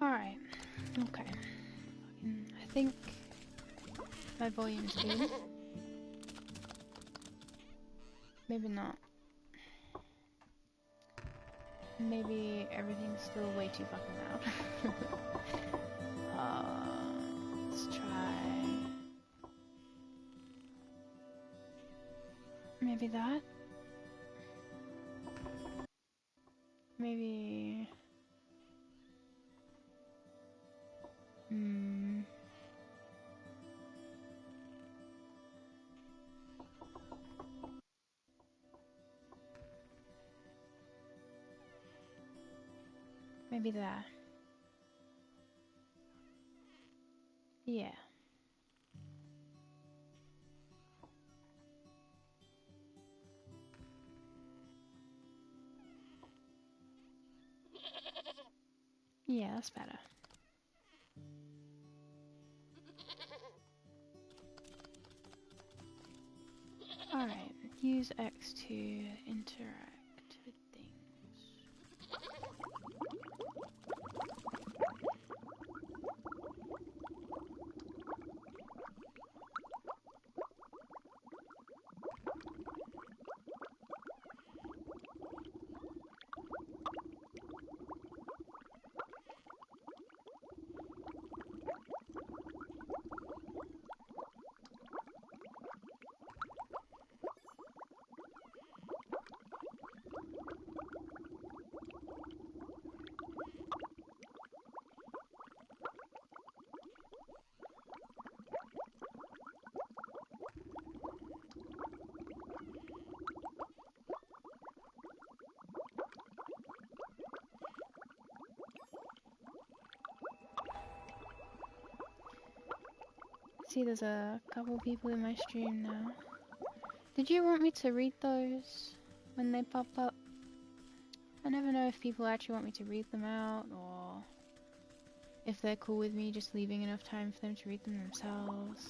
Alright, okay. I think my volume's good. Maybe not. Maybe everything's still way too fucking loud. Let's try... maybe that? Maybe... maybe that. Yeah. Yeah, that's better. Alright, use X to interact with things. See, there's a couple people in my stream now. Did you want me to read those when they pop up? I never know if people actually want me to read them out, or if they're cool with me just leaving enough time for them to read them themselves.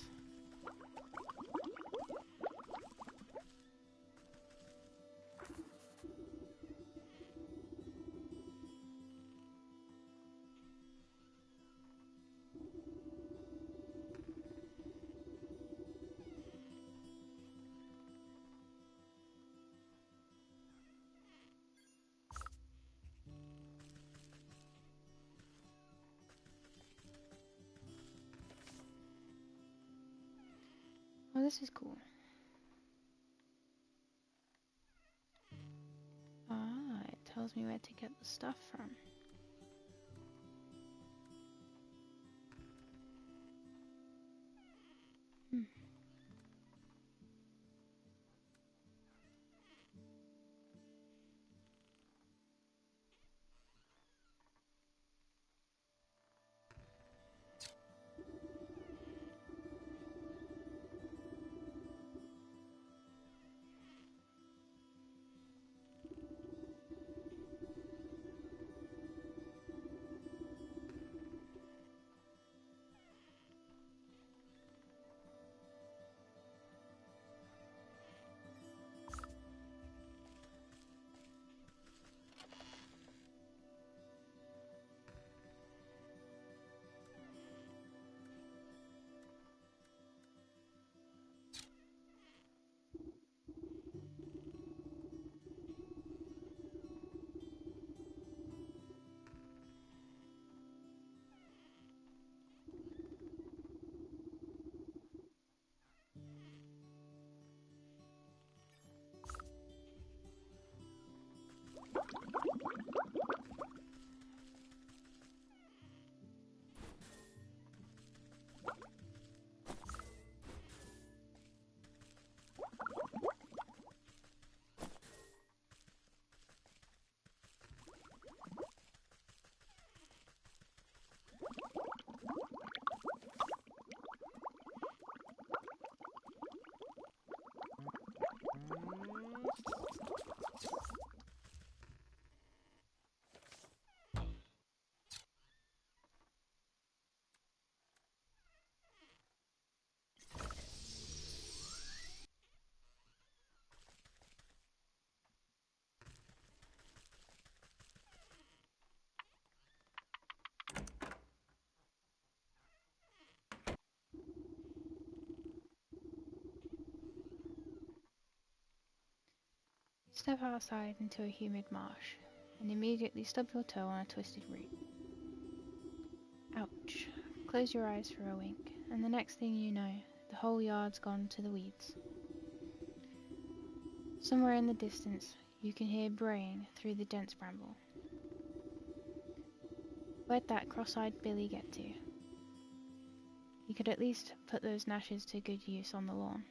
Oh, this is cool. Ah, it tells me where to get the stuff from. Step outside into a humid marsh, and immediately stub your toe on a twisted root. Ouch. Close your eyes for a wink, and the next thing you know, the whole yard's gone to the weeds. Somewhere in the distance, you can hear braying through the dense bramble. Where'd that cross-eyed Billy get to? You could at least put those gnashes to good use on the lawn.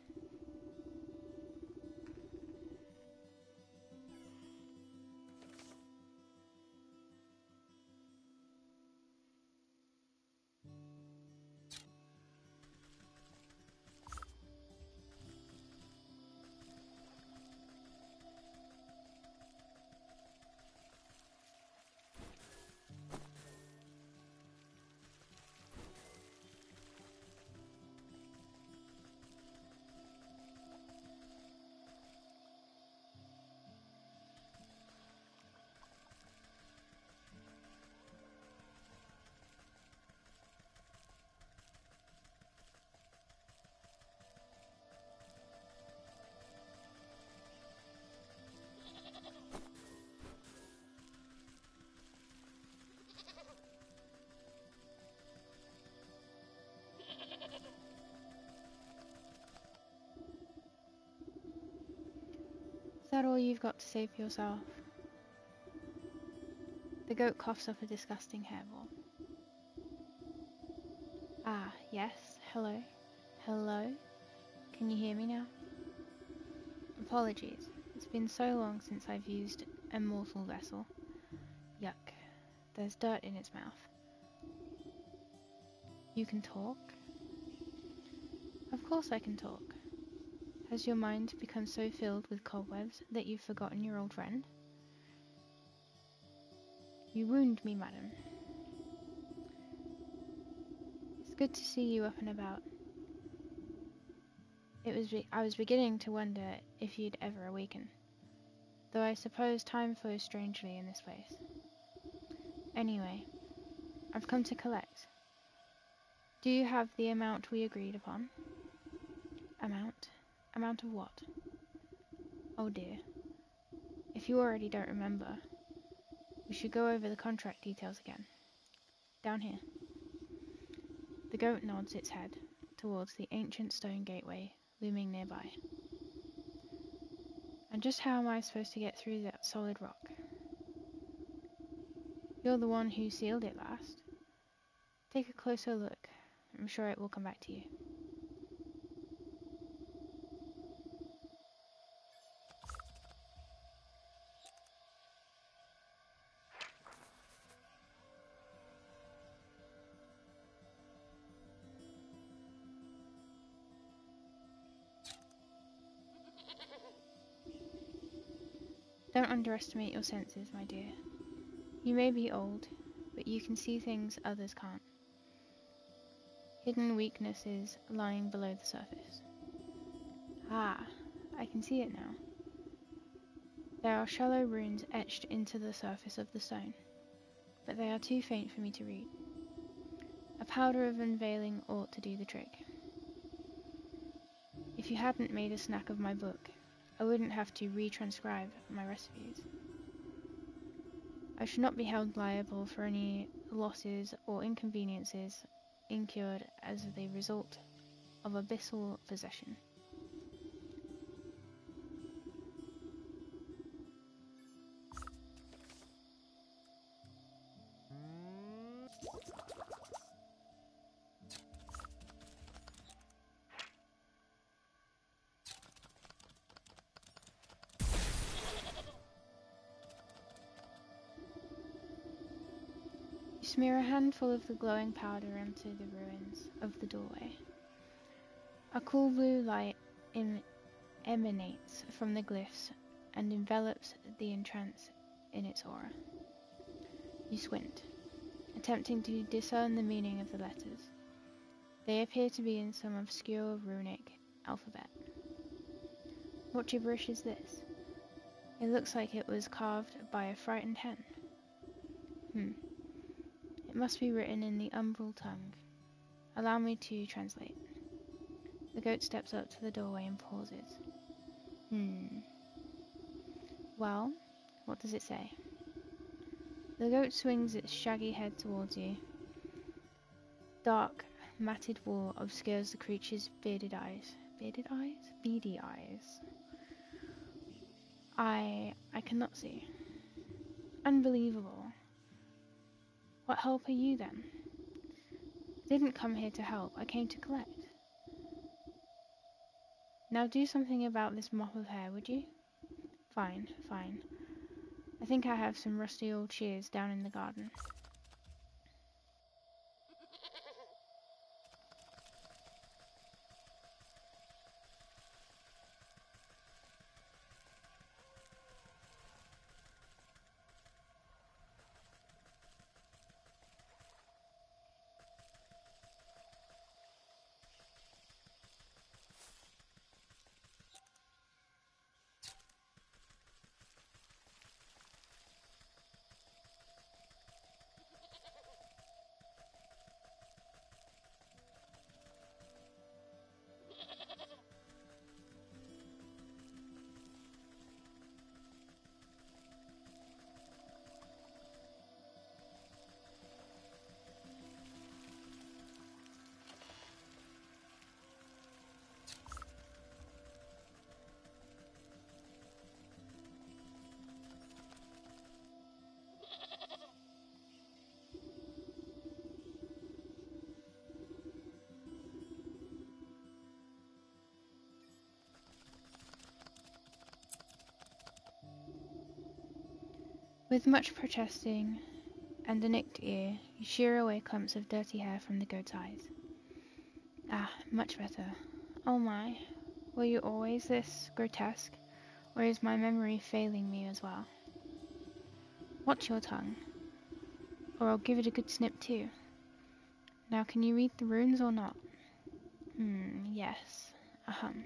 Is that all you've got to say for yourself? The goat coughs up a disgusting hairball. Ah, yes, hello? Hello? Can you hear me now? Apologies, it's been so long since I've used a mortal vessel. Yuck, there's dirt in its mouth. You can talk? Of course I can talk. Has your mind become so filled with cobwebs that you've forgotten your old friend? You wound me, madam. It's good to see you up and about. I was beginning to wonder if you'd ever awaken, though I suppose time flows strangely in this place. Anyway, I've come to collect. Do you have the amount we agreed upon? Amount? Amount of what? Oh dear. If you already don't remember, we should go over the contract details again. Down here. The goat nods its head towards the ancient stone gateway looming nearby. And just how am I supposed to get through that solid rock? You're the one who sealed it last. Take a closer look. I'm sure it will come back to you. Don't underestimate your senses, my dear. You may be old, but you can see things others can't. Hidden weaknesses lying below the surface. Ah, I can see it now. There are shallow runes etched into the surface of the stone, but they are too faint for me to read. A powder of unveiling ought to do the trick. If you hadn't made a snack of my book, I wouldn't have to retranscribe my recipes. I should not be held liable for any losses or inconveniences incurred as the result of abyssal possession. You smear a handful of the glowing powder onto the ruins of the doorway. A cool blue light emanates from the glyphs and envelops the entrance in its aura. You squint, attempting to discern the meaning of the letters. They appear to be in some obscure runic alphabet. What gibberish is this? It looks like it was carved by a frightened hen. It must be written in the umbral tongue. Allow me to translate. The goat steps up to the doorway and pauses. Well, what does it say? The goat swings its shaggy head towards you. Dark, matted wool obscures the creature's bearded eyes. Bearded eyes? Beady eyes. I cannot see. Unbelievable. What help are you then? I didn't come here to help, I came to collect. Now do something about this mop of hair, would you? Fine, fine. I think I have some rusty old shears down in the garden. With much protesting and a nicked ear, you shear away clumps of dirty hair from the goat's eyes. Ah, much better. Oh my, were you always this grotesque, or is my memory failing me as well? Watch your tongue, or I'll give it a good snip too. Now can you read the runes or not? Yes. Ahem.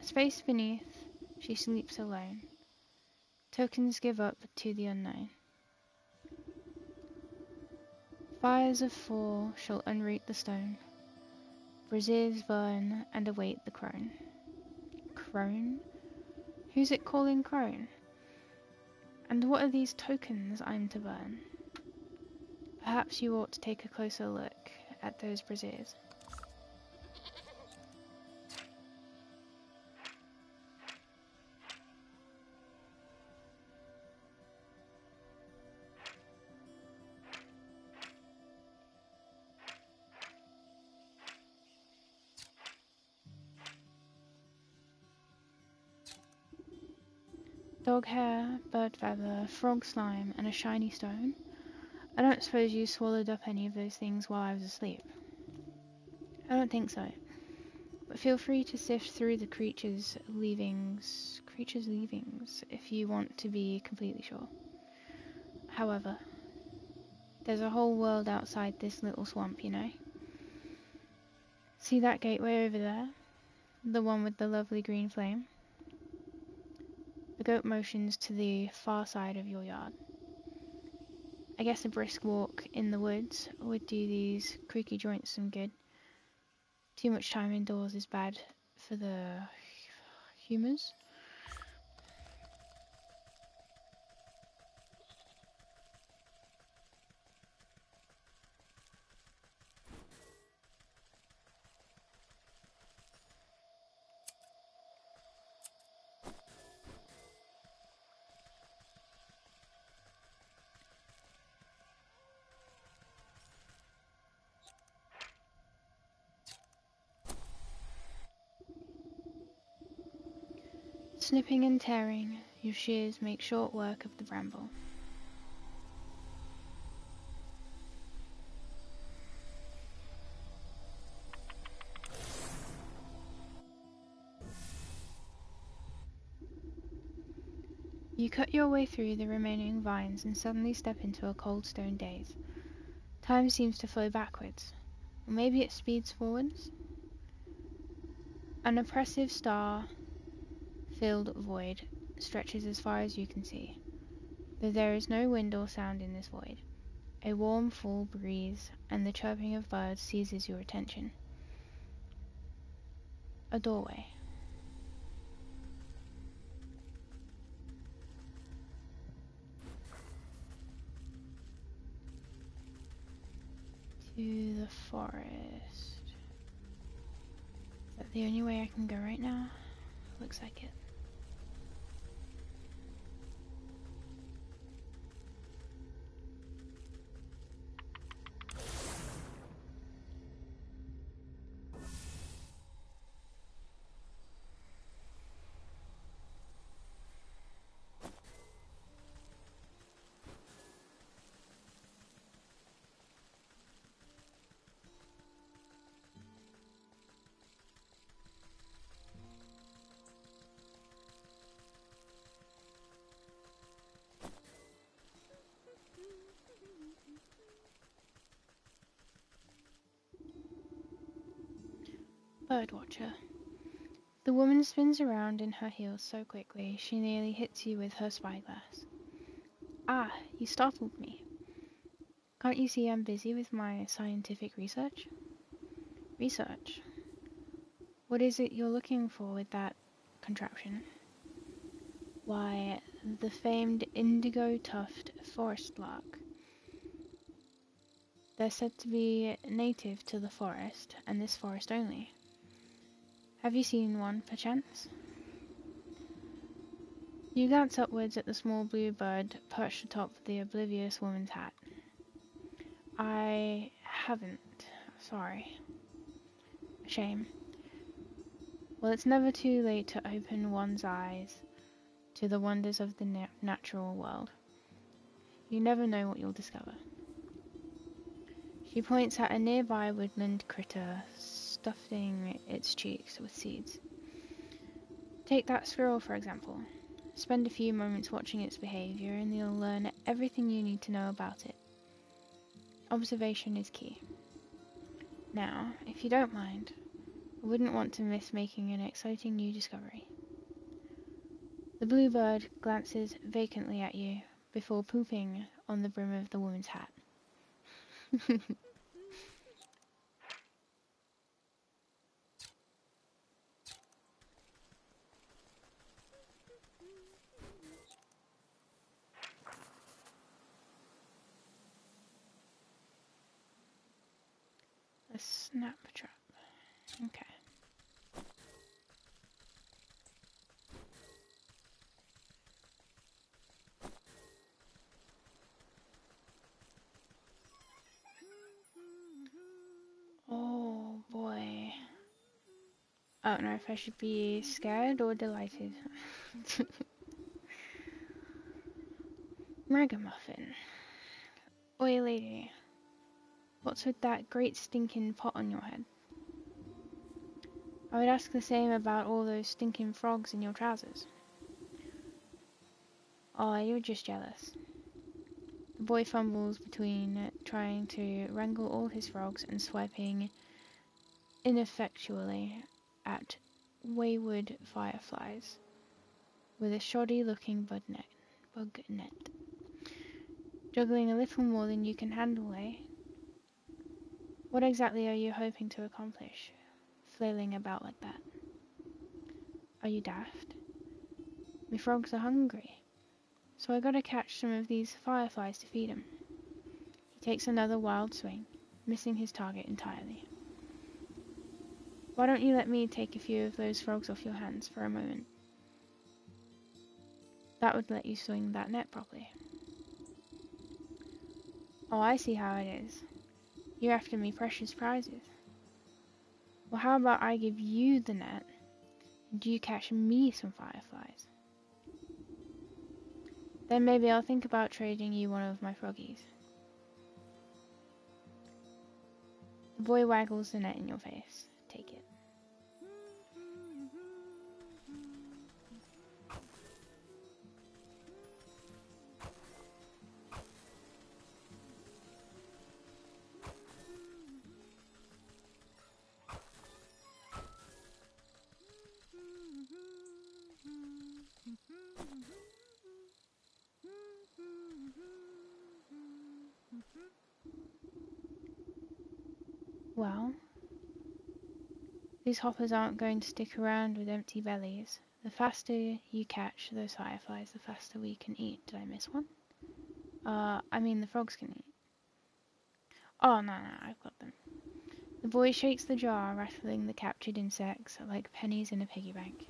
A space beneath, she sleeps alone. Tokens give up to the unknown. Fires of fall shall unroot the stone. Braziers burn and await the crone. Crone? Who's it calling crone? And what are these tokens I'm to burn? Perhaps you ought to take a closer look at those braziers. Dog hair, bird feather, frog slime, and a shiny stone? I don't suppose you swallowed up any of those things while I was asleep. I don't think so. But feel free to sift through the creature's leavings if you want to be completely sure. However, there's a whole world outside this little swamp, you know. See that gateway over there? The one with the lovely green flame? The goat motions to the far side of your yard. I guess a brisk walk in the woods would do these creaky joints some good. Too much time indoors is bad for the humours. Snipping and tearing, your shears make short work of the bramble. You cut your way through the remaining vines and suddenly step into a cold stone daze. Time seems to flow backwards, or maybe it speeds forwards. An oppressive star-filled void stretches as far as you can see, though there is no wind or sound in this void. A warm, full breeze and the chirping of birds seizes your attention. A doorway. the forest. Is that the only way I can go right now? Looks like it. Birdwatcher. The woman spins around in her heels so quickly she nearly hits you with her spyglass. Ah, you startled me. Can't you see I'm busy with my scientific research? Research? What is it you're looking for with that contraption? Why, the famed indigo-tuft forest lark. They're said to be native to the forest, and this forest only. Have you seen one, perchance? You glance upwards at the small blue bird perched atop the oblivious woman's hat. I haven't. Sorry. A shame. Well, it's never too late to open one's eyes to the wonders of the natural world. You never know what you'll discover. She points at a nearby woodland critter stuffing its cheeks with seeds. Take that squirrel, for example. Spend a few moments watching its behavior and you'll learn everything you need to know about it. Observation is key. Now, if you don't mind, I wouldn't want to miss making an exciting new discovery. The bluebird glances vacantly at you before pooping on the brim of the woman's hat. A snap trap. Okay. Oh boy. I don't know if I should be scared or delighted. Ragamuffin. Oi lady. What's with that great stinking pot on your head? I would ask the same about all those stinking frogs in your trousers. Oh, you're just jealous. The boy fumbles between trying to wrangle all his frogs and swiping ineffectually at wayward fireflies with a shoddy-looking bug net. Juggling a little more than you can handle, eh? What exactly are you hoping to accomplish, flailing about like that? Are you daft? Me frogs are hungry, so I gotta catch some of these fireflies to feed 'em. He takes another wild swing, missing his target entirely. Why don't you let me take a few of those frogs off your hands for a moment? That would let you swing that net properly. Oh, I see how it is. You're after me precious prizes. Well, how about I give you the net, and you catch me some fireflies? Then maybe I'll think about trading you one of my froggies. The boy waggles the net in your face. Take it. Well, these hoppers aren't going to stick around with empty bellies. The faster you catch those fireflies, the faster we can eat. Did I miss one? I mean the frogs can eat. Oh, no, no, I've got them. The boy shakes the jar, rattling the captured insects like pennies in a piggy bank.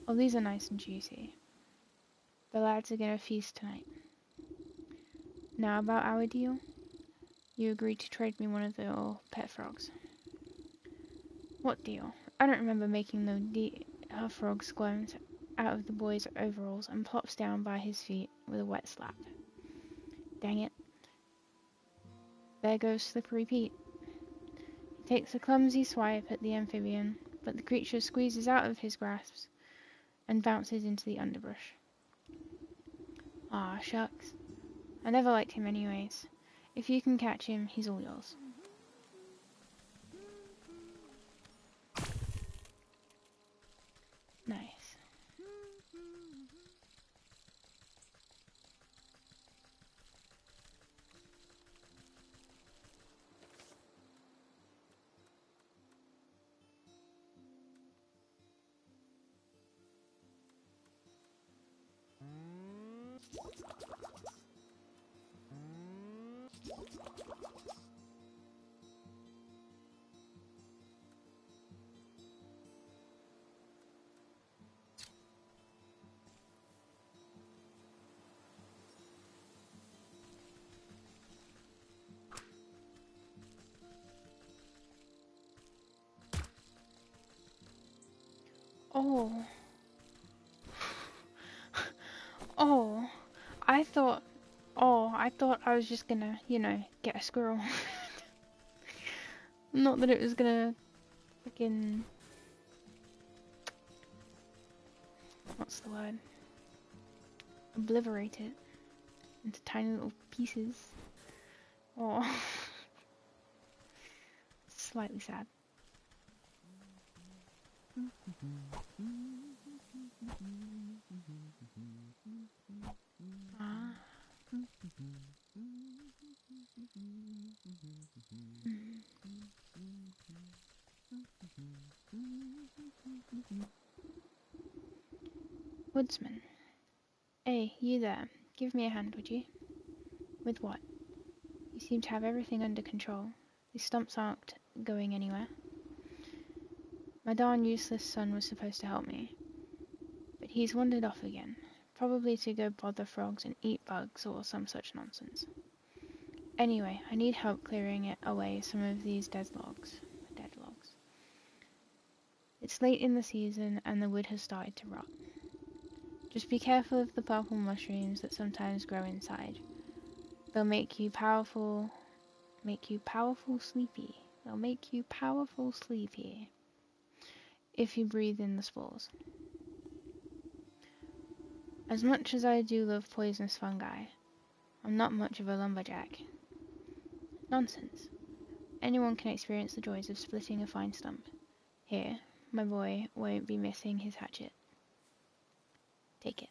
Oh, these are nice and juicy. The lads are gonna feast tonight. Now about our deal. You agreed to trade me one of your pet frogs. What deal? I don't remember making no deal. Her frog squirms out of the boy's overalls and plops down by his feet with a wet slap. Dang it. There goes Slippery Pete. He takes a clumsy swipe at the amphibian, but the creature squeezes out of his grasp and bounces into the underbrush. Ah, shucks. I never liked him anyways. If you can catch him, he's all yours. Nice. Oh. Oh. I thought... Oh, I thought I was just gonna, you know, get a squirrel. Not that it was gonna... Freaking... What's the word? Obliterate it into tiny little pieces. Oh. Slightly sad. Ah. Woodsman. Hey, you there. Give me a hand, would you? With what? You seem to have everything under control. These stumps aren't going anywhere. My darn useless son was supposed to help me. But he's wandered off again. Probably to go bother frogs and eat bugs or some such nonsense. Anyway, I need help clearing away some of these dead logs. It's late in the season and the wood has started to rot. Just be careful of the purple mushrooms that sometimes grow inside. They'll make you powerful sleepy. They'll make you powerful sleepy if you breathe in the spores. As much as I do love poisonous fungi, I'm not much of a lumberjack. Nonsense. Anyone can experience the joys of splitting a fine stump. Here, my boy won't be missing his hatchet. Take it.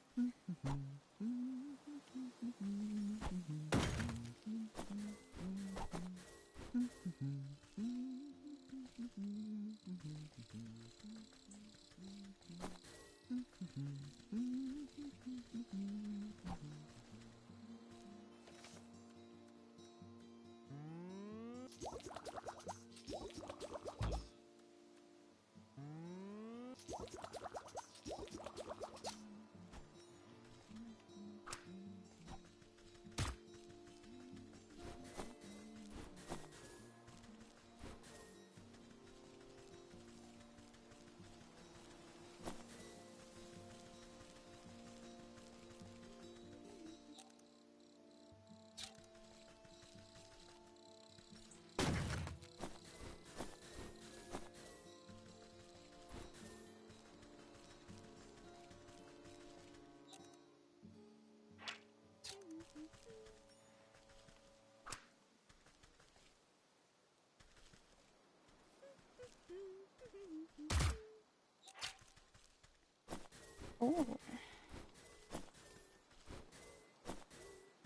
Oh.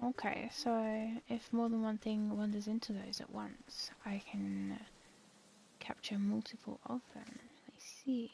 Okay, so if more than one thing wanders into those at once, I can capture multiple of them. I see.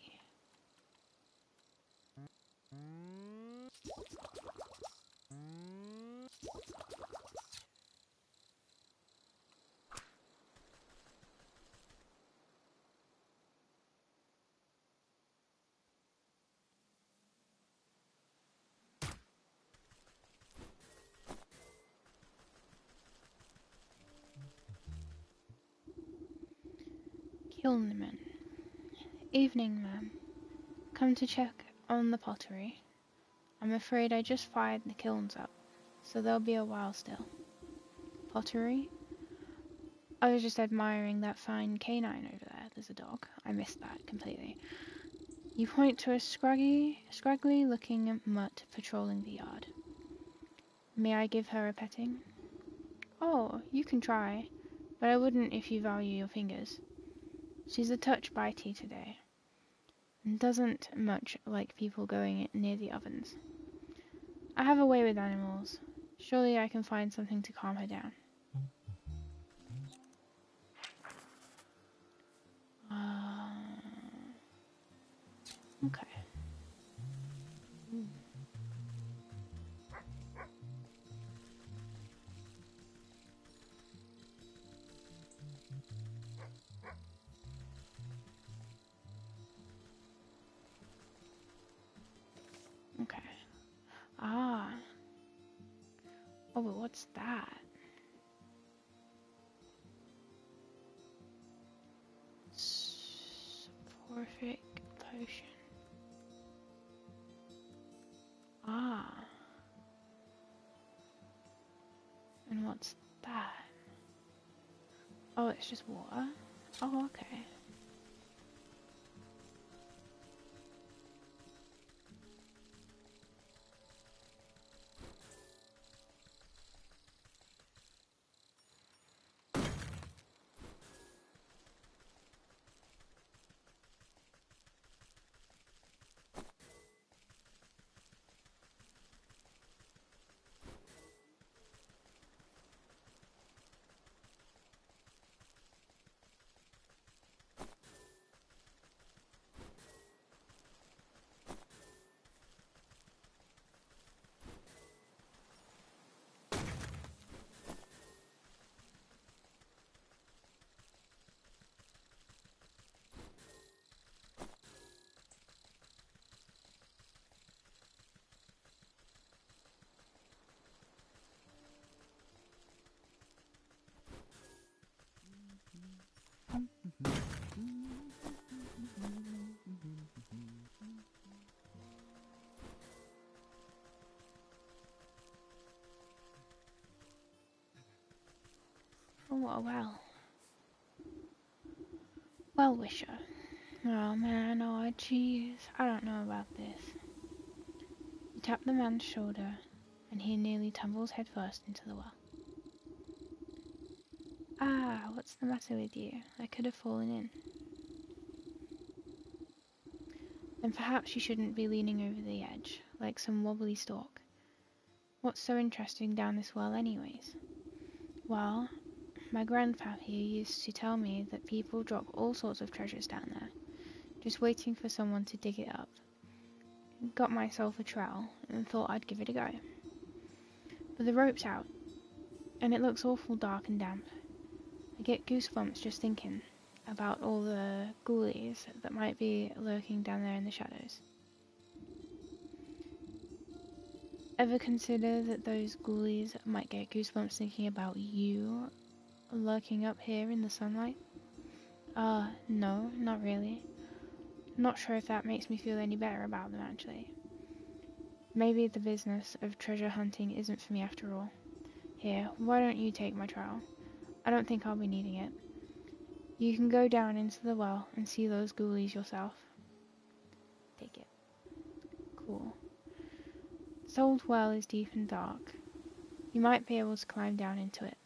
Kilnman. Evening, ma'am. Come to check on the pottery. I'm afraid I just fired the kilns up, so they'll be a while still. Pottery? I was just admiring that fine canine over there. There's a dog. I missed that completely. You point to a scraggly-looking mutt patrolling the yard. May I give her a petting? Oh, you can try, but I wouldn't if you value your fingers. She's a touch bitey today, and doesn't much like people going near the ovens. I have a way with animals. Surely I can find something to calm her down. Okay. Okay. Ah. Oh, but what's that? Soporific potion. Ah. And what's that? Oh, it's just water? Oh, okay. Oh, what a well. Well-wisher. Oh man, oh jeez, I don't know about this. You tap the man's shoulder, and he nearly tumbles headfirst into the well. Ah, what's the matter with you? I could have fallen in. Then perhaps you shouldn't be leaning over the edge, like some wobbly stalk. What's so interesting down this well anyways? Well, my grandpa here used to tell me that people drop all sorts of treasures down there, just waiting for someone to dig it up. Got myself a trowel and thought I'd give it a go. But the rope's out, and it looks awful dark and damp. I get goosebumps just thinking about all the ghoulies that might be lurking down there in the shadows. Ever consider that those ghoulies might get goosebumps thinking about you lurking up here in the sunlight? No, not really. Not sure if that makes me feel any better about them, actually. Maybe the business of treasure hunting isn't for me after all. Here, why don't you take my trowel? I don't think I'll be needing it. You can go down into the well and see those ghoulies yourself. Take it. Cool. This old well is deep and dark. You might be able to climb down into it,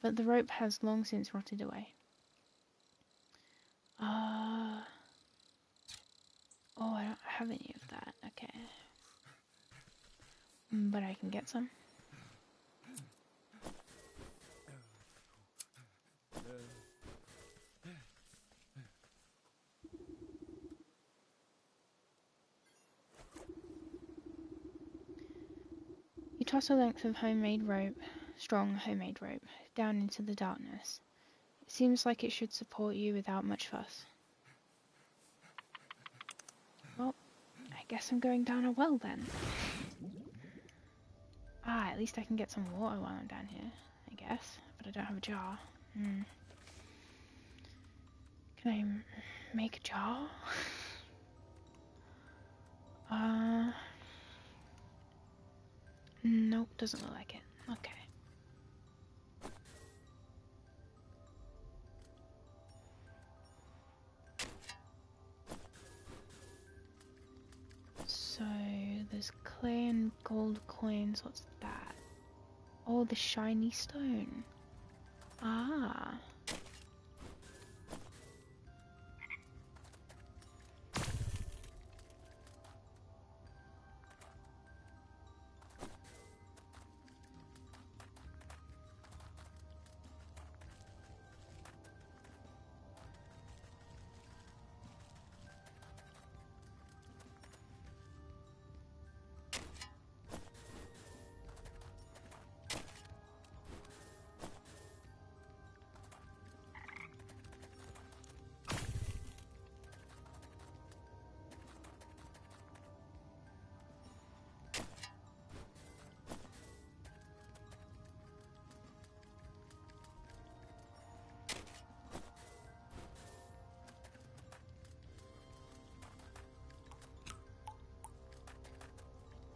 but the rope has long since rotted away. Oh, I don't have any of that. Okay. But I can get some. You toss a length of homemade rope, strong homemade rope, down into the darkness. It seems like it should support you without much fuss. Well, I guess I'm going down a well then. At least I can get some water while I'm down here, I guess. But I don't have a jar. Can Can I make a jar? Nope, doesn't look like it. Okay. So, there's clay and gold coins. What's that? Oh, the shiny stone. Ah.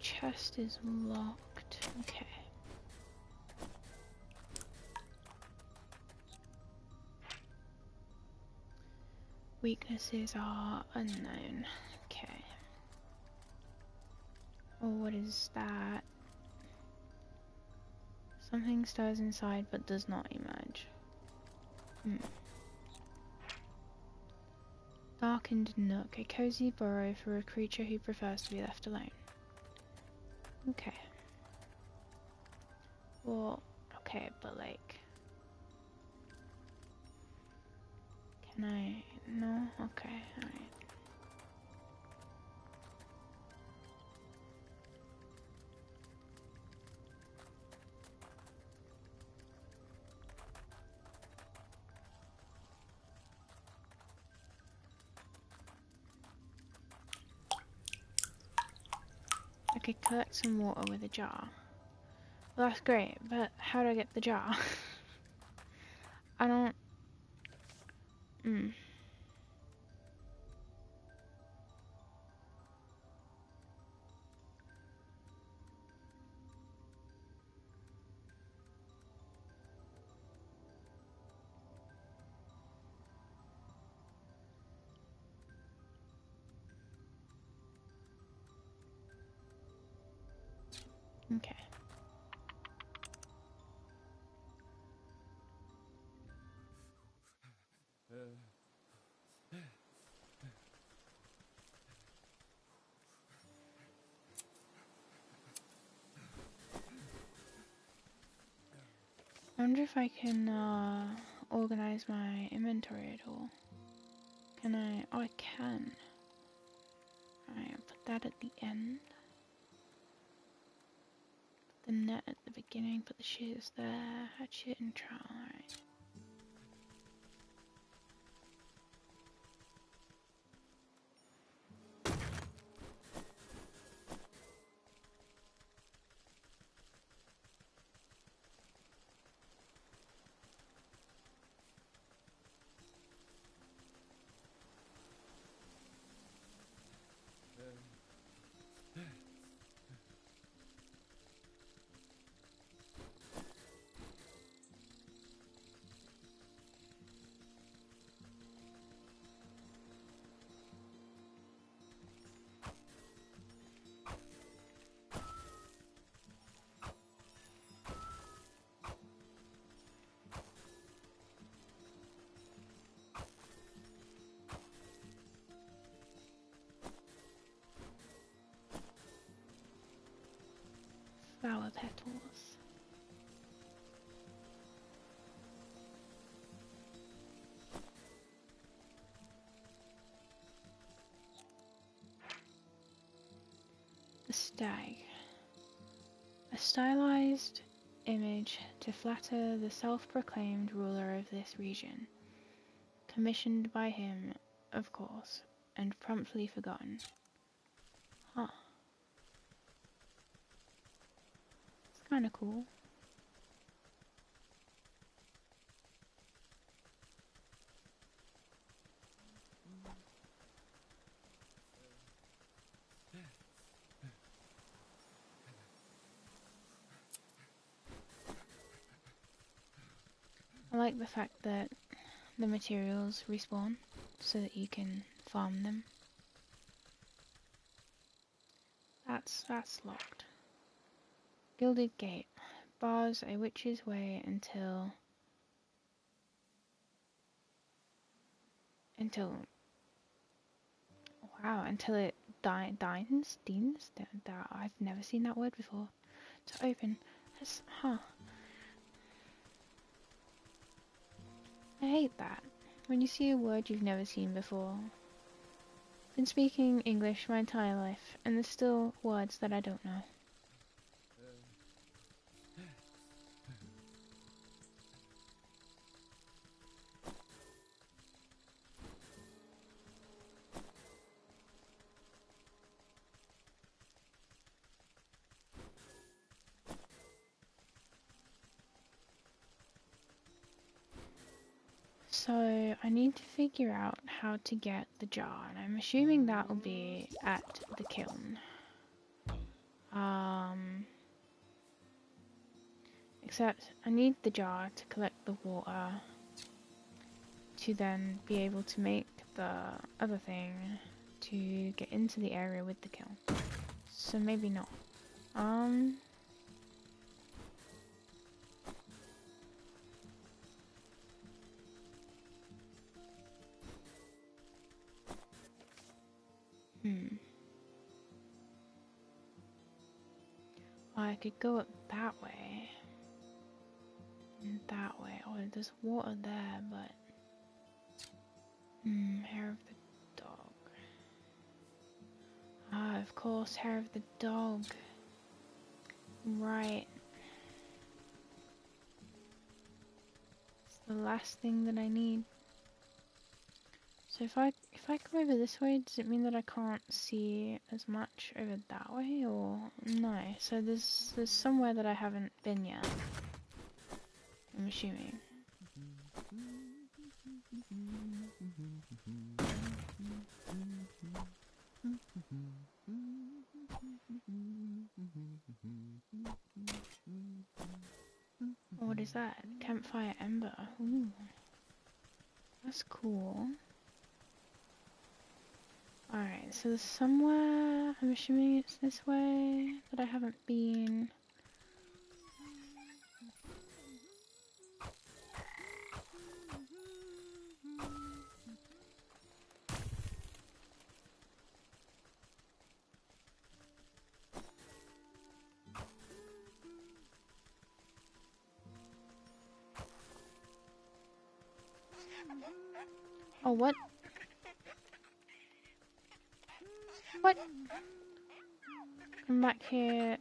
Chest is locked. Okay. Weaknesses are unknown. Okay. Oh, what is that? Something stirs inside but does not emerge. Darkened nook. A cozy burrow for a creature who prefers to be left alone. Okay. Well, okay, but like... Can I... No? Okay, alright. I could collect some water with a jar. Well, that's great, but how do I get the jar? I don't... Okay. I wonder if I can organize my inventory at all. Can I? Oh, I can. Alright, I'll put that at the end. Put the net at the beginning, put the shears there, hatchet and trowel, alright. Flower petals. The stag. A stylized image to flatter the self-proclaimed ruler of this region. Commissioned by him, of course, and promptly forgotten. Huh. It's kinda cool. like the fact that the materials respawn so that you can farm them. That's locked. Gilded gate. Bars a witch's way until wow, until it deans? I've never seen that word before. To open. That's, huh. I hate that. When you see a word you've never seen before. I've been speaking English my entire life, and there's still words that I don't know. So I need to figure out how to get the jar, and I'm assuming that will be at the kiln. Except I need the jar to collect the water to then be able to make the other thing to get into the area with the kiln. So maybe not. I could go up that way. And that way. Oh, there's water there, but... hair of the dog. Ah, of course, hair of the dog. Right. It's the last thing that I need. So if I come over this way, does it mean that I can't see as much over that way, or no? So there's somewhere that I haven't been yet. I'm assuming. What is that? Campfire ember. Ooh. That's cool. Alright, so there's somewhere, I'm assuming it's this way, that I haven't been. Oh, what? What? Come back here.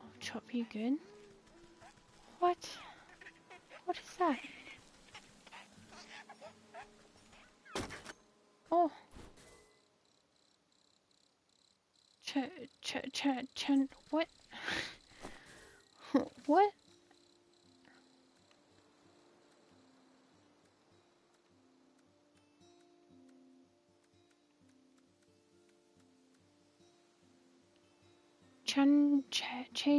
I'll chop you good. What? What is that? Oh. What? What?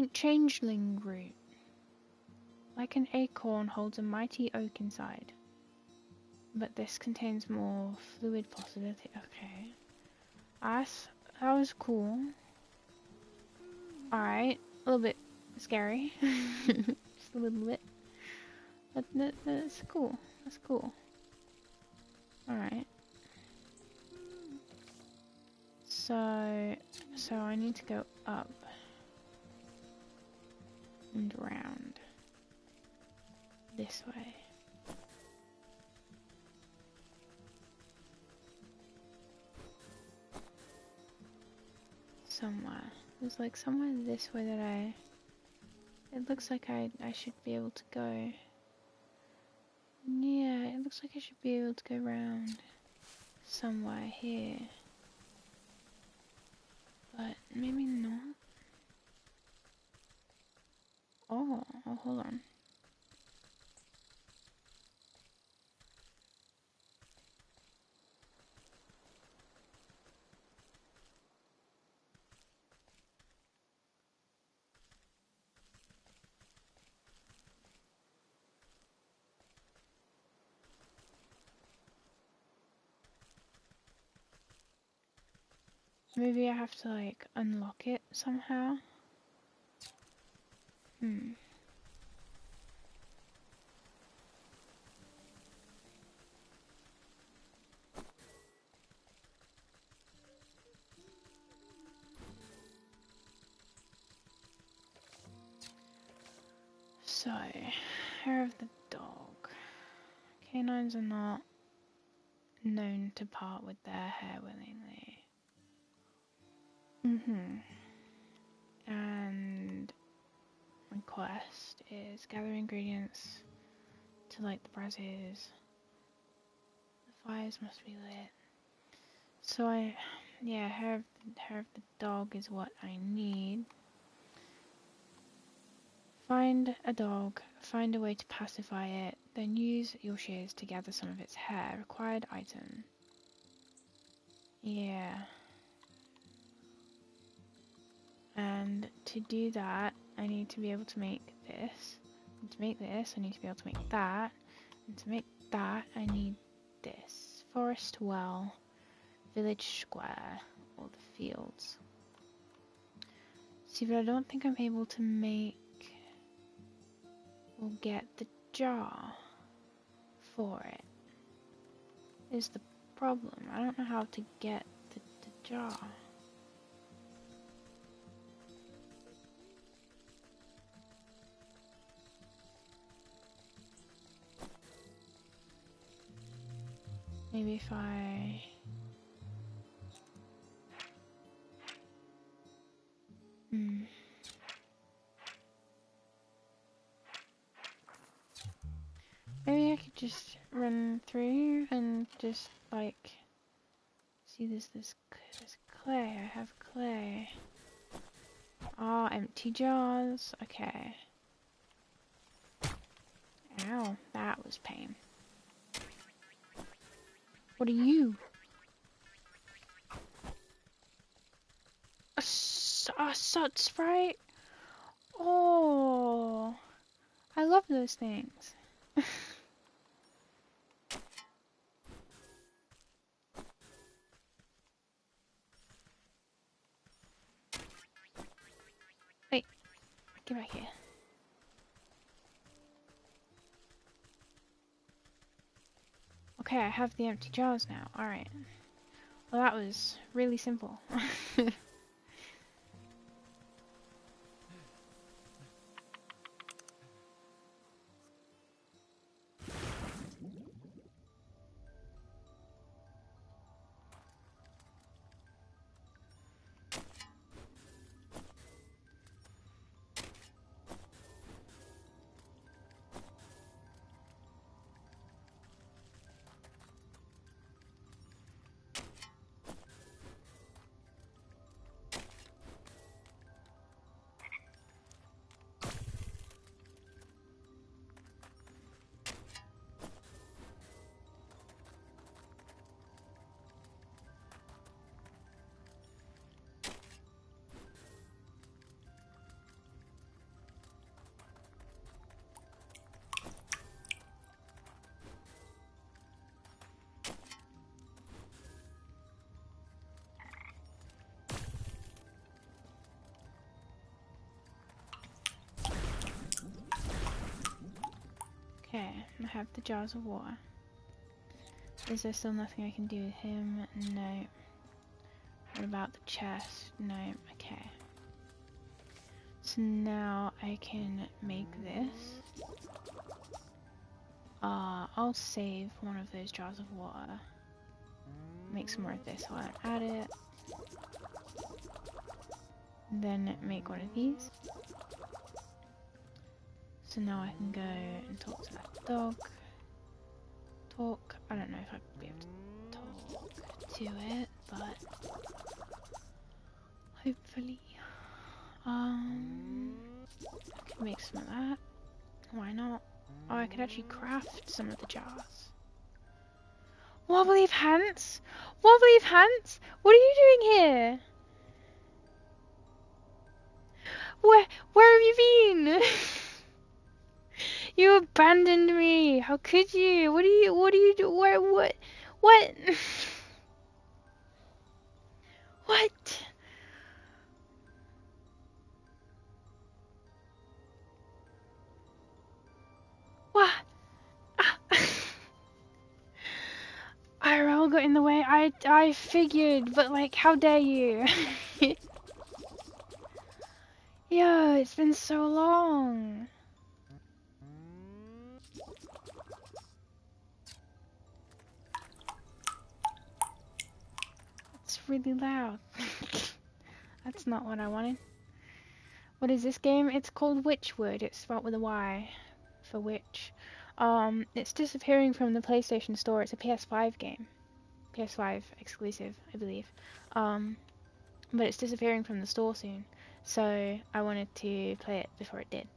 Changeling root. Like an acorn holds a mighty oak inside. But this contains more fluid possibility. Okay. That was cool. Alright. A little bit scary. Just a little bit. But that's cool. That's cool. Alright. So I need to go up. And round. This way. Somewhere. There's like somewhere this way that it looks like I should be able to go. Yeah, it looks like I should be able to go round somewhere here. But maybe not. Oh, hold on. Maybe I have to like unlock it somehow. So, hair of the dog. Canines are not known to part with their hair willingly. And my quest is gather ingredients to light the brasses. The fires must be lit. So hair of the dog is what I need. Find a dog, find a way to pacify it, then use your shears to gather some of its hair. Required item. Yeah. And to do that, I need to be able to make this. And to make this, I need to be able to make that. And to make that, I need this. Forest well, village square, or the fields. See, but I don't think I'm able to make or get the jar for it. Is the problem. I don't know how to get the jar. Maybe if I... Maybe I could just run through and just like... See, there's clay. I have clay. Ah, empty jars. Okay. Ow, that was pain. What are you? A sod sprite? Oh, I love those things. Wait, get back here. Okay, I have the empty jars now. Alright. Well, that was really simple. Okay, I have the jars of water. Is there still nothing I can do with him? No. What about the chest? No. Okay. So now I can make this. I'll save one of those jars of water. Make some more of this while I add it. Then make one of these. So now I can go and talk to that dog. I don't know if I'd be able to talk to it, but hopefully. I could make some of that. Why not? Oh, I could actually craft some of the jars. Wobbly pants? Wobbly pants? What are you doing here? Where have you been? You abandoned me. How could you? What do you do? What? What? got in the way. I figured, but like, how dare you? Yo, it's been so long. It's really loud. That's not what I wanted. What is this game? It's called Wytchwood. It's spelled with a Y for witch. It's disappearing from the PlayStation Store. It's a PS5 game. PS5 exclusive, I believe. But it's disappearing from the store soon. So I wanted to play it before it did.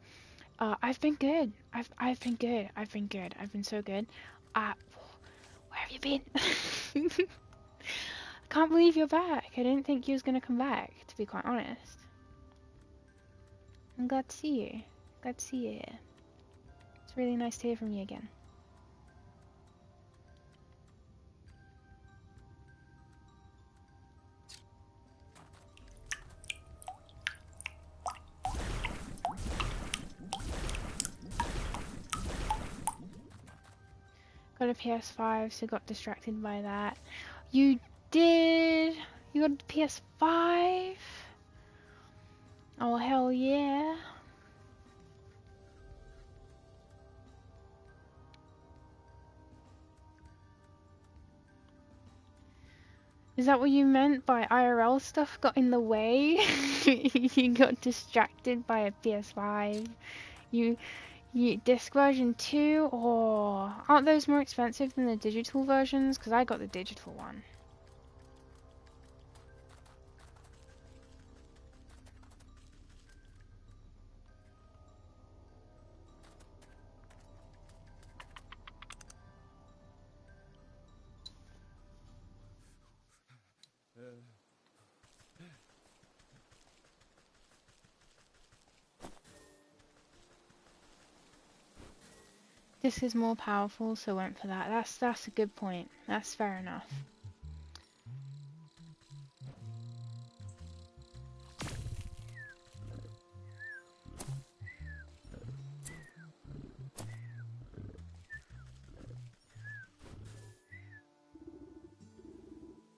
I've been good. I've been good. I've been good. I've been so good. Where have you been? I can't believe you're back. I didn't think you was gonna come back, to be quite honest. I'm glad to see you. Glad to see you here. It's really nice to hear from you again. Got a PS5, so got distracted by that. You did? You got a PS5? Oh, hell yeah. Is that what you meant by IRL stuff got in the way? You got distracted by a PS5. You disc version 2, or aren't those more expensive than the digital versions? Because I got the digital one. This is more powerful, so went for that. That's a good point. That's fair enough.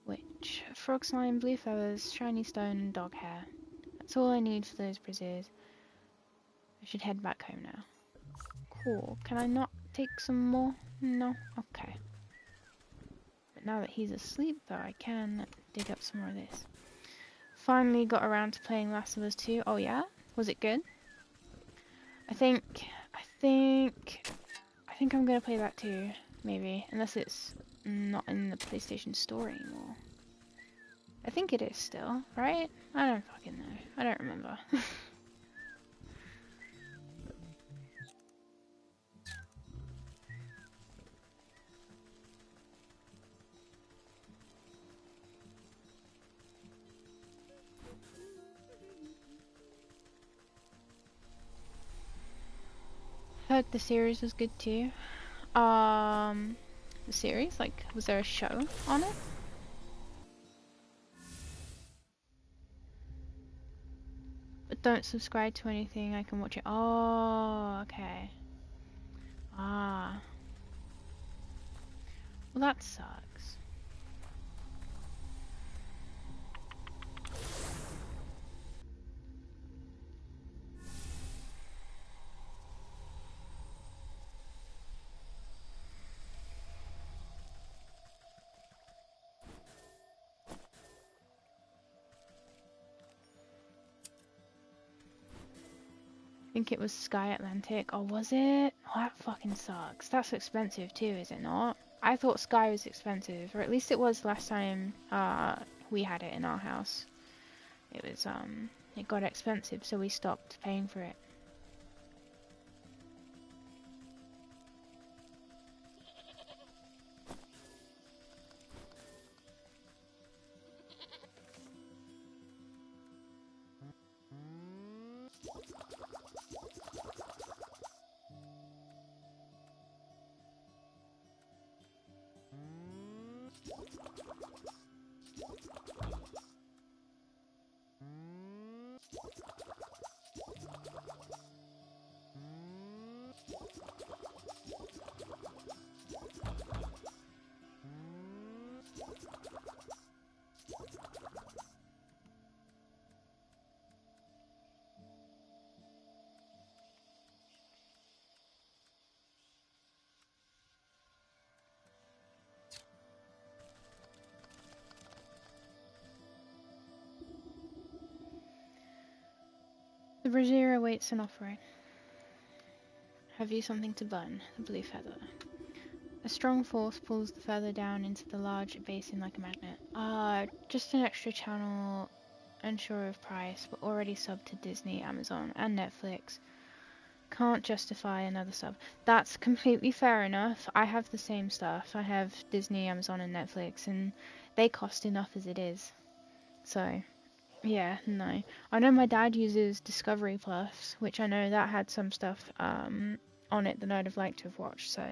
Which frog slime, blue feathers, shiny stone, and dog hair. That's all I need for those braziers. I should head back home now. Cool. Can I not take some more? No? Okay. But now that he's asleep, though, I can dig up some more of this. Finally got around to playing Last of Us 2. Oh yeah? Was it good? I think I'm gonna play that too, maybe. Unless it's not in the PlayStation Store anymore. I think it is still, right? I don't fucking know. I don't remember. Heard the series was good too. The series? Like, was there a show on it? But don't subscribe to anything, I can watch it. Oh, okay. Ah. Well, that sucks. I think it was Sky Atlantic. Oh, was it? Oh, that fucking sucks. That's expensive too, is it not? I thought Sky was expensive, or at least it was last time we had it in our house. It was, it got expensive, so we stopped paying for it. The brazier awaits an offering. Have you something to burn? The blue feather. A strong force pulls the feather down into the large basin like a magnet. Just an extra channel, unsure of price, but already subbed to Disney, Amazon, and Netflix. Can't justify another sub. That's completely fair enough. I have the same stuff. I have Disney, Amazon, and Netflix, and they cost enough as it is. So, yeah, no. I know my dad uses Discovery Plus, which I know that had some stuff on it that I'd have liked to have watched, so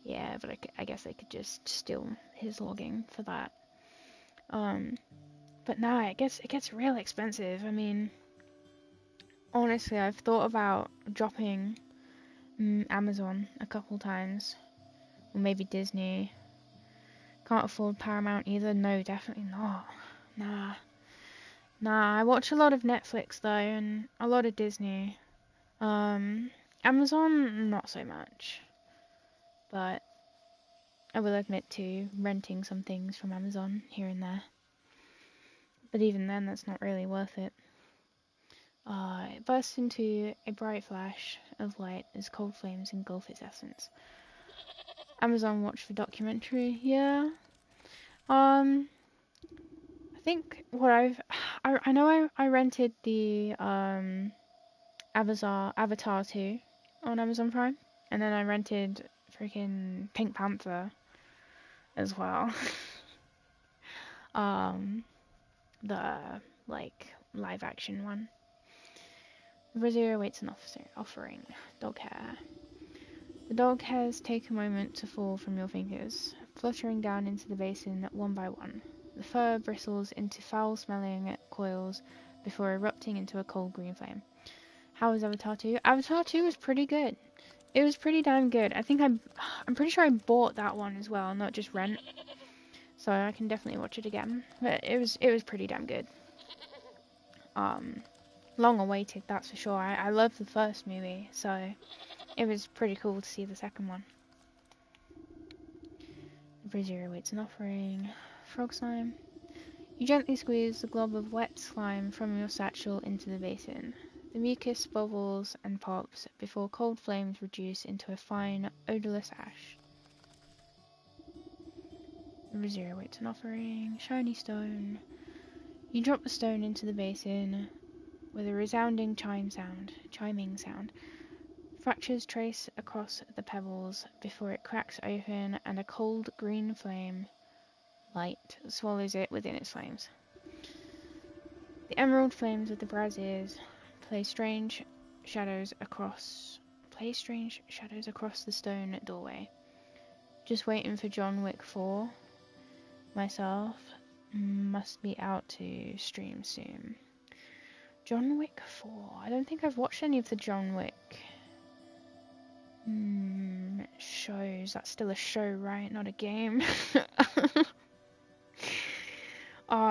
yeah, but I guess I could just steal his logging for that. But nah, it gets real expensive. I mean, honestly, I've thought about dropping Amazon a couple times, or maybe Disney. Can't afford Paramount either. No, definitely not. Nah. I watch a lot of Netflix though, and a lot of Disney. Amazon, not so much. But I will admit to renting some things from Amazon here and there. But even then, that's not really worth it. It bursts into a bright flash of light as cold flames engulf its essence. Amazon watch for documentary, yeah. I think what I know I rented the Avatar 2 on Amazon Prime, and then I rented freaking Pink Panther as well. The like live action one. The brazier awaits an offering. Dog hair. The dog hairs take a moment to fall from your fingers, fluttering down into the basin one by one. The fur bristles into foul-smelling coils before erupting into a cold green flame. How was Avatar 2? Avatar 2 was pretty good. It was pretty damn good. I think I'm pretty sure I bought that one as well, not just rent. So I can definitely watch it again. But it was pretty damn good. Long awaited, that's for sure. I loved the first movie, so it was pretty cool to see the second one. The brazier awaits an offering. Frog slime. You gently squeeze the glob of wet slime from your satchel into the basin. The mucus bubbles and pops before cold flames reduce into a fine, odorless ash. The brazier awaits an offering. Shiny stone. You drop the stone into the basin with a resounding chiming sound. Fractures trace across the pebbles before it cracks open and a cold green flame light swallows it within its flames. The emerald flames of the braziers play strange shadows across the stone doorway. Just waiting for John Wick 4. Myself must be out to stream soon. John Wick 4. I don't think I've watched any of the John Wick shows. That's still a show, right? Not a game.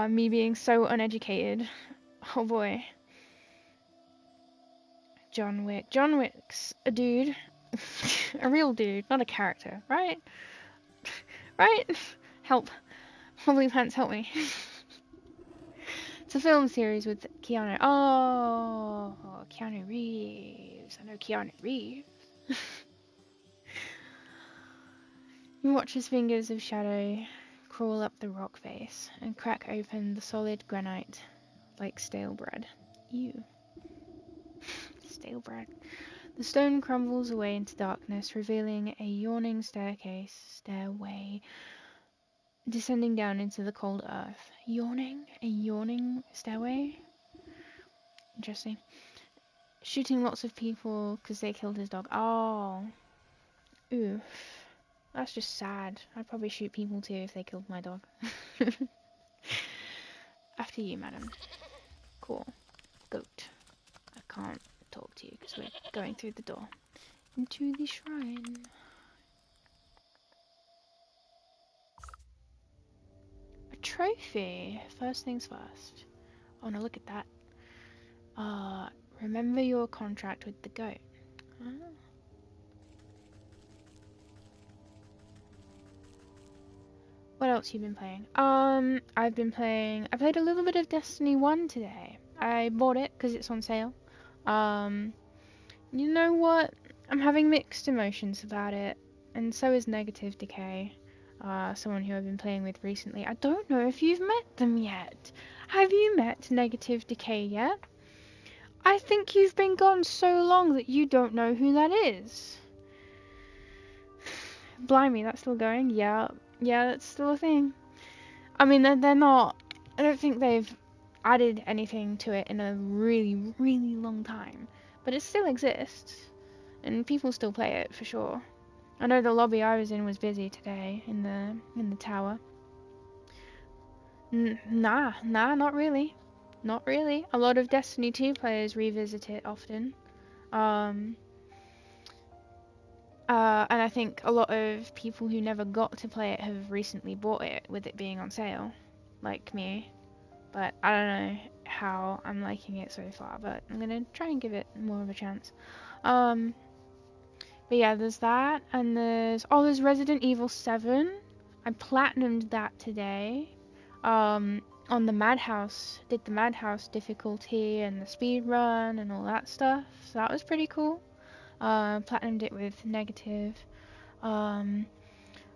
Me being so uneducated. Oh boy. John Wick. John Wick's a dude. A real dude, not a character, right? Right? Help. Wobbly Pants, help me. It's a film series with Keanu. Oh, Keanu Reeves. I know Keanu Reeves. You watch his fingers of shadow crawl up the rock face and crack open the solid granite like stale bread. Ew. Stale bread. The stone crumbles away into darkness, revealing a yawning stairway, descending down into the cold earth. Yawning? A yawning stairway? Interesting. Shooting lots of people because they killed his dog. Oh. Oof. That's just sad. I'd probably shoot people too if they killed my dog. After you, madam. Cool. Goat. I can't talk to you because we're going through the door. Into the shrine. A trophy. First things first. Oh no, look at that. Remember your contract with the goat. Huh? What else you been playing? I played a little bit of Destiny 1 today. I bought it because it's on sale. You know what? I'm having mixed emotions about it, and so is Negative Decay, someone who I've been playing with recently. I don't know if you've met them yet. Have you met Negative Decay yet? I think you've been gone so long that you don't know who that is. Blimey, that's still going? Yeah, that's still a thing. I mean, they're not... I don't think they've added anything to it in a really, really long time. But it still exists. And people still play it, for sure. I know the lobby I was in was busy today, in the tower. Nah, not really. Not really. A lot of Destiny 2 players revisit it often. And I think a lot of people who never got to play it have recently bought it, with it being on sale, like me. But I don't know how I'm liking it so far, but I'm gonna try and give it more of a chance. But yeah, there's that, and there's Resident Evil 7. I platinumed that today. On the Madhouse, did the Madhouse difficulty and the speed run and all that stuff. So that was pretty cool. Platinumed it with Negative.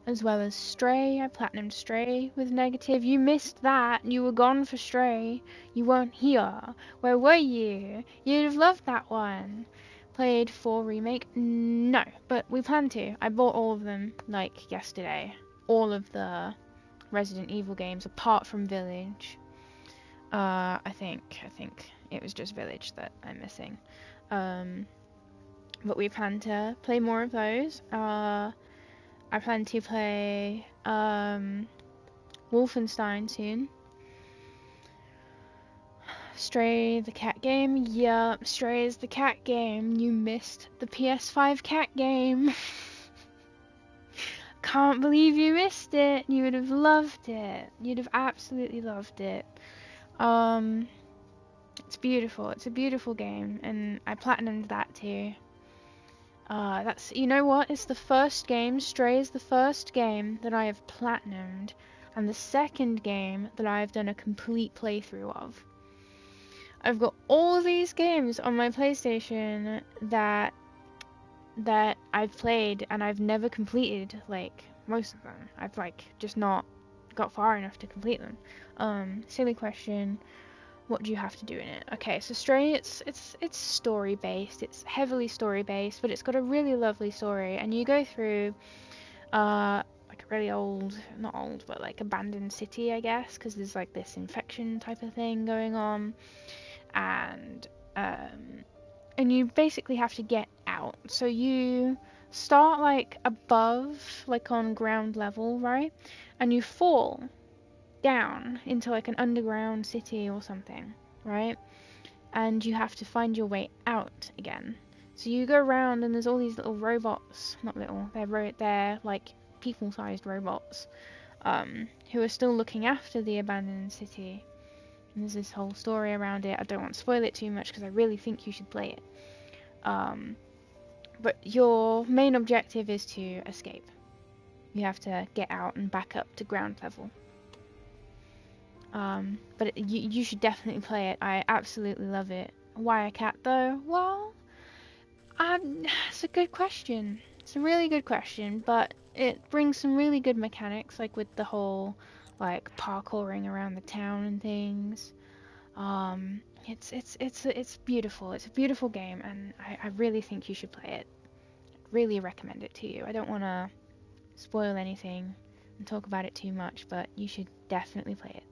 As well as Stray. I platinumed Stray with Negative. You missed that. You were gone for Stray. You weren't here. Where were you? You'd have loved that one. Played 4 Remake? No, but we plan to. I bought all of them, like, yesterday. All of the Resident Evil games, apart from Village. I think it was just Village that I'm missing. But we plan to play more of those. I plan to play Wolfenstein soon. Stray, the cat game. Yup, Stray is the cat game. You missed the PS5 cat game. Can't believe you missed it. You would have loved it. You'd have absolutely loved it. It's beautiful. It's a beautiful game, and I platinumed that too. You know what? It's the first game. Stray is the first game that I have platinumed, and the second game that I have done a complete playthrough of. I've got all of these games on my PlayStation that I've played, and I've never completed, like, most of them. I've, like, just not got far enough to complete them. Silly question. What do you have to do in it? Okay, so Stray, it's story based. It's heavily story based, but it's got a really lovely story, and you go through like a really old, not old, but like abandoned city, I guess, because there's like this infection type of thing going on, and you basically have to get out. So you start like above, like on ground level, right? And you fall down into like an underground city or something, right? And you have to find your way out again. So you go around and there's all these little robots, not little, they're like people-sized robots, who are still looking after the abandoned city. And there's this whole story around it. I don't want to spoil it too much because I really think you should play it. But your main objective is to escape. You have to get out and back up to ground level. But you should definitely play it. I absolutely love it. Why a cat though? Well, it's a good question. It's a really good question, but it brings some really good mechanics, like with the whole like parkouring around the town and things. It's beautiful. It's a beautiful game, and I really think you should play it. Really recommend it to you. I don't want to spoil anything and talk about it too much, but you should definitely play it.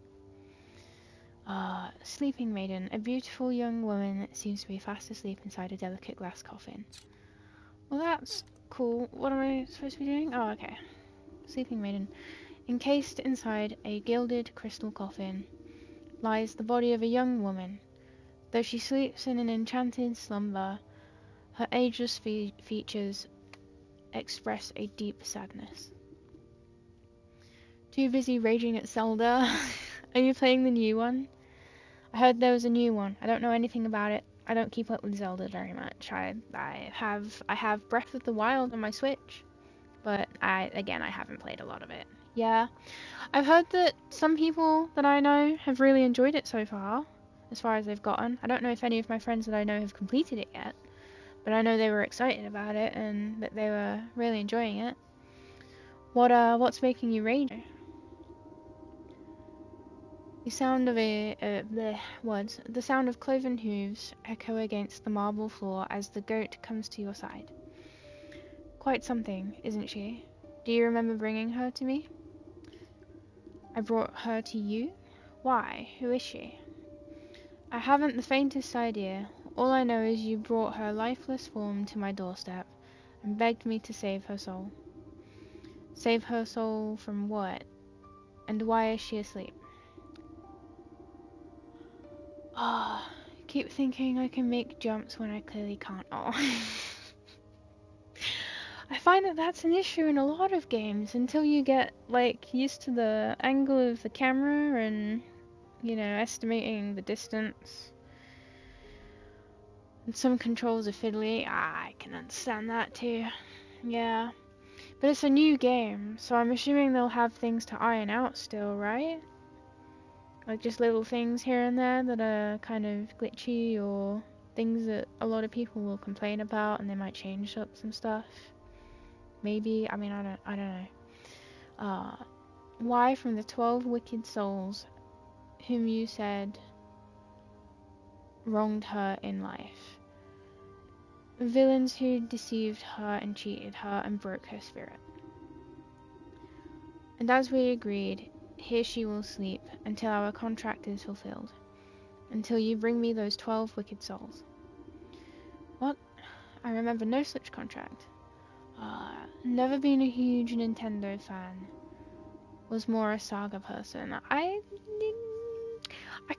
Sleeping Maiden. A beautiful young woman seems to be fast asleep inside a delicate glass coffin. Well, that's cool. What am I supposed to be doing? Oh, okay. Sleeping Maiden. Encased inside a gilded crystal coffin lies the body of a young woman. Though she sleeps in an enchanted slumber, her ageless features express a deep sadness. Too busy raging at Zelda. Are you playing the new one? I heard there was a new one. I don't know anything about it. I don't keep up with Zelda very much. I have Breath of the Wild on my Switch, but I haven't played a lot of it. Yeah, I've heard that some people that I know have really enjoyed it so far, as far as they've gotten. I don't know if any of my friends that I know have completed it yet, but I know they were excited about it and that they were really enjoying it. What's making you rage? The sound of the sound of cloven hooves echo against the marble floor as the goat comes to your side. Quite something, isn't she? Do you remember bringing her to me? I brought her to you? Why? Who is she? I haven't the faintest idea. All I know is you brought her lifeless form to my doorstep and begged me to save her soul. Save her soul from what? And why is she asleep? Ah, keep thinking I can make jumps when I clearly can't. Oh. I find that that's an issue in a lot of games until you get, like, used to the angle of the camera and, you know, estimating the distance. And some controls are fiddly. I can understand that too. Yeah. But it's a new game, so I'm assuming they'll have things to iron out still, right? Like just little things here and there that are kind of glitchy or things that a lot of people will complain about and they might change up some stuff. Maybe, I mean, I don't know. Why from the 12 wicked souls whom you said wronged her in life? Villains who deceived her and cheated her and broke her spirit. And as we agreed, here she will sleep until our contract is fulfilled. Until you bring me those 12 wicked souls. What? I remember no such contract. Never been a huge Nintendo fan. Was more a Saga person. I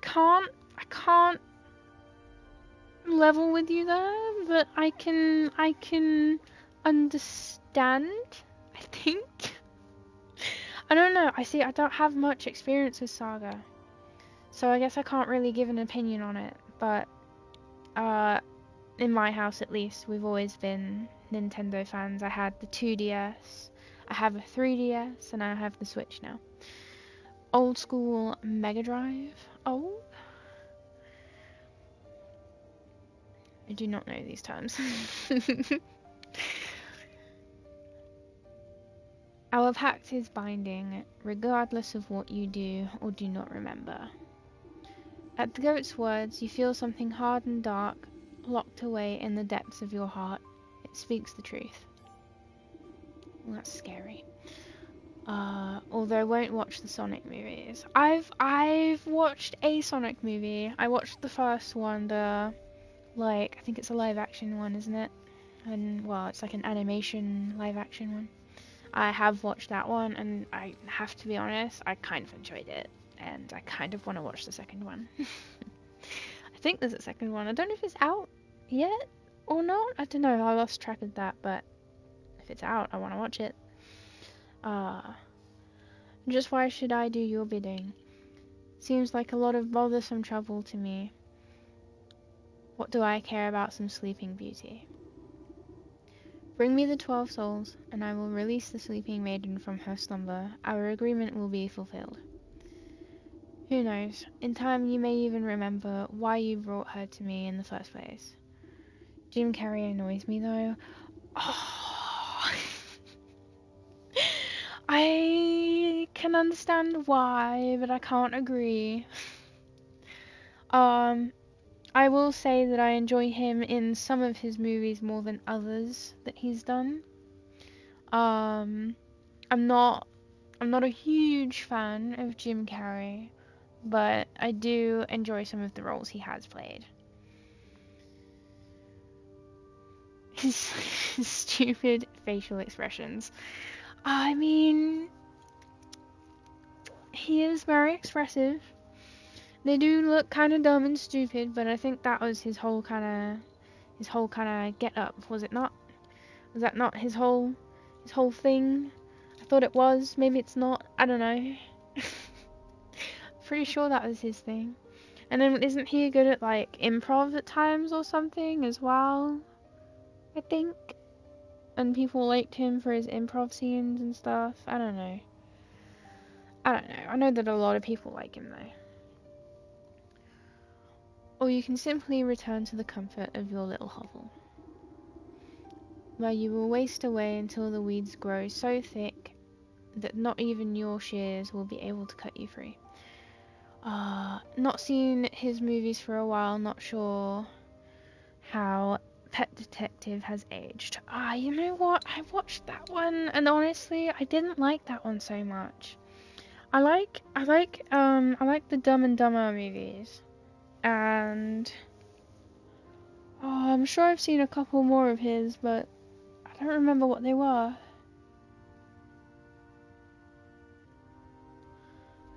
can't level with you there, but I can understand, I think. I don't know. I don't have much experience with Saga, so I guess I can't really give an opinion on it, but in my house at least, we've always been Nintendo fans. I had the 2DS, I have a 3DS, and I have the Switch now. Old school Mega Drive. Oh, I do not know these terms. Our pact is binding, regardless of what you do or do not remember. At the goat's words, you feel something hard and dark, locked away in the depths of your heart. It speaks the truth. Well, that's scary. Although I won't watch the Sonic movies. I've watched a Sonic movie. I watched the first one, I think it's a live action one, isn't it? And, well, it's like an animation live action one. I have watched that one, and I have to be honest, I kind of enjoyed it. And I kind of want to watch the second one. I think there's a second one. I don't know if it's out yet or not. I don't know. I lost track of that, but if it's out, I want to watch it. Just why should I do your bidding? Seems like a lot of bothersome trouble to me. What do I care about some sleeping beauty? Bring me the 12 souls, and I will release the sleeping maiden from her slumber. Our agreement will be fulfilled. Who knows? In time you may even remember why you brought her to me in the first place. Jim Carrey annoys me though. Oh. I can understand why, but I can't agree. I will say that I enjoy him in some of his movies more than others that he's done. I'm not a huge fan of Jim Carrey, but I do enjoy some of the roles he has played. His stupid facial expressions. I mean, he is very expressive. They do look kind of dumb and stupid, but I think that was his whole kind of get up, was it not? Was that not his whole thing? I thought it was. Maybe it's not. I don't know. Pretty sure that was his thing. And then isn't he good at like improv at times or something as well? I think. And people liked him for his improv scenes and stuff. I don't know. I know that a lot of people like him though. Or you can simply return to the comfort of your little hovel, where you will waste away until the weeds grow so thick that not even your shears will be able to cut you free. Not seen his movies for a while, not sure how Pet Detective has aged. You know what? I watched that one, and honestly, I didn't like that one so much. I like the Dumb and Dumber movies, and I'm sure I've seen a couple more of his, but I don't remember what they were.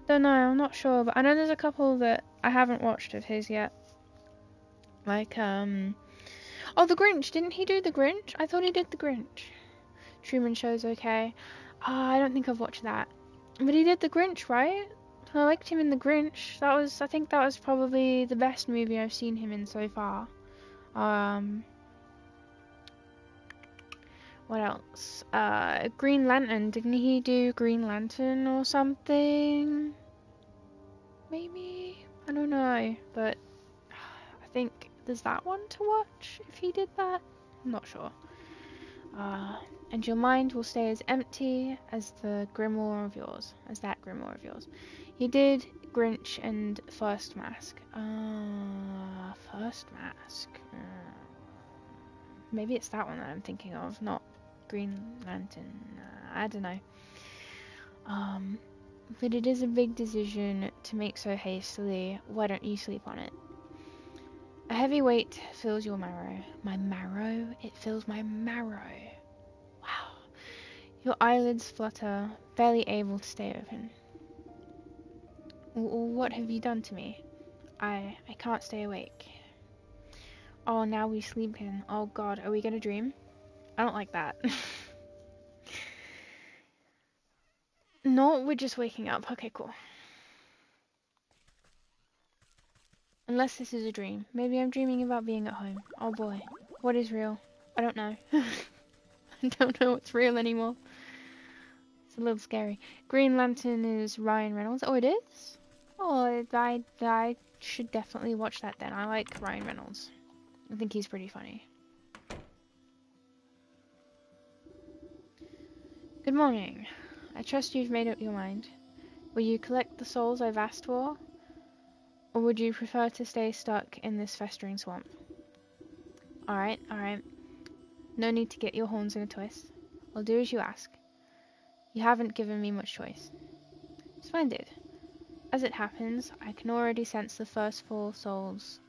Don't know, I'm not sure, but I know there's a couple that I haven't watched of his yet. Like, oh, The Grinch! Didn't he do The Grinch? I thought he did The Grinch. Truman Show's okay. I don't think I've watched that. But he did The Grinch, right? I liked him in The Grinch. I think that was probably the best movie I've seen him in so far. What else? Green Lantern. Didn't he do Green Lantern or something? Maybe? I don't know. But I think there's that one to watch if he did that. I'm not sure. And your mind will stay as empty as the grimoire of yours. As that grimoire of yours. He did Grinch and First Mask. First Mask. Maybe it's that one that I'm thinking of, not Green Lantern. I don't know. But it is a big decision to make so hastily. Why don't you sleep on it? A heavy weight fills your marrow. My marrow? It fills my marrow. Wow. Your eyelids flutter, barely able to stay open. What have you done to me? I can't stay awake. Oh, now we sleep in. Oh god, are we gonna dream? I don't like that. No, we're just waking up. Okay, cool. Unless this is a dream. Maybe I'm dreaming about being at home. Oh boy. What is real? I don't know. I don't know what's real anymore. It's a little scary. Green Lantern is Ryan Reynolds. Oh, it is? Oh, I should definitely watch that then. I like Ryan Reynolds. I think he's pretty funny. Good morning. I trust you've made up your mind. Will you collect the souls I've asked for? Or would you prefer to stay stuck in this festering swamp? Alright, alright. No need to get your horns in a twist. I'll do as you ask. You haven't given me much choice. Splendid. As it happens, I can already sense the first 4 souls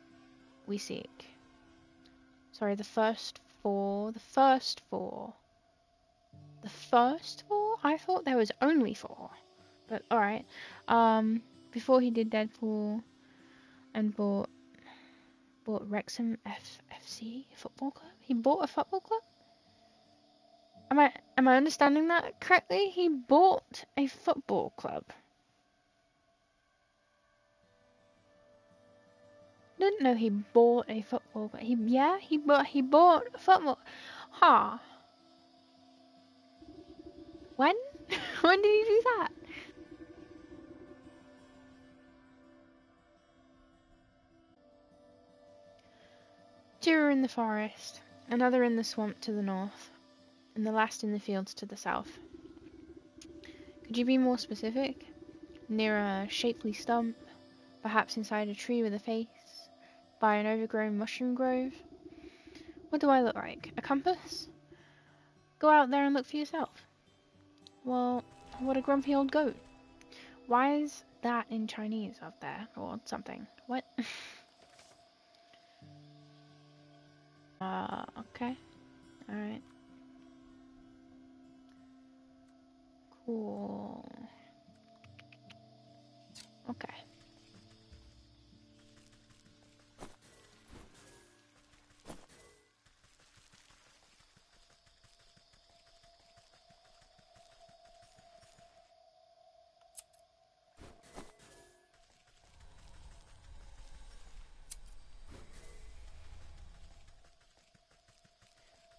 we seek. Sorry, the first 4? The first 4? The first 4? I thought there was only 4. But alright. Before he did Deadpool and bought Wrexham FC football club? He bought a football club? Am I understanding that correctly? He bought a football club. Didn't know he bought a football club. He bought a football. Huh. When? When did he do that? Two are in the forest, another in the swamp to the north, and the last in the fields to the south. Could you be more specific? Near a shapely stump, perhaps inside a tree with a face, by an overgrown mushroom grove? What do I look like? A compass? Go out there and look for yourself. Well, what a grumpy old goat. Why is that in Chinese up there? Or something. What? Okay. Alright. Cool. Okay.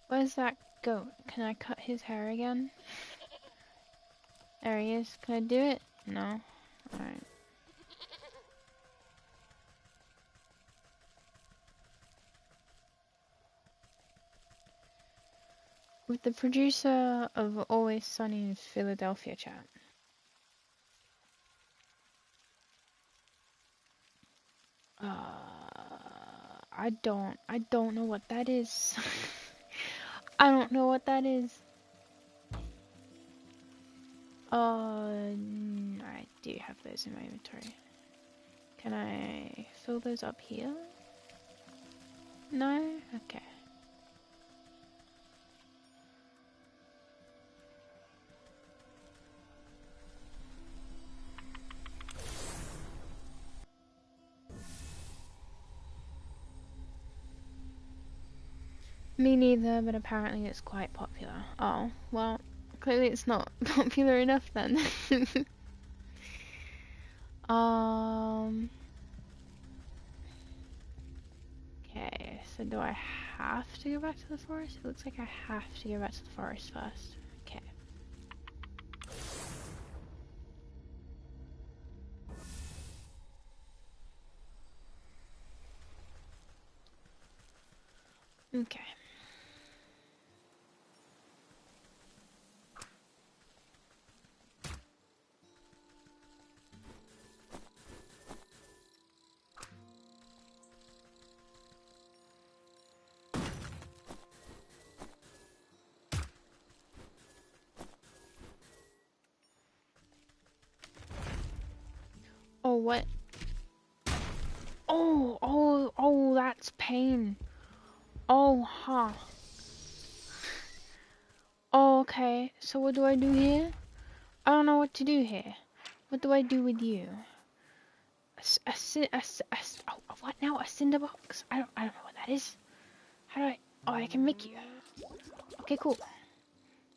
Where's that goat? Can I cut his hair again? There he is. Can I do it? No. Alright. With the producer of Always Sunny in Philadelphia chat. I don't know what that is. I don't know what that is. I do have those in my inventory. Can I fill those up here? No? Okay. Me neither, but apparently it's quite popular. Oh, well, clearly it's not popular enough then. Okay, so do I have to go back to the forest? It looks like I have to go back to the forest first. Okay. Okay. Oh, what? Oh, that's pain. Oh, huh. Oh, okay. So what do I do here? I don't know what to do here. What do I do with you? What now? A cinder box? I don't know what that is. How do I? Oh, I can make you. Okay, cool.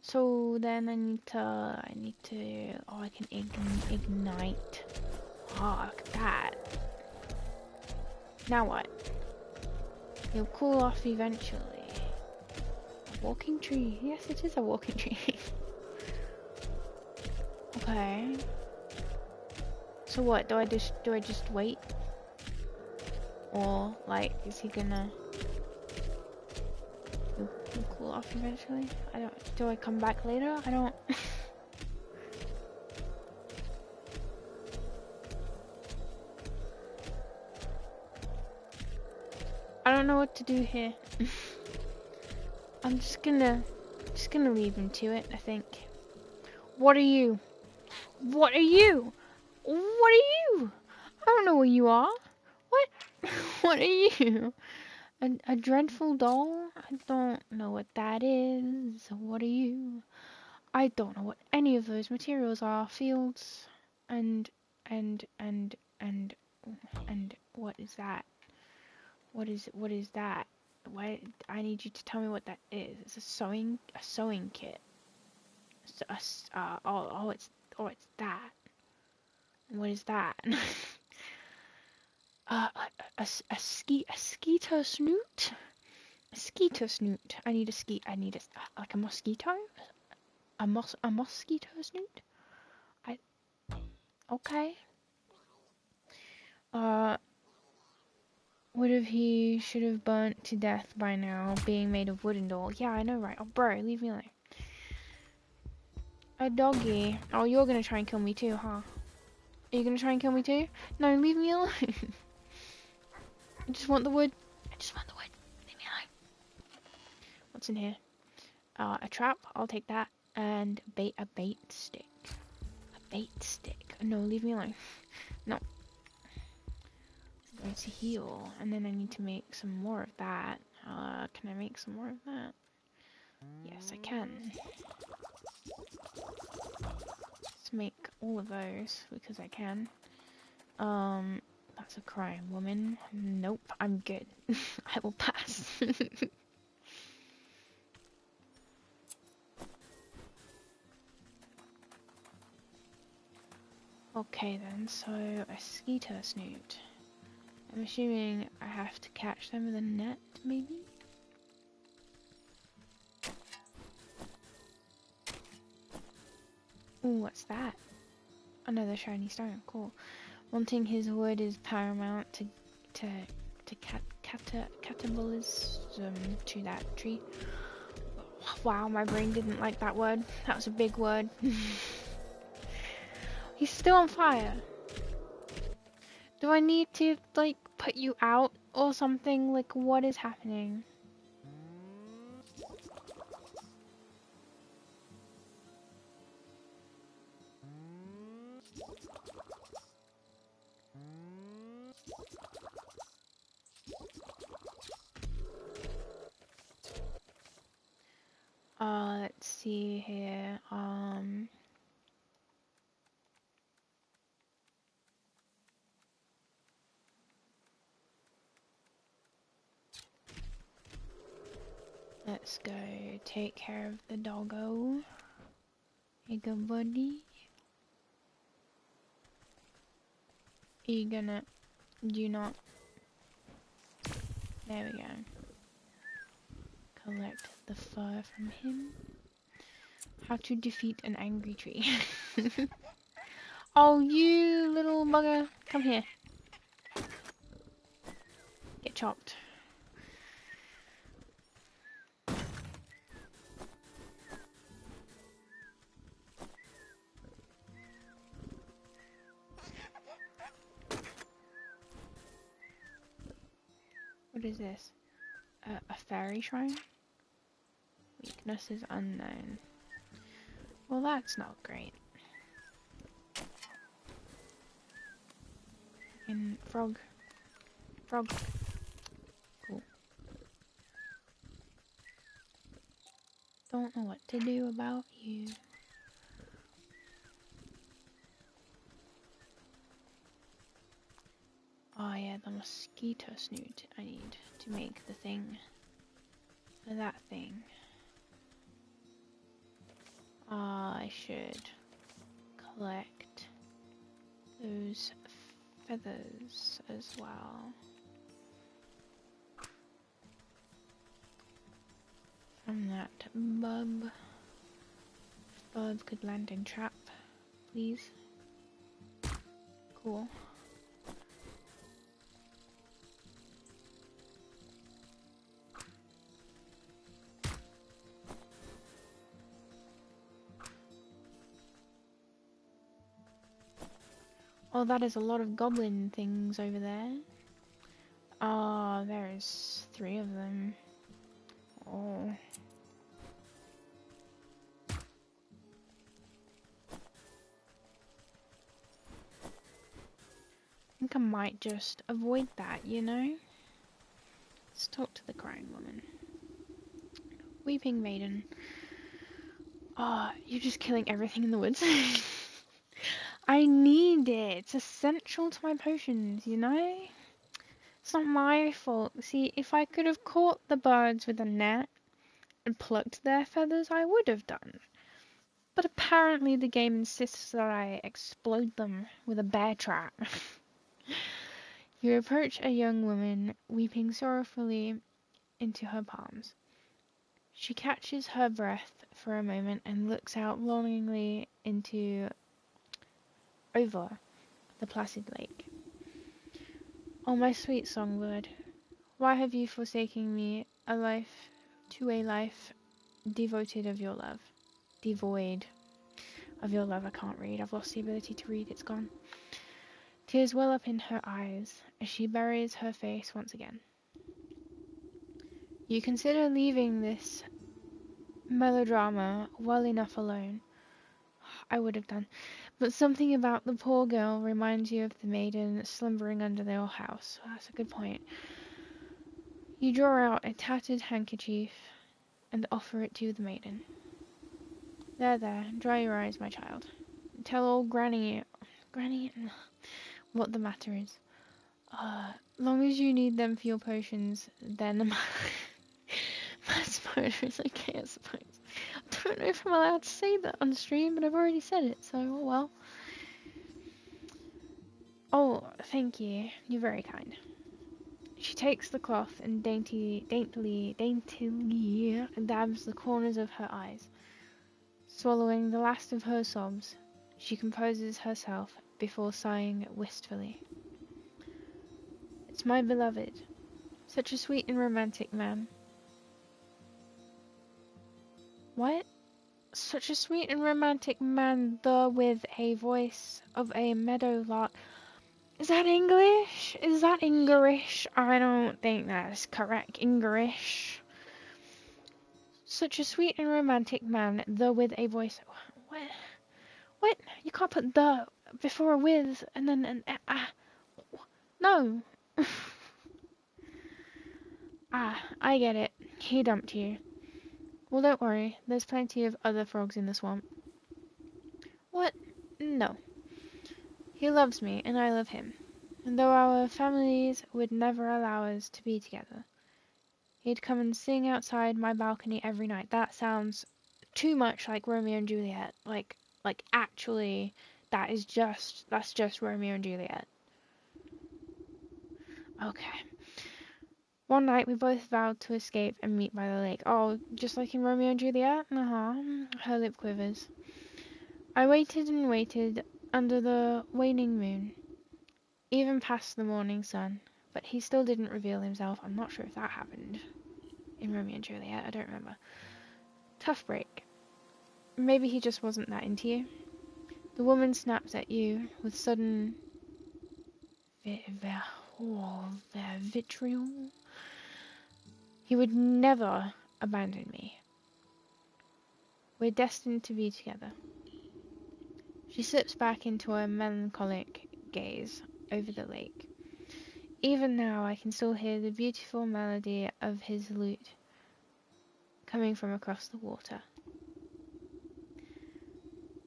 So then I need to. Oh, I can ignite. Oh, look at that. Now what? You'll cool off eventually. A walking tree. Yes, it is a walking tree. Okay. So what? Do I just wait? Or like, is he gonna? He'll cool off eventually. I don't. Do I come back later? I don't. I don't know what to do here. I'm just gonna leave him to it, I think. What are you? What are you? What are you? I don't know what you are. What? What are you? A dreadful doll? I don't know what that is. What are you? I don't know what any of those materials are. Fields and and what is that? What is that? Why? I need you to tell me what that is. It's a sewing kit. It's that. What is that? A skeeter snoot. A skeeter snoot. I need like a mosquito. A mosquito snoot. Okay. Would have he should have burnt to death by now, being made of wooden doll. Yeah, I know, right? Oh, bro, leave me alone. A doggy. Oh, you're gonna try and kill me too, huh? Are you gonna try and kill me too? No, leave me alone. I just want the wood. Leave me alone. What's in here? A trap. I'll take that. And a bait stick. A bait stick. No, leave me alone. No. I'm going to heal, and then I need to make some more of that. Can I make some more of that? Yes, I can. Let's make all of those because I can. That's a crying woman. Nope, I'm good. I will pass. Okay then, so a skeeter snoot. I'm assuming I have to catch them with a net, maybe? Ooh, what's that? Another shiny stone, cool. Wanting his wood is paramount to catabolism to that tree. Wow, my brain didn't like that word. That was a big word. He's still on fire. Do I need to, like, put you out or something? Like, what is happening? Let's see here. Let's go take care of the doggo. Hey, good buddy. Are you gonna... Do not... There we go. Collect the fur from him. How to defeat an angry tree. Oh, you little bugger. Come here. Get chopped. What is this? A fairy shrine? Weakness is unknown. Well, that's not great. In frog. Frog. Cool. Don't know what to do about you. Oh yeah, the mosquito snoot I need to make the thing. That thing. I should collect those feathers as well. From that bub. Bub could land in trap, please. Cool. Oh, that is a lot of goblin things over there. Ah, there's 3 of them. Oh. I think I might just avoid that, you know? Let's talk to the crying woman. Weeping maiden. Ah, you're just killing everything in the woods. I need it. It's essential to my potions, you know? It's not my fault. See, if I could have caught the birds with a net and plucked their feathers, I would have done. But apparently the game insists that I explode them with a bear trap. You approach a young woman, weeping sorrowfully into her palms. She catches her breath for a moment and looks out longingly over the placid lake. Oh, my sweet songbird, why have you forsaken me, a life devoted of your love? Devoid of your love. I can't read. I've lost the ability to read. It's gone. Tears well up in her eyes as she buries her face once again. You consider leaving this melodrama well enough alone. I would have done. But something about the poor girl reminds you of the maiden slumbering under your house. That's a good point. You draw out a tattered handkerchief and offer it to the maiden. There, dry your eyes, my child. Tell old Granny, what the matter is. Long as you need them for your potions, then mass murder is okay, I suppose. I don't know if I'm allowed to say that on stream, but I've already said it, so oh well. Oh, thank you. You're very kind. She takes the cloth and daintily dabs the corners of her eyes. Swallowing the last of her sobs, she composes herself before sighing wistfully. It's my beloved, such a sweet and romantic man. What? Such a sweet and romantic man, though with a voice of a meadowlark. Is that English? Is that English? I don't think that's correct English. Such a sweet and romantic man, though with a voice. What? What? You can't put the before a with and then an no. I get it. He dumped you. Well, don't worry. There's plenty of other frogs in the swamp. What? No. He loves me, and I love him. And though our families would never allow us to be together, he'd come and sing outside my balcony every night. That sounds too much like Romeo and Juliet. Like actually, that's just Romeo and Juliet. Okay. One night we both vowed to escape and meet by the lake. Oh, just like in Romeo and Juliet? Her lip quivers. I waited and waited under the waning moon, even past the morning sun, but he still didn't reveal himself. I'm not sure if that happened in Romeo and Juliet. I don't remember. Tough break. Maybe he just wasn't that into you. The woman snaps at you with sudden vitriol. He would never abandon me. We're destined to be together. She slips back into a melancholic gaze over the lake. Even now I can still hear the beautiful melody of his lute coming from across the water.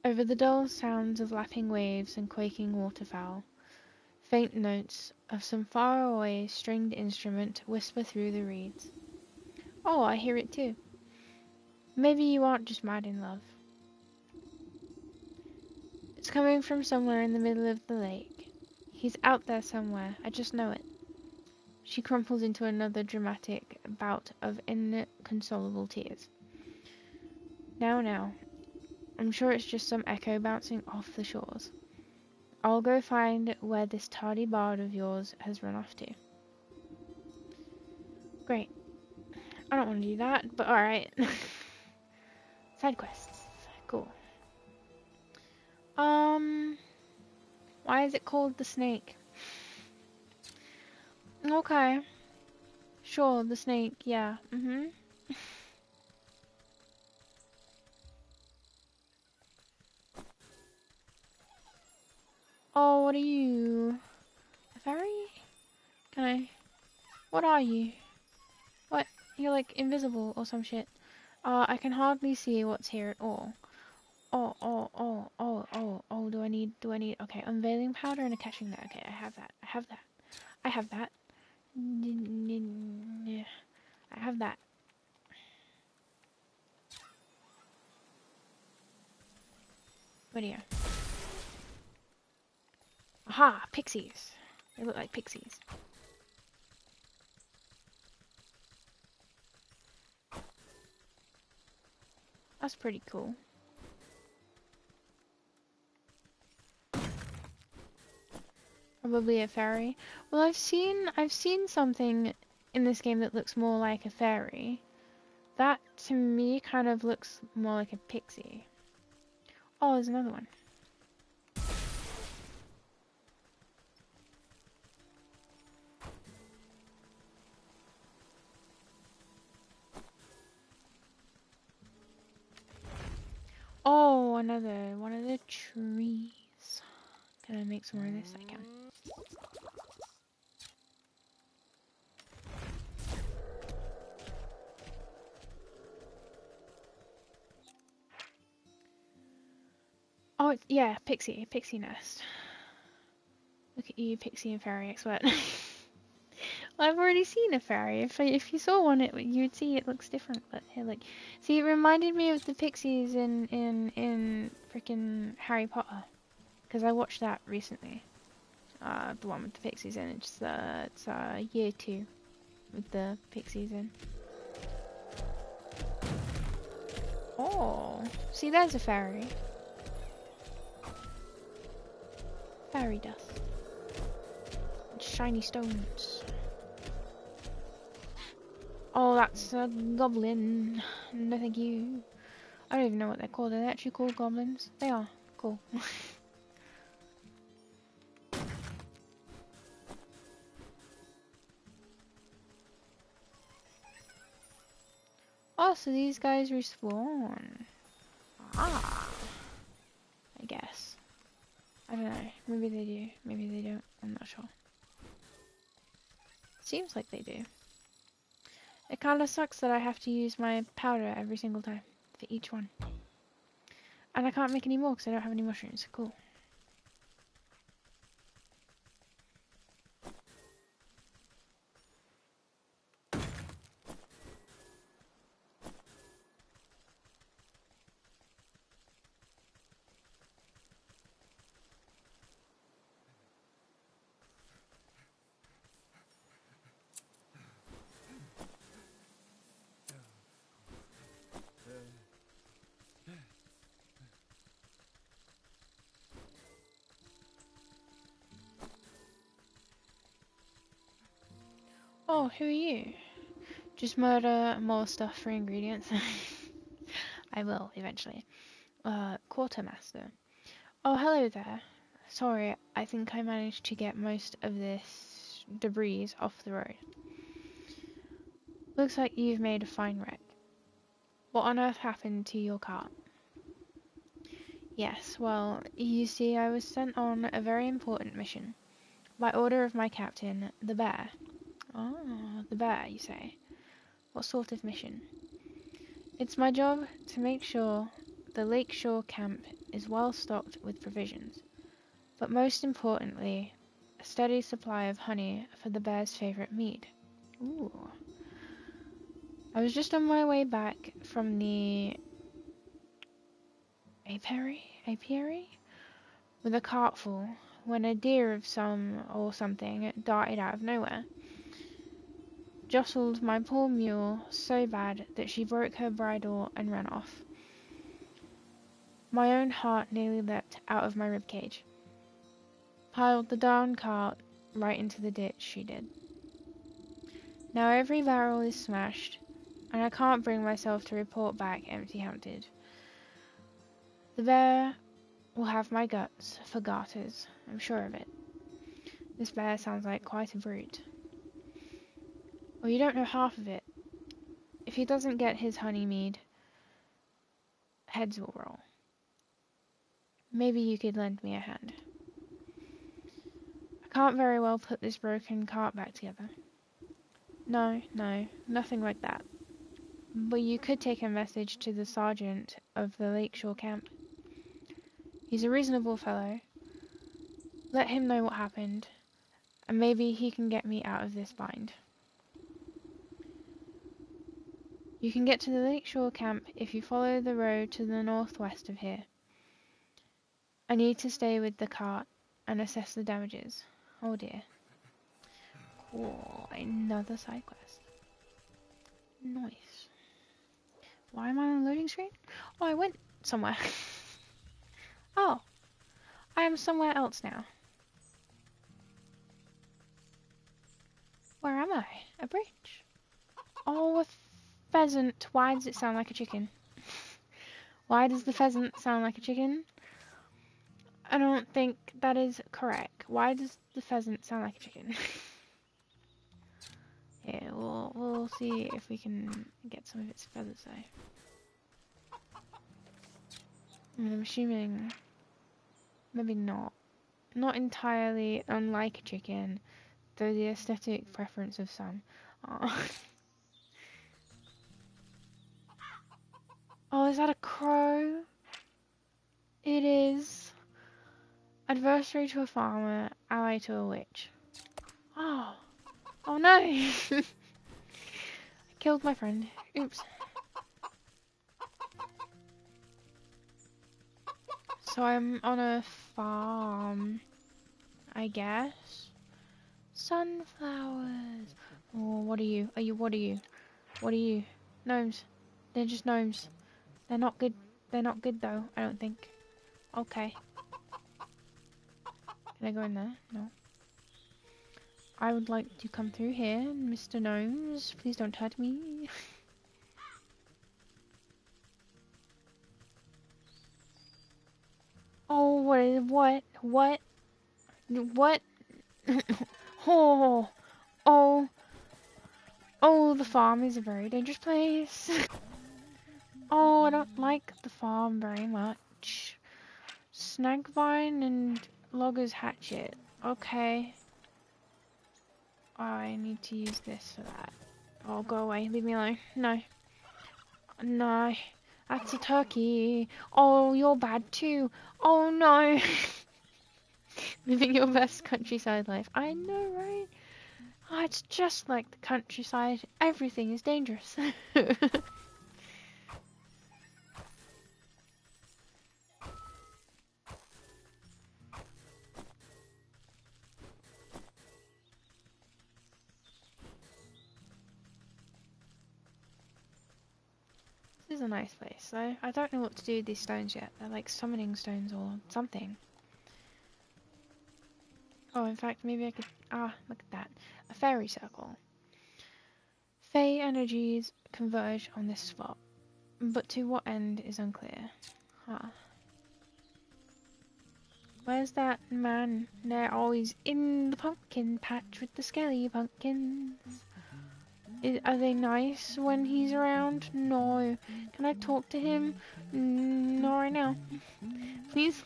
Over the dull sounds of lapping waves and quaking waterfowl, faint notes of some faraway stringed instrument whisper through the reeds. Oh, I hear it too. Maybe you aren't just mad in love. It's coming from somewhere in the middle of the lake. He's out there somewhere, I just know it. She crumples into another dramatic bout of inconsolable tears. Now, I'm sure it's just some echo bouncing off the shores. I'll go find where this tardy bard of yours has run off to. Great. I don't want to do that, but alright. Side quests. Cool. Why is it called the snake? Okay. Sure, the snake, yeah. Oh, what are you? A fairy? Can I? What are you? What? You're like invisible or some shit. I can hardly see what's here at all. Oh, do I need, okay, unveiling powder and a catching net. Okay, I have that. I have that. I have that. Video. Aha, pixies. They look like pixies. That's pretty cool. Probably a fairy. Well, I've seen something in this game that looks more like a fairy. That to me kind of looks more like a pixie. Oh, there's another one. Oh, another one of the trees. Can I make some more of this? I can. Oh, it's, yeah, pixie nest. Look at you, pixie and fairy expert. Well, I've already seen a fairy. If you saw one, you'd see it looks different. But here, like, see, it reminded me of the pixies in freaking Harry Potter, because I watched that recently. The one with the pixies in. It's year 2 with the pixies in. Oh, see, there's a fairy. Fairy dust. Shiny stones. Oh, that's a goblin. No, thank you. I don't even know what they're called. Are they actually called goblins? They are. Cool. Oh, so these guys respawn. Ah, I guess. I don't know. Maybe they do. Maybe they don't. I'm not sure. Seems like they do. It kind of sucks that I have to use my powder every single time for each one. And I can't make any more because I don't have any mushrooms. Cool. Oh, who are you? Just murder more stuff for ingredients. I will, eventually. Quartermaster. Oh, hello there. Sorry, I think I managed to get most of this debris off the road. Looks like you've made a fine wreck. What on earth happened to your cart? Yes, well, you see, I was sent on a very important mission. By order of my captain, the bear. Oh, the bear, you say? What sort of mission? It's my job to make sure the lakeshore camp is well stocked with provisions, but most importantly, a steady supply of honey for the bear's favorite mead. Ooh. I was just on my way back from the apiary with a cart full when a deer of some or something darted out of nowhere. Jostled my poor mule so bad that she broke her bridle and ran off. My own heart nearly leapt out of my ribcage. Piled the darn cart right into the ditch, she did. Now every barrel is smashed, and I can't bring myself to report back empty-handed. The bear will have my guts for garters, I'm sure of it. This bear sounds like quite a brute. Well, you don't know half of it. If he doesn't get his honey mead, heads will roll. Maybe you could lend me a hand. I can't very well put this broken cart back together. No, nothing like that. But you could take a message to the sergeant of the lakeshore camp. He's a reasonable fellow. Let him know what happened, and maybe he can get me out of this bind. You can get to the lakeshore camp if you follow the road to the northwest of here. I need to stay with the cart and assess the damages. Oh dear. Cool, another side quest. Nice. Why am I on a loading screen? Oh, I went somewhere. Oh, I am somewhere else now. Where am I? A bridge. Oh, a pheasant. Why does it sound like a chicken? Why does the pheasant sound like a chicken? I don't think that is correct. Why does the pheasant sound like a chicken? Yeah, we'll see if we can get some of its feathers though. I'm assuming maybe not. Not entirely unlike a chicken, though the aesthetic preference of some. Oh, oh, is that a crow? It is. Adversary to a farmer, ally to a witch. Oh, oh no! I killed my friend. Oops. So I'm on a farm, I guess. Sunflowers. Oh, what are you? What are you? What are you? Gnomes. They're just gnomes. They're not good. They're not good though, I don't think. Okay. Can I go in there? No. I would like to come through here, Mr. Gnomes. Please don't hurt me. Oh, what? Oh, oh, oh, the farm is a very dangerous place. Oh, I don't like the farm very much. Snagvine and Logger's Hatchet. Okay. I need to use this for that. Oh, go away. Leave me alone. No. No. That's a turkey. Oh, you're bad too. Oh, no. Living your best countryside life. I know, right? Oh, it's just like the countryside. Everything is dangerous. This is a nice place, though. I don't know what to do with these stones yet. They're like summoning stones or something. Oh, in fact, maybe I could... Ah, look at that. A fairy circle. Fey energies converge on this spot, but to what end is unclear. Huh. Where's that man? They're always in the pumpkin patch with the skelly pumpkins. Are they nice when he's around? No. Can I talk to him? No, right now. Please?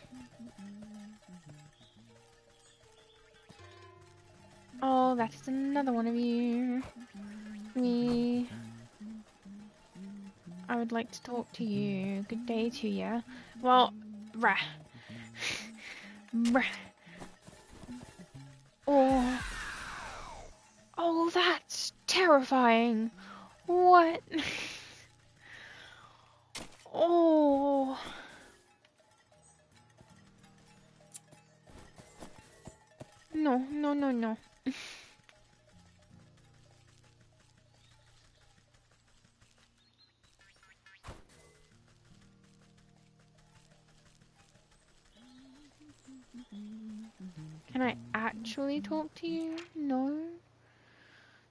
Oh, that's another one of you. I would like to talk to you. Good day to you. Well, brah. Brah. Oh. Oh, that's terrifying. What? Oh. No, no, no, no. Can I actually talk to you? No.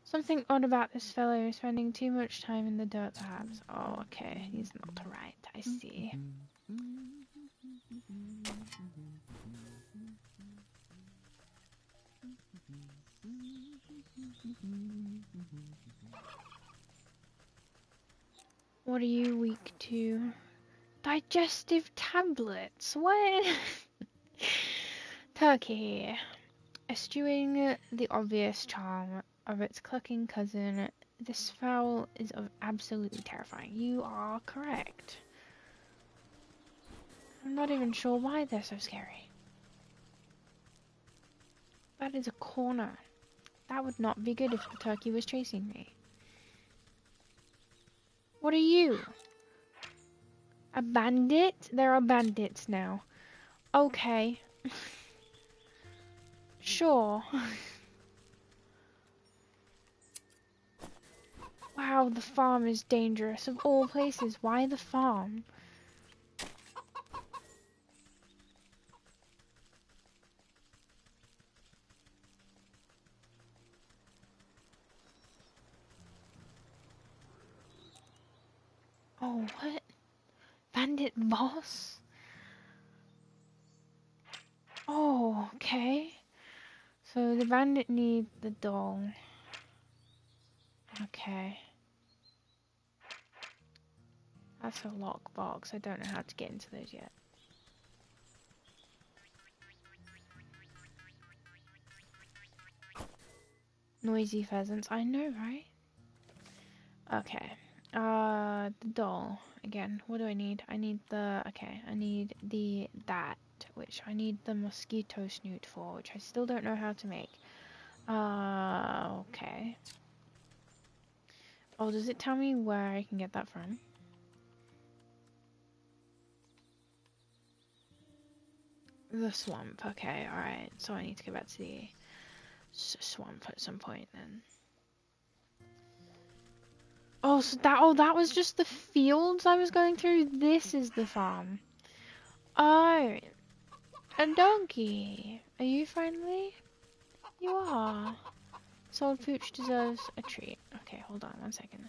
Something odd about this fellow, spending too much time in the dirt perhaps. Oh, okay. He's not right. I see. What are you weak to? Digestive tablets? What? Turkey. Eschewing the obvious charm of its clucking cousin, this fowl is absolutely terrifying. You are correct. I'm not even sure why they're so scary. That is a corner. That would not be good if the turkey was chasing me. What are you? A bandit? There are bandits now. Okay. Sure. Wow, the farm is dangerous. Of all places, why the farm? Oh, what? Bandit boss? Oh, okay. So the bandit needs the doll. Okay. That's a lockbox. I don't know how to get into those yet. Noisy pheasants. I know, right? Okay. The doll. Again, what do I need? I need the... Okay, I need that, which I need the mosquito snoot for, which I still don't know how to make. Okay. Oh, does it tell me where I can get that from? The swamp. Okay, alright. So I need to go back to the swamp at some point then. Oh, so that was just the fields I was going through? This is the farm. Oh, a donkey. Are you friendly? You are. Sold Pooch deserves a treat. Okay, hold on 1 second.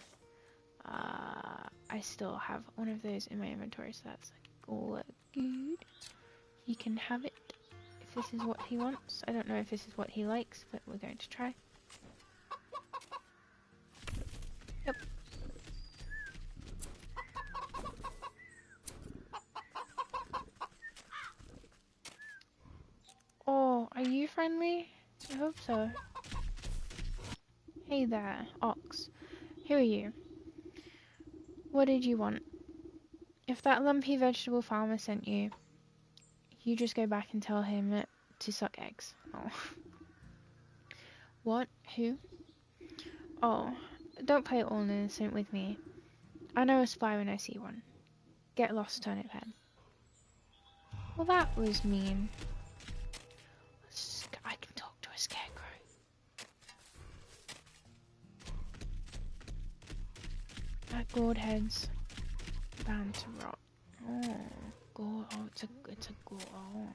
I still have one of those in my inventory, so that's all good. You can have it if this is what he wants. I don't know if this is what he likes, but we're going to try. Yep. Oh, are you friendly? I hope so. Hey there, Ox. Who are you? What did you want? If that lumpy vegetable farmer sent you, you just go back and tell him to suck eggs. Oh. What? Who? Oh, don't play all innocent with me. I know a spy when I see one. Get lost, turnip head. Well, that was mean. I can talk to a scarecrow. That gourd head's bound to rot. Oh, gourd. Oh, it's a gourd. Oh.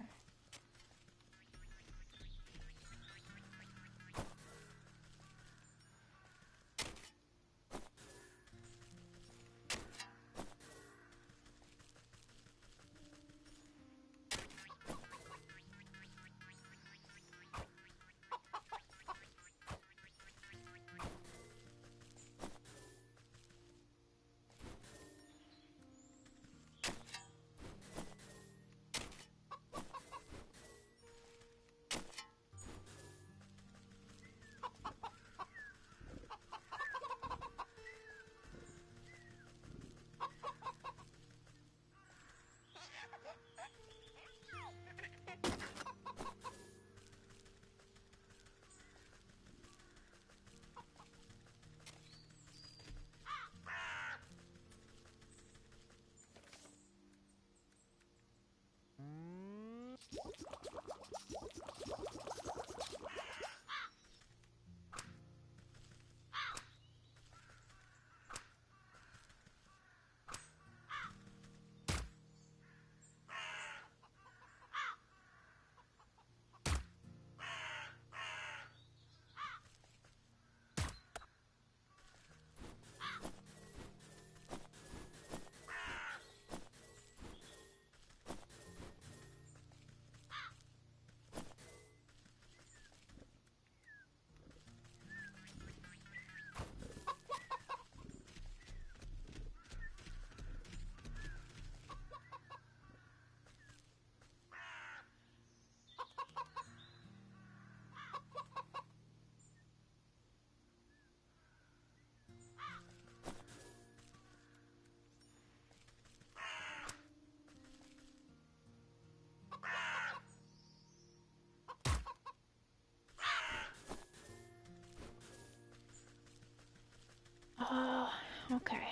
Oh, okay.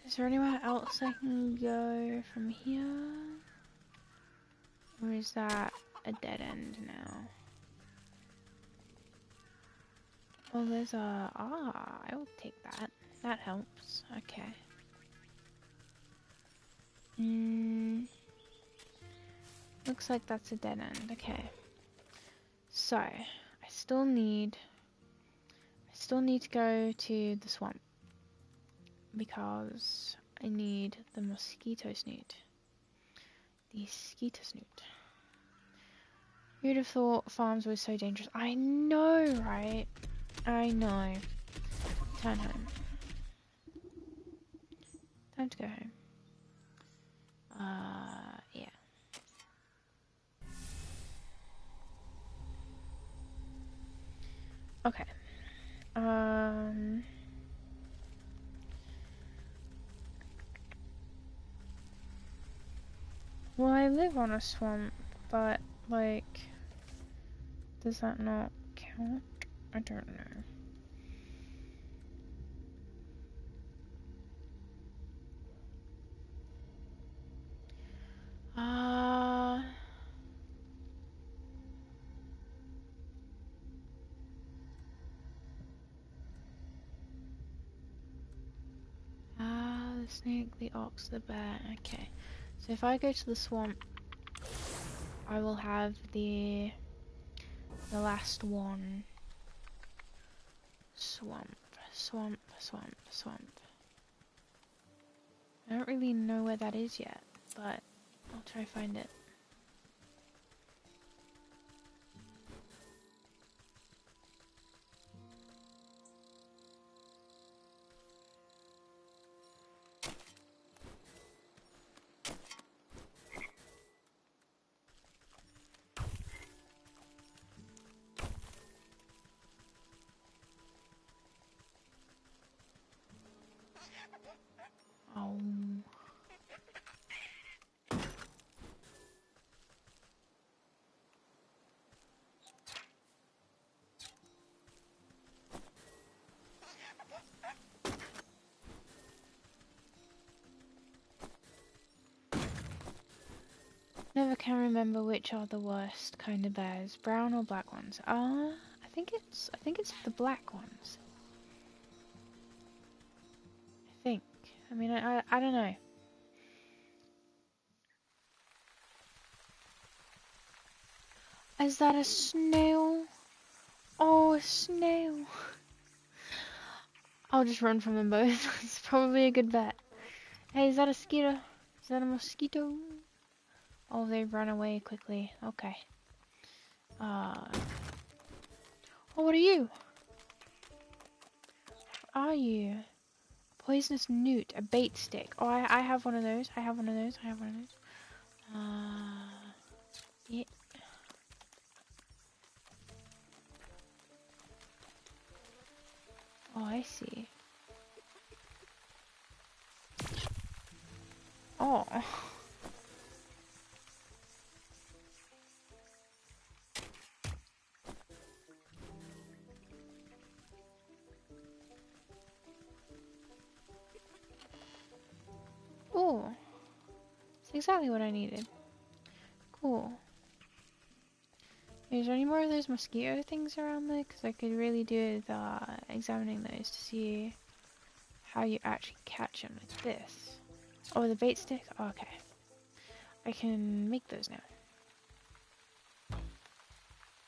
Is there anywhere else I can go from here? Or is that a dead end now? Oh, there's a... Ah, I will take that. That helps. Okay. Looks like that's a dead end. Okay. So, I still need to go to the swamp. Because I need the mosquito snoot. The mosquito snoot. Who'd have thought farms were so dangerous? I know, right? I know. Turn home. Time to go home. Yeah. Okay. Well, I live on a swamp, but, like, does that not count? I don't know. The snake, the ox, the bear. Okay. So if I go to the swamp, I will have the last one. Swamp, swamp, swamp, swamp. I don't really know where that is yet, but I'll try to find it. Oh. Never can remember which are the worst kind of bears, brown or black ones. I think it's the black ones. I think. I mean, I don't know. Is that a snail? Oh, a snail. I'll just run from them both. It's probably a good bet. Hey, is that a mosquito? Is that a mosquito? Oh, they run away quickly. Okay. Oh, what are you? What are you? Poisonous newt, a bait stick. Oh, I have one of those. I have one of those. I have one of those. Yeah. Oh, I see. Oh. Oh. That's exactly what I needed. Cool. Is there any more of those mosquito things around there? Because I could really do with examining those to see how you actually catch them like this. Oh, the bait stick? Oh, okay. I can make those now.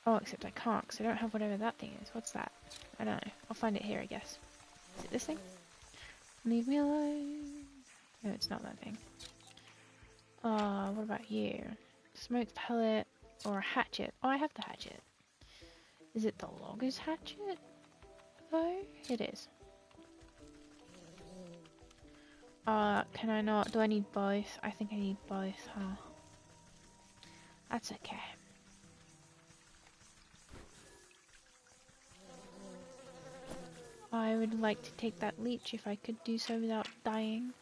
Oh, except I can't because I don't have whatever that thing is. What's that? I don't know. I'll find it here, I guess. Is it this thing? Leave me alone. No, it's not that thing. What about you? Smoked pellet or a hatchet? Oh, I have the hatchet. Is it the logger's hatchet? Though? It is. Can I not? Do I need both? I think I need both, huh? That's okay. I would like to take that leech if I could do so without dying.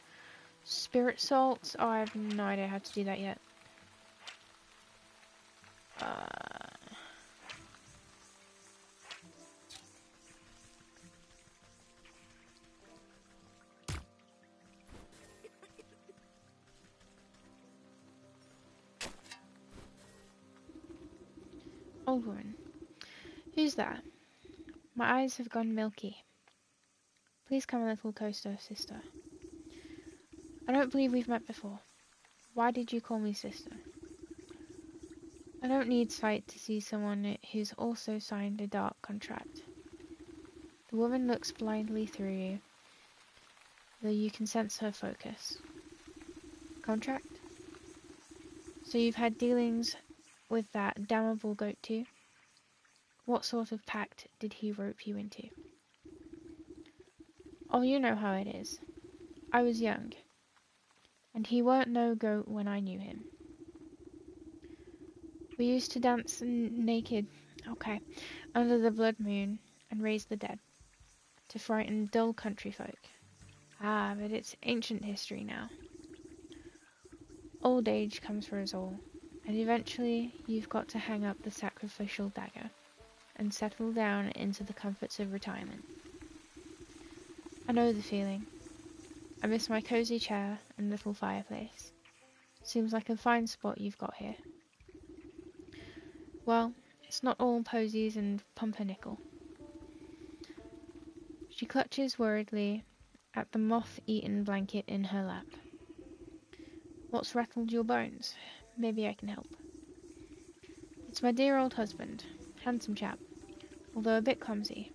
Spirit salts? Oh, I have no idea how to do that yet. Old woman. Who's that? My eyes have gone milky. Please come a little closer, sister. I don't believe we've met before. Why did you call me sister? I don't need sight to see someone who's also signed a dark contract. The woman looks blindly through you, though you can sense her focus. Contract? So you've had dealings with that damnable goat too? What sort of pact did he rope you into? Oh, you know how it is. I was young, and he weren't no goat when I knew him. We used to dance naked, okay, under the blood moon and raise the dead, to frighten dull country folk. Ah, but it's ancient history now. Old age comes for us all, and eventually you've got to hang up the sacrificial dagger and settle down into the comforts of retirement. I know the feeling. I miss my cozy chair and little fireplace. Seems like a fine spot you've got here. Well, it's not all posies and pumpernickel. She clutches worriedly at the moth-eaten blanket in her lap. What's rattled your bones? Maybe I can help. It's my dear old husband, handsome chap, although a bit clumsy.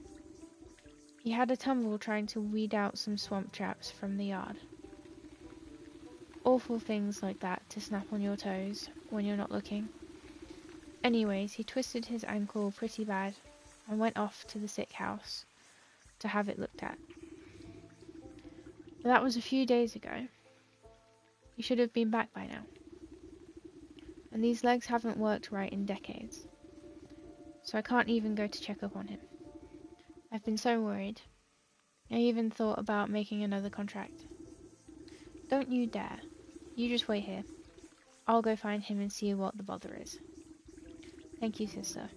He had a tumble trying to weed out some swamp traps from the yard. Awful things like that to snap on your toes when you're not looking. Anyways, he twisted his ankle pretty bad and went off to the sick house to have it looked at. But that was a few days ago. He should have been back by now. And these legs haven't worked right in decades. So I can't even go to check up on him. I've been so worried. I even thought about making another contract. Don't you dare. You just wait here. I'll go find him and see what the bother is. Thank you, sister.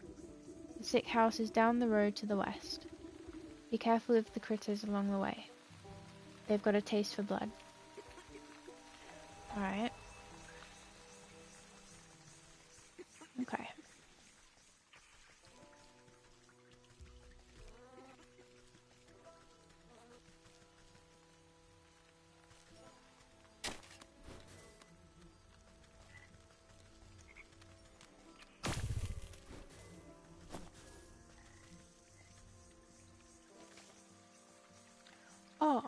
The sick house is down the road to the west. Be careful of the critters along the way. They've got a taste for blood. Alright. Okay. Oh.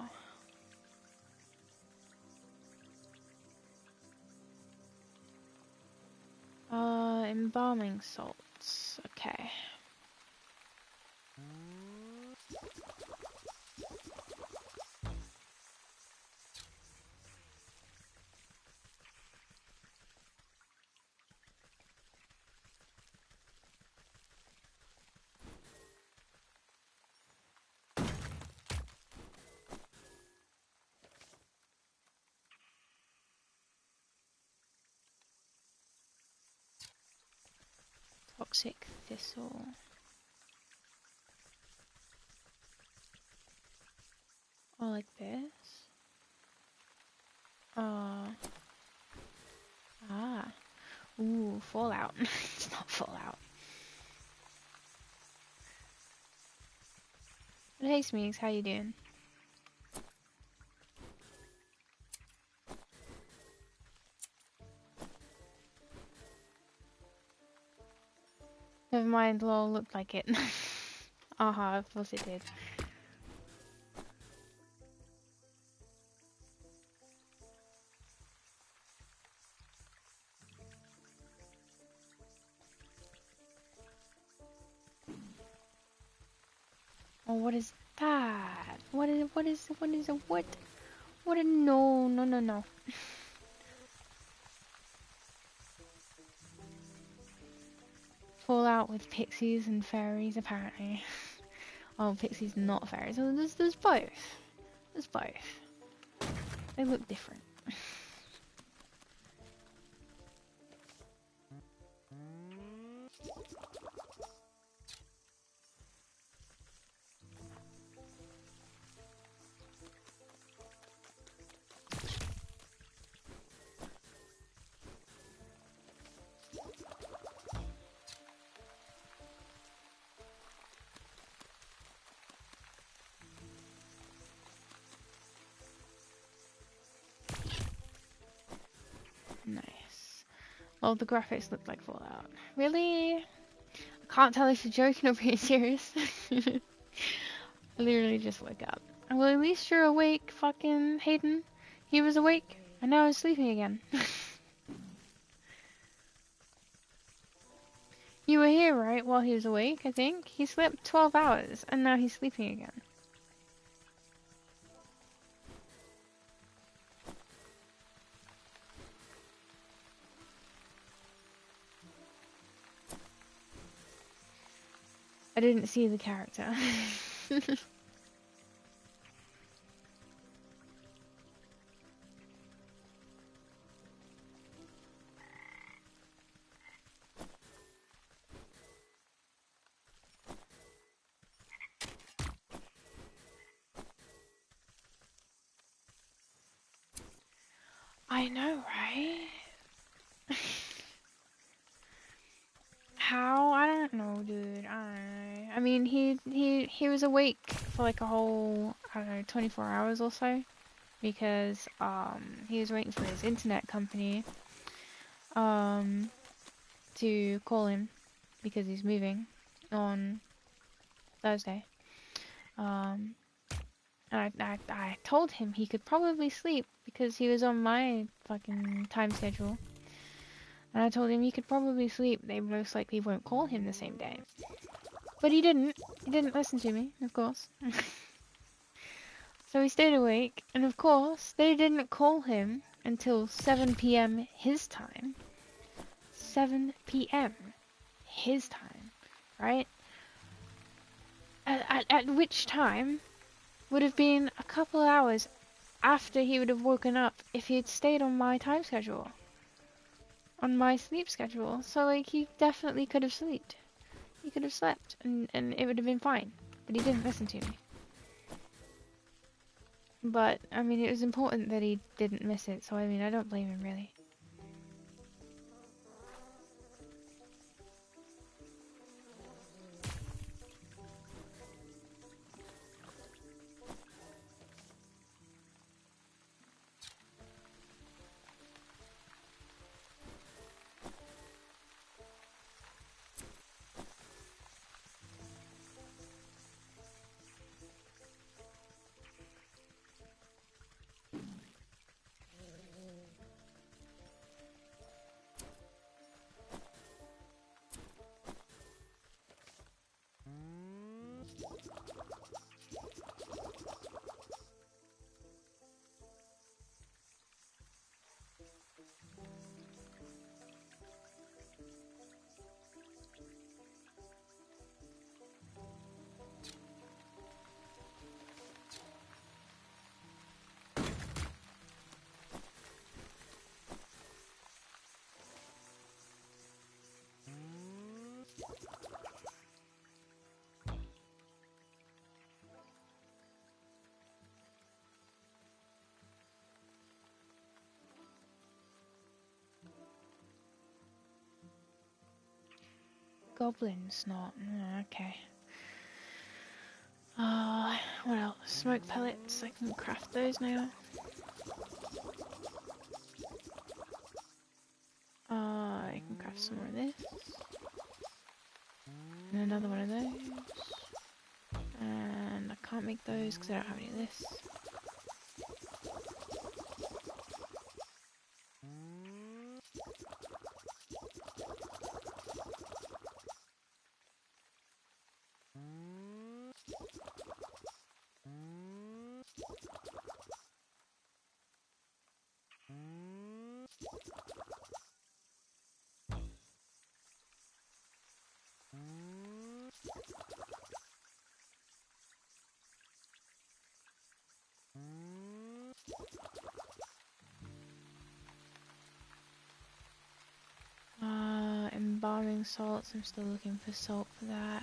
Embalming salts. Okay. Toxic thistle. Oh, like this? Ah. Ooh, Fallout. It's not Fallout. But hey, Smeeks, how you doing? Never mind, lol, looked like it. Aha, of course it did. Oh, what is that? What a, no. Fallout with pixies and fairies, apparently. Oh, pixies not fairies. Oh, there's both. There's both. They look different. Nice. Oh, the graphics look like Fallout. Really? I can't tell if you're joking or being serious. I literally just woke up. Well, at least you're awake, fucking Hayden. He was awake, and now he's sleeping again. You were here, right, while he was awake, I think? He slept 12 hours, and now he's sleeping again. I didn't see the character. I know, right? How? I don't know, dude. I don't know. I mean, he was awake for like a whole, I don't know, 24 hours or so, because he was waiting for his internet company to call him because he's moving on Thursday. And I told him he could probably sleep because he was on my fucking time schedule. And I told him he could probably sleep. They most likely won't call him the same day. But he didn't. He didn't listen to me, of course. So he stayed awake. And of course, they didn't call him until 7 p.m. his time. 7 p.m. his time. Right? At which time would have been a couple hours after he would have woken up if he had stayed on my time schedule. On my sleep schedule. So, like, he definitely could have slept. He could have slept, and it would have been fine. But he didn't listen to me. But, I mean, it was important that he didn't miss it, so, I mean, I don't blame him, really. Goblins, not. Okay. What else? Smoke pellets. I can craft those now. I can craft some more of this. And another one of those. And I can't make those because I don't have any of this. Embalming salts. I'm still looking for salt for that.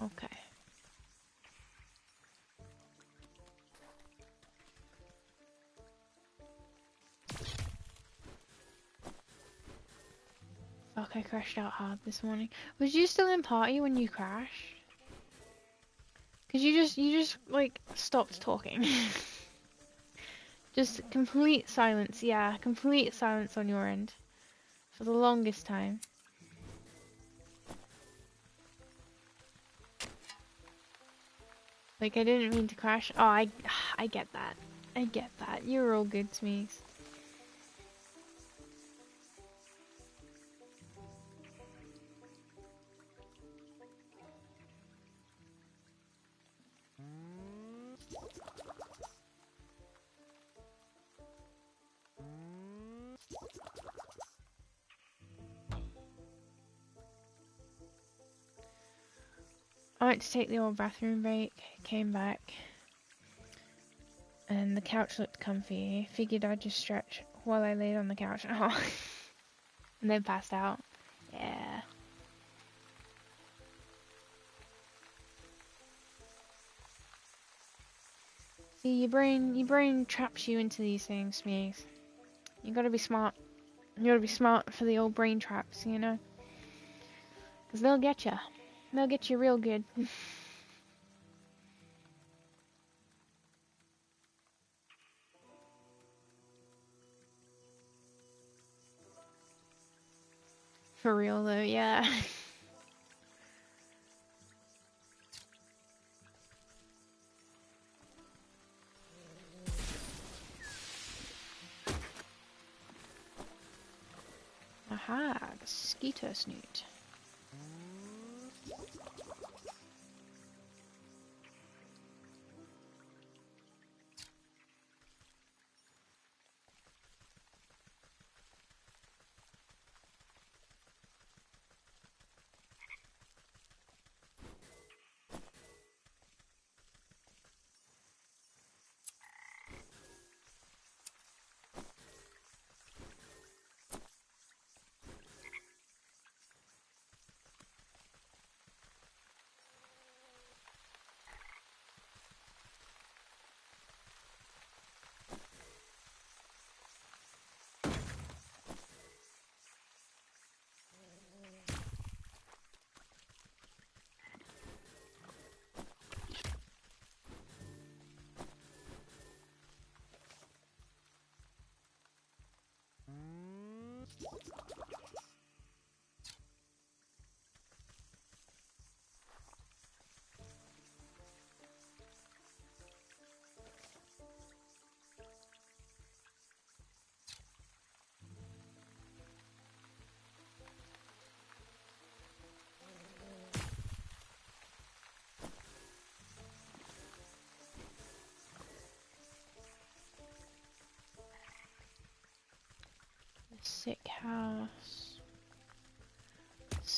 Okay. Fuck, I crashed out hard this morning. Was you still in party when you crashed? Cause you just like stopped talking. Just complete silence, yeah, complete silence on your end. For the longest time. Like, I didn't mean to crash. Oh, I get that. I get that. You're all good to me. I went to take the old bathroom break, came back, and the couch looked comfy. Figured I'd just stretch while I laid on the couch. Oh. And then passed out. Yeah. See, your brain traps you into these things, Smeeks. You gotta be smart. You gotta be smart for the old brain traps, you know? Because they'll get you. They'll get you real good. For real though, yeah. Aha, the skeeter snoot.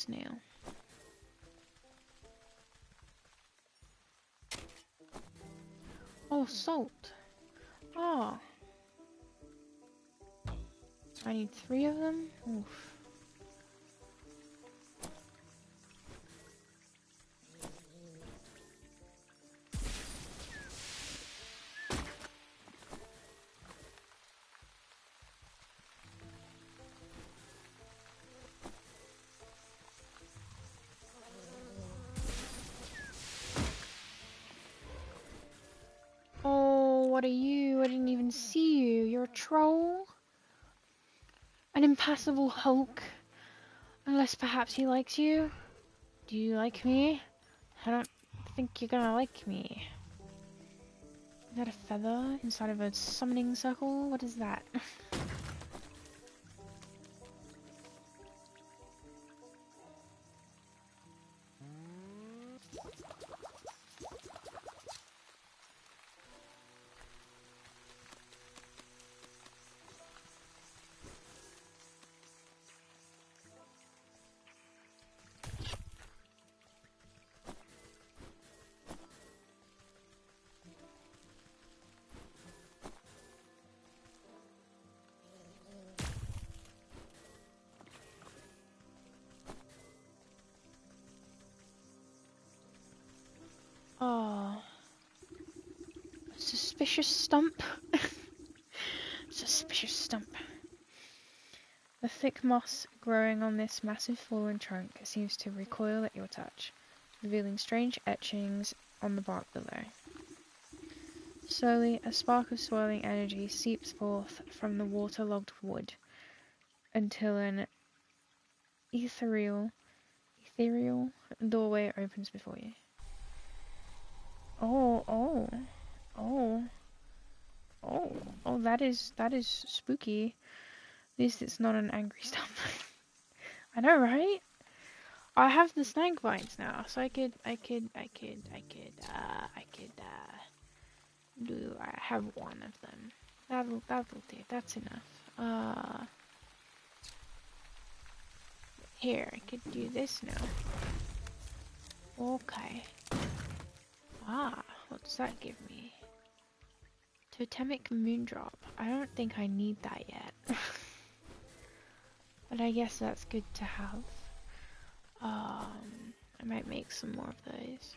snail. Oh, salt. Oh. I need 3 of them? Oof. Oh, what are you? I didn't even see you. You're a troll? An impassable Hulk? Unless perhaps he likes you? Do you like me? I don't think you're gonna like me. Is that a feather inside of a summoning circle? What is that? Oh. Suspicious stump. Suspicious stump. The thick moss growing on this massive fallen trunk seems to recoil at your touch, revealing strange etchings on the bark below. Slowly, a spark of swirling energy seeps forth from the waterlogged wood, until an ethereal doorway opens before you. Oh, that is spooky. At least it's not an angry stump. I know, right? I have the snake bites now, so I could do. I have one of them. That'll do. That's enough. Here, I could do this now. Okay. Ah, what does that give me? Totemic Moondrop. I don't think I need that yet. But I guess that's good to have. I might make some more of those.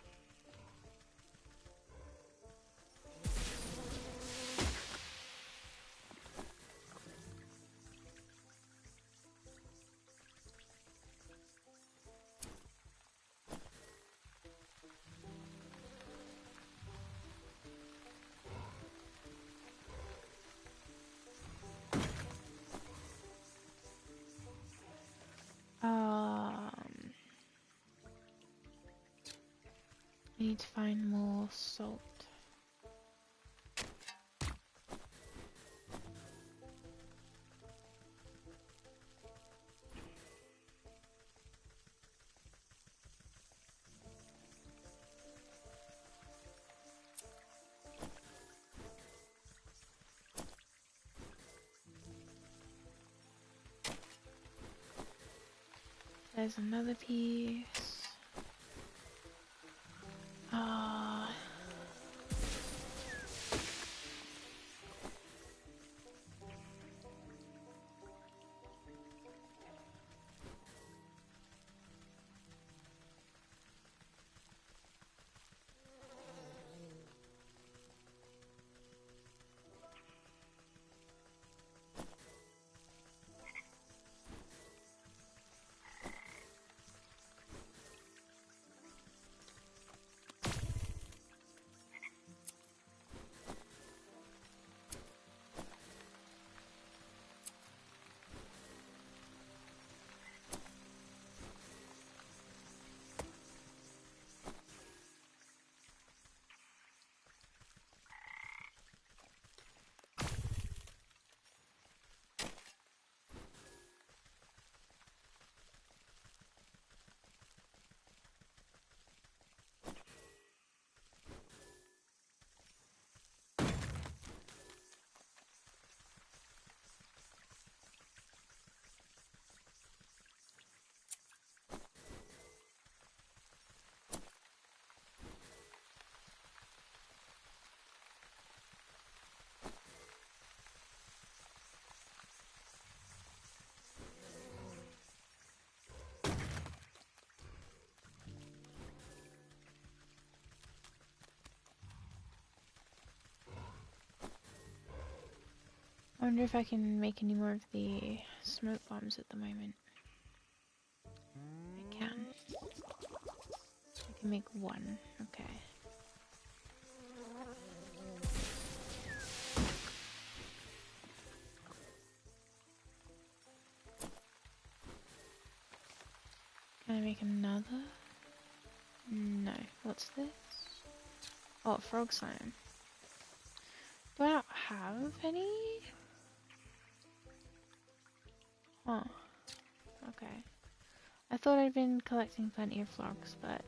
I need to find more salt. There's another piece. I wonder if I can make any more of the smoke bombs at the moment. I can. I can make one. Okay. Can I make another? No. What's this? Oh, frog slime. Do I not have any? Huh. Okay. I thought I'd been collecting plenty of frogs, but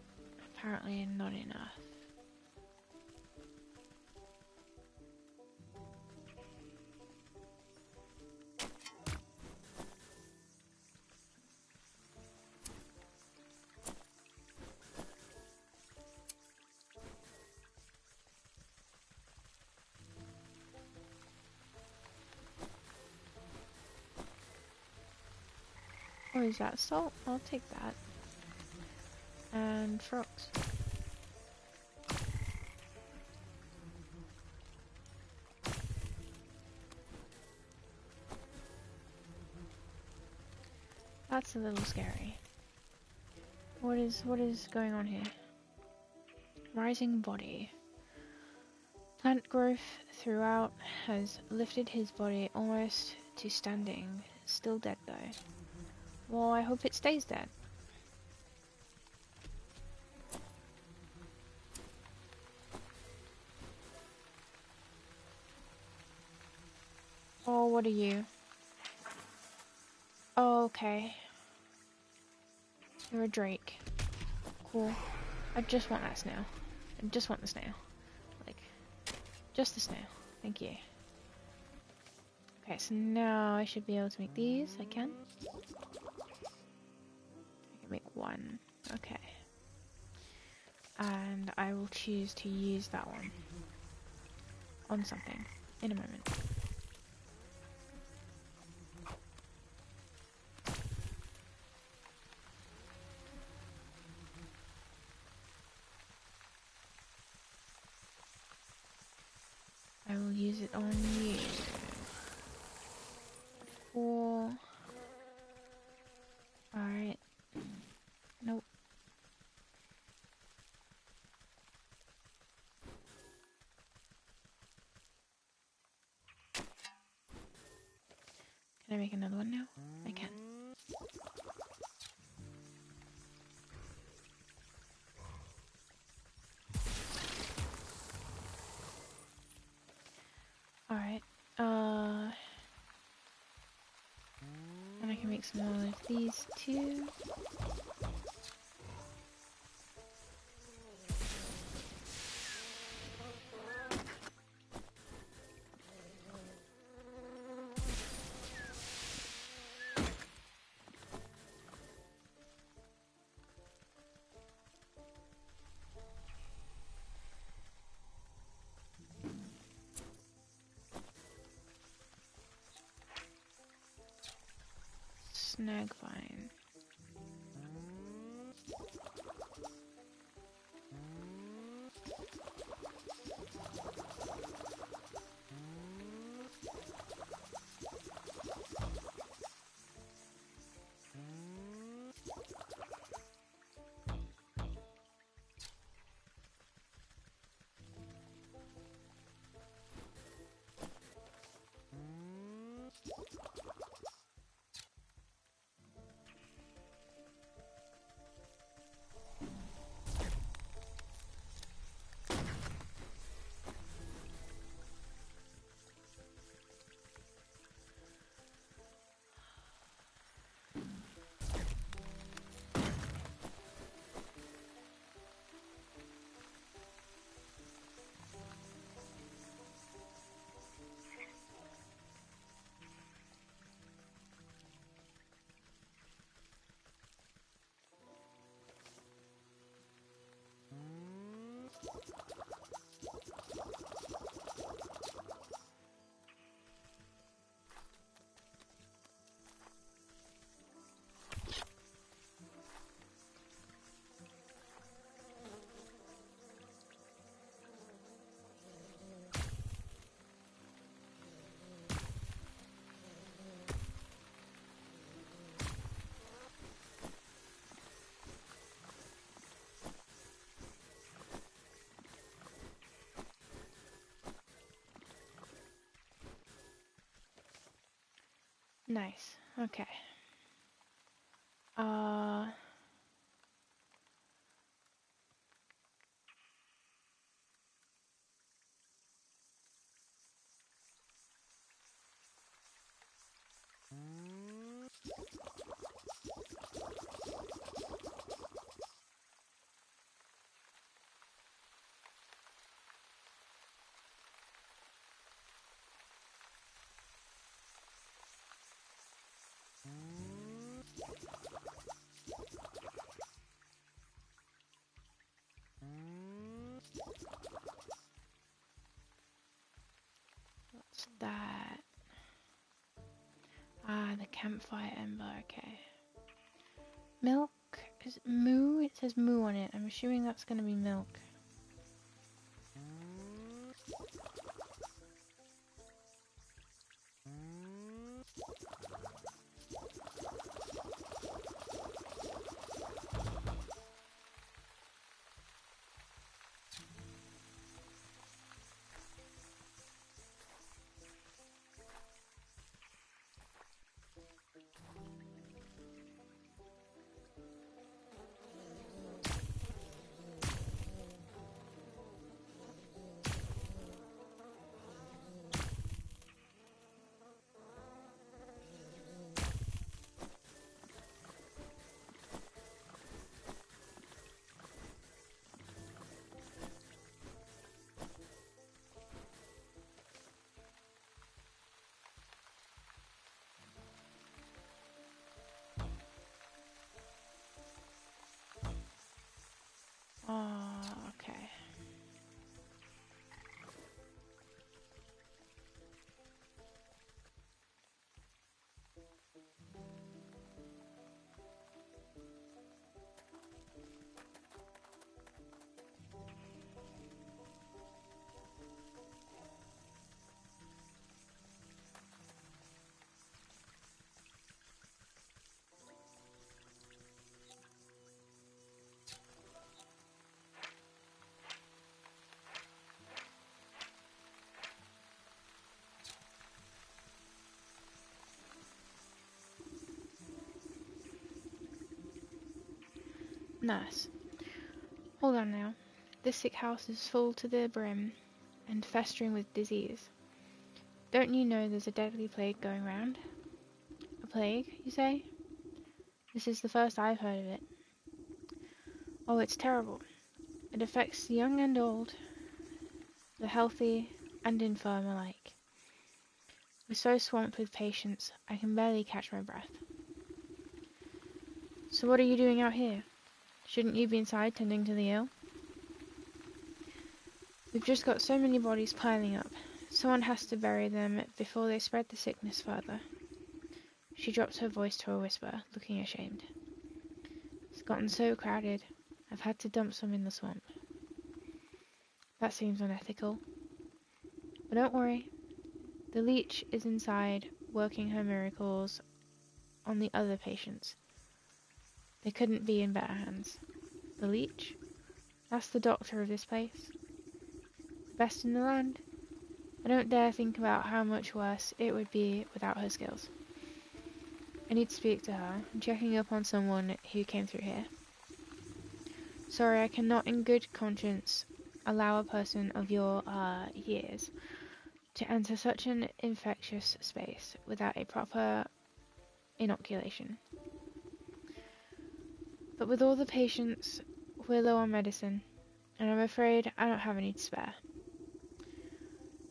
apparently not enough. Oh, is that salt? I'll take that. And frogs. That's a little scary. What is going on here? Rising body. Plant growth throughout has lifted his body almost to standing. Still dead though. Well, I hope it stays dead. Oh, what are you? Oh, okay. You're a drake. Cool. I just want that snail. I just want the snail. Like, just the snail. Thank you. Okay, so now I should be able to make these. I can. I can make one. Okay. And I will choose to use that one on something in a moment. I will use it on you. Cool. Alright. Nope. Can I make another one now? I can. Alright. And I can make some more of these too. Snag vine. Nice. Okay. Uh... What's that? Ah, the campfire ember, okay. Milk? Is it moo? It says moo on it. I'm assuming that's gonna be milk. Oh, okay. Nice. Hold on now. This sick house is full to the brim and festering with disease. Don't you know there's a deadly plague going round? A plague, you say? This is the first I've heard of it. Oh, it's terrible. It affects the young and old, the healthy and infirm alike. We're so swamped with patients, I can barely catch my breath. So what are you doing out here? Shouldn't you be inside tending to the ill? We've just got so many bodies piling up. Someone has to bury them before they spread the sickness further. She dropped her voice to a whisper, looking ashamed. It's gotten so crowded, I've had to dump some in the swamp. That seems unethical. But don't worry, the leech is inside, working her miracles on the other patients. They couldn't be in better hands. The leech? That's the doctor of this place. The best in the land. I don't dare think about how much worse it would be without her skills. I need to speak to her. I'm checking up on someone who came through here. Sorry, I cannot in good conscience allow a person of your years to enter such an infectious space without a proper inoculation. But with all the patients, we're low on medicine, and I'm afraid I don't have any to spare.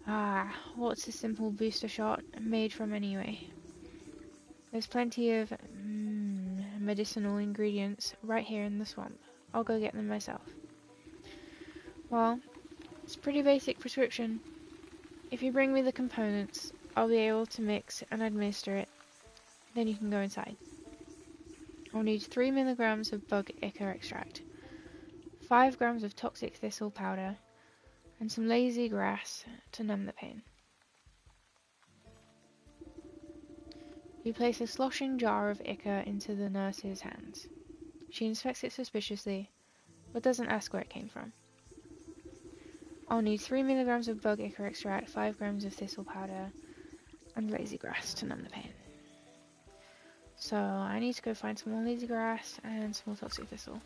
Ah, what's a simple booster shot made from anyway? There's plenty of medicinal ingredients right here in the swamp. I'll go get them myself. Well, it's a pretty basic prescription. If you bring me the components, I'll be able to mix and administer it. Then you can go inside. I'll need 3 milligrams of bug ichor extract, 5 grams of toxic thistle powder, and some lazy grass to numb the pain. You place a sloshing jar of ichor into the nurse's hands. She inspects it suspiciously, but doesn't ask where it came from. I'll need 3 milligrams of bug ichor extract, 5 grams of thistle powder, and lazy grass to numb the pain. So I need to go find some more lazy grass and some more toxic thistle.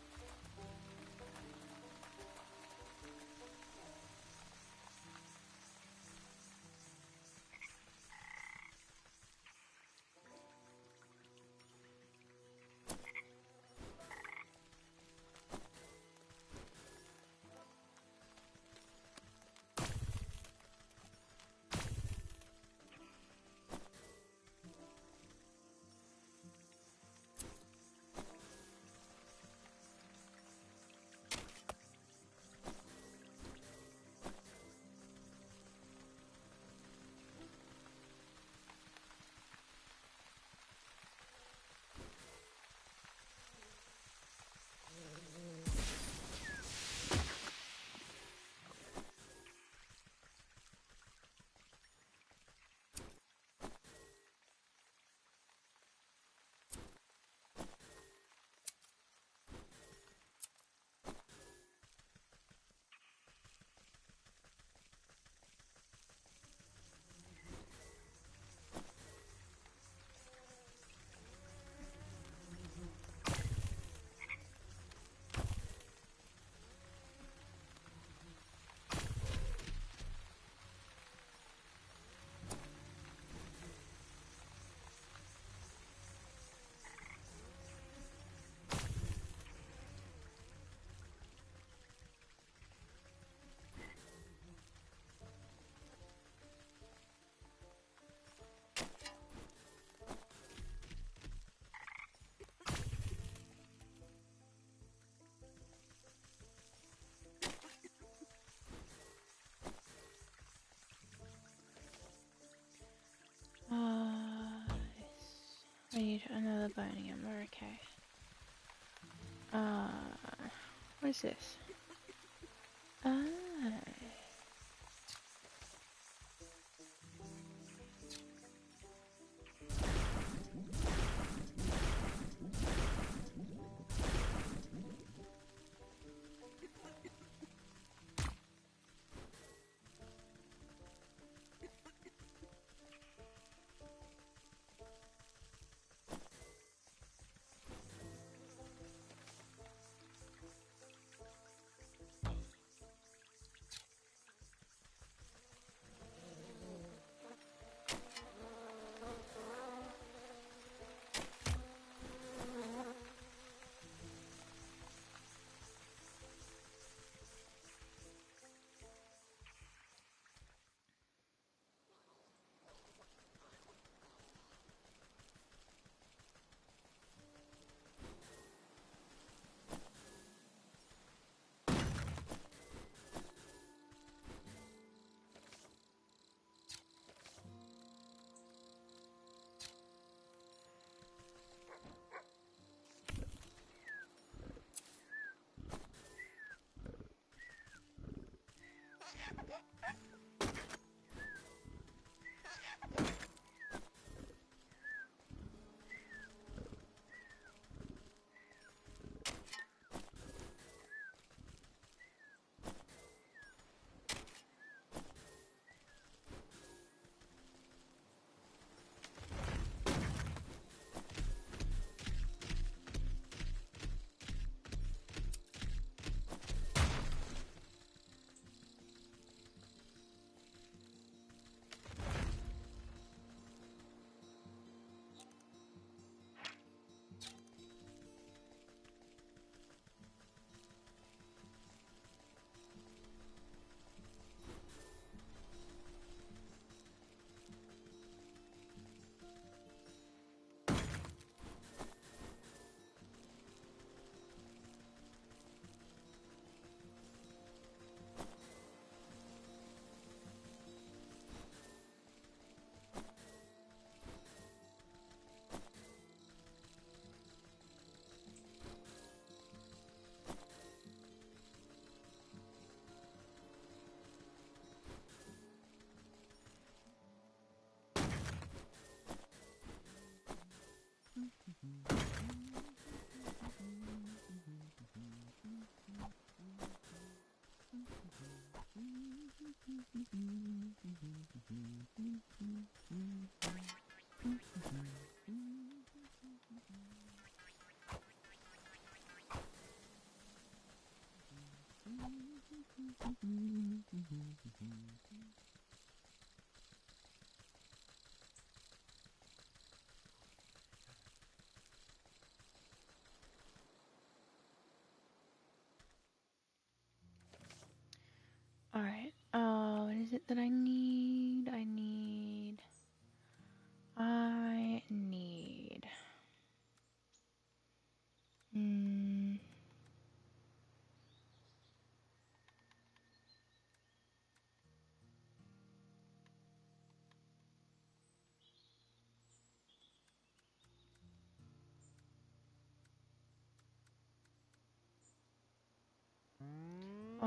I need another boning ember, okay. What is this? Ah.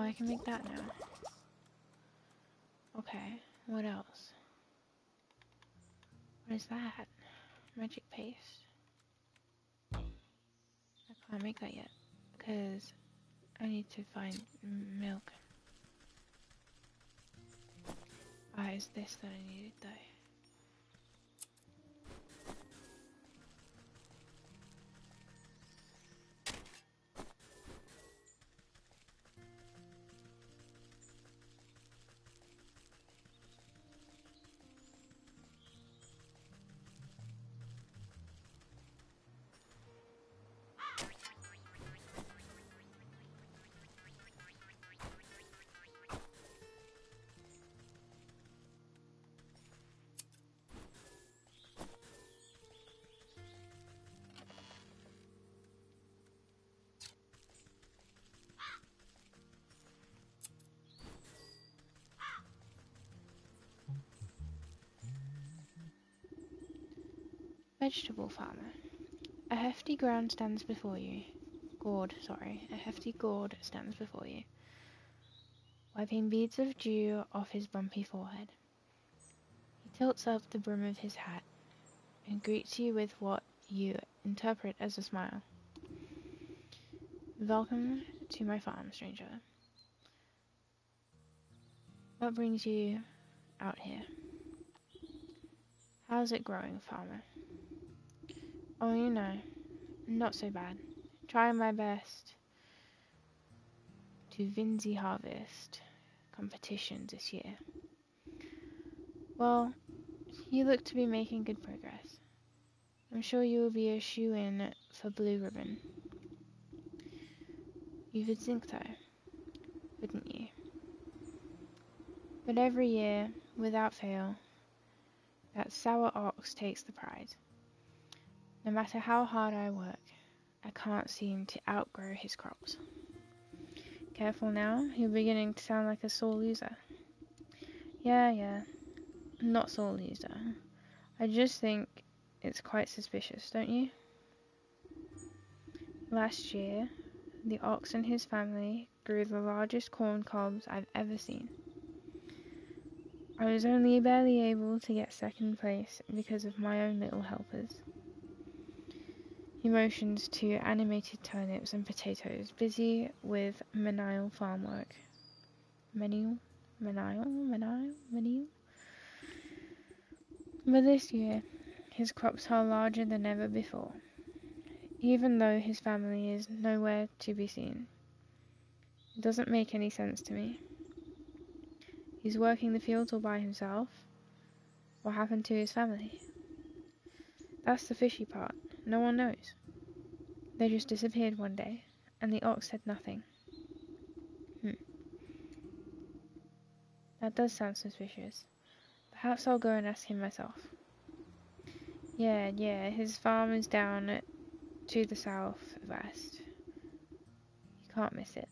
I can make that now. Okay, what else? What is that? Magic paste. I can't make that yet because I need to find milk. Ah, it's this that I needed though. Vegetable farmer. A hefty gourd stands before you. A hefty gourd stands before you, wiping beads of dew off his bumpy forehead. He tilts up the brim of his hat and greets you with what you interpret as a smile. Welcome to my farm, stranger. What brings you out here? How's it growing, farmer? Oh, you know, not so bad. Trying my best to win the harvest competition this year. Well, you look to be making good progress. I'm sure you will be a shoo-in for Blue Ribbon. You would think so, wouldn't you? But every year, without fail, that sour ox takes the prize. No matter how hard I work, I can't seem to outgrow his crops. Careful now, you're beginning to sound like a sore loser. Yeah, not sore loser. I just think it's quite suspicious, don't you? Last year, the ox and his family grew the largest corn cobs I've ever seen. I was only barely able to get second place because of my own little helpers. He motions to animated turnips and potatoes, busy with menial farm work. Menial? But this year, his crops are larger than ever before, even though his family is nowhere to be seen. It doesn't make any sense to me. He's working the fields all by himself. What happened to his family? That's the fishy part. No one knows. They just disappeared one day, and the ox said nothing. That does sound suspicious. Perhaps I'll go and ask him myself. Yeah, his farm is down to the southwest. You can't miss it.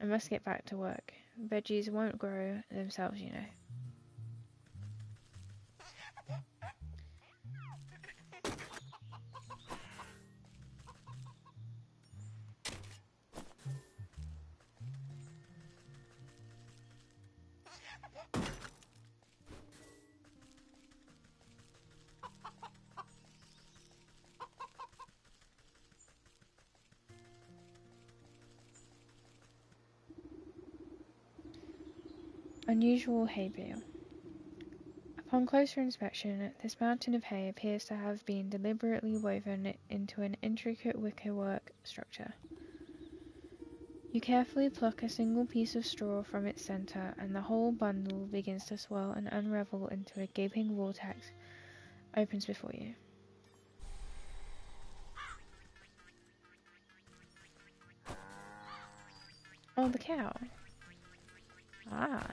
I must get back to work. Veggies won't grow themselves, you know. Unusual hay bale. Upon closer inspection, this mountain of hay appears to have been deliberately woven into an intricate wickerwork structure. You carefully pluck a single piece of straw from its center, and the whole bundle begins to swirl and unravel into a gaping vortex opens before you. Oh, the cow. Ah.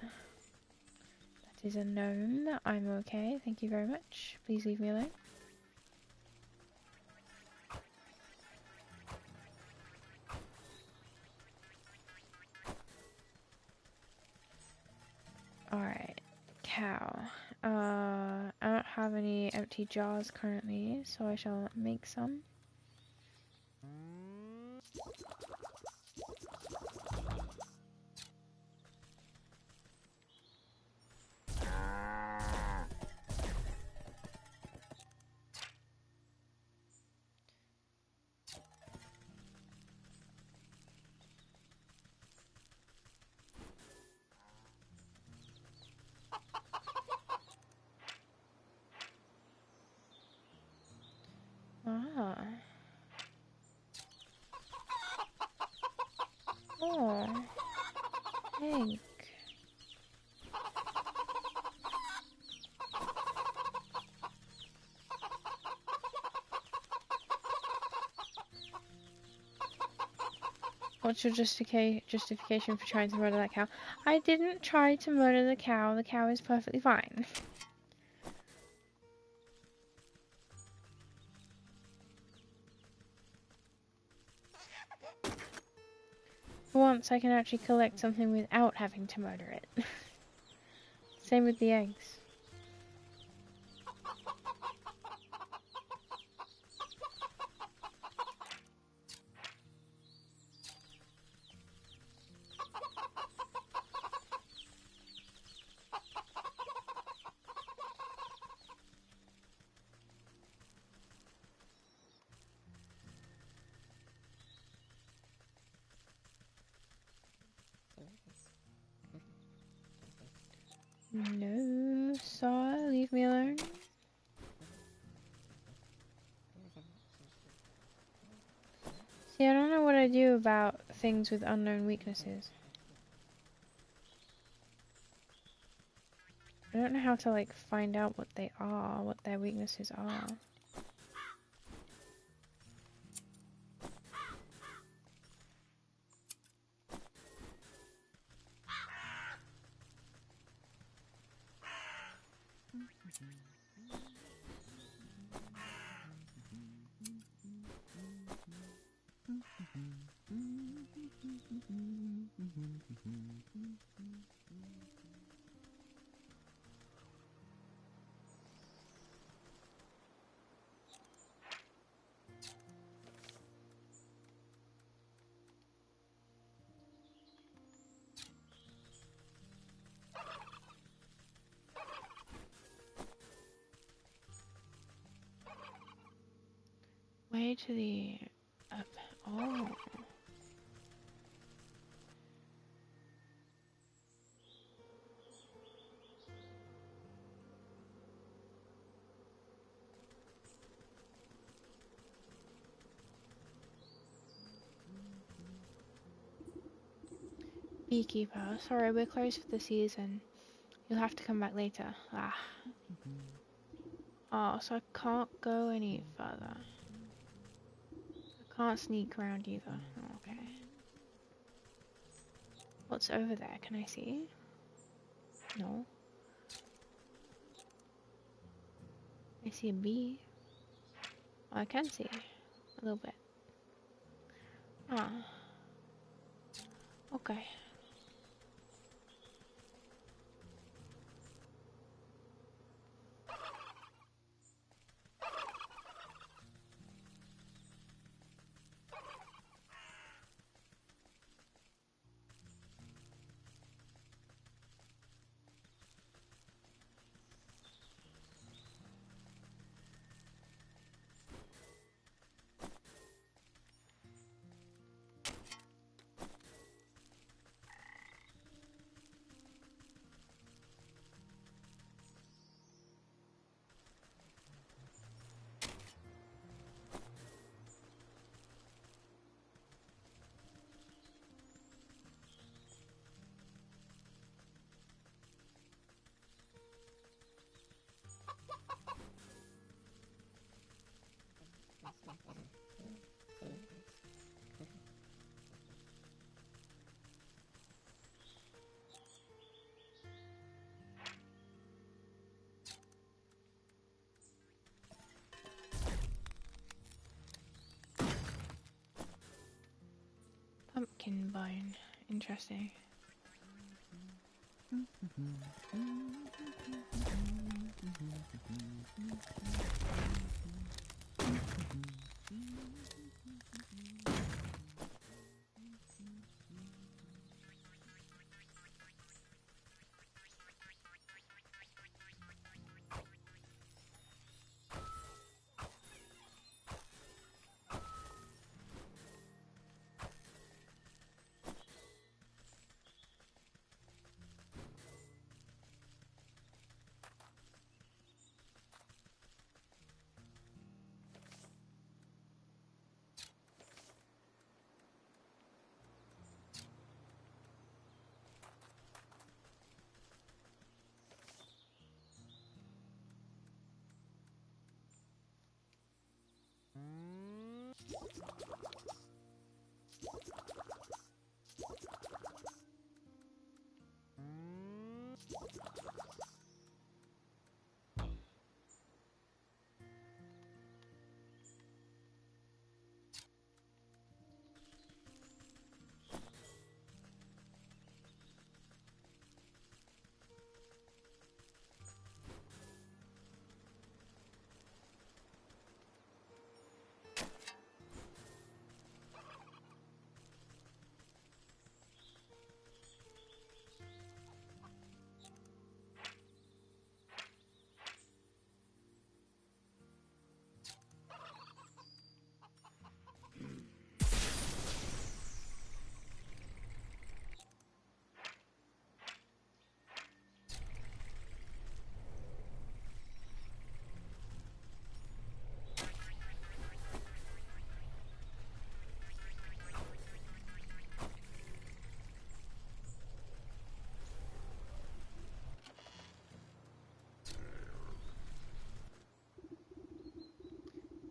That is a gnome. I'm okay, thank you very much. Please leave me alone. Alright, cow. I don't have any empty jars currently, so I shall make some. egg. What's your justification for trying to murder that cow? I didn't try to murder the cow. The cow is perfectly fine. For once, I can actually collect something without having to murder it. Same with the eggs. No, Saw, leave me alone. See, I don't know what I do about things with unknown weaknesses. I don't know how to, like, find out what they are, what their weaknesses are. Way to the up. Oh. Beekeeper. Sorry, we're closed for the season. You'll have to come back later. Ah. Oh, so I can't go any further. I can't sneak around either. Oh, okay. What's over there? Can I see? No. I see a bee. Oh, I can see a little bit. Ah. Okay. Pumpkin bone. Interesting.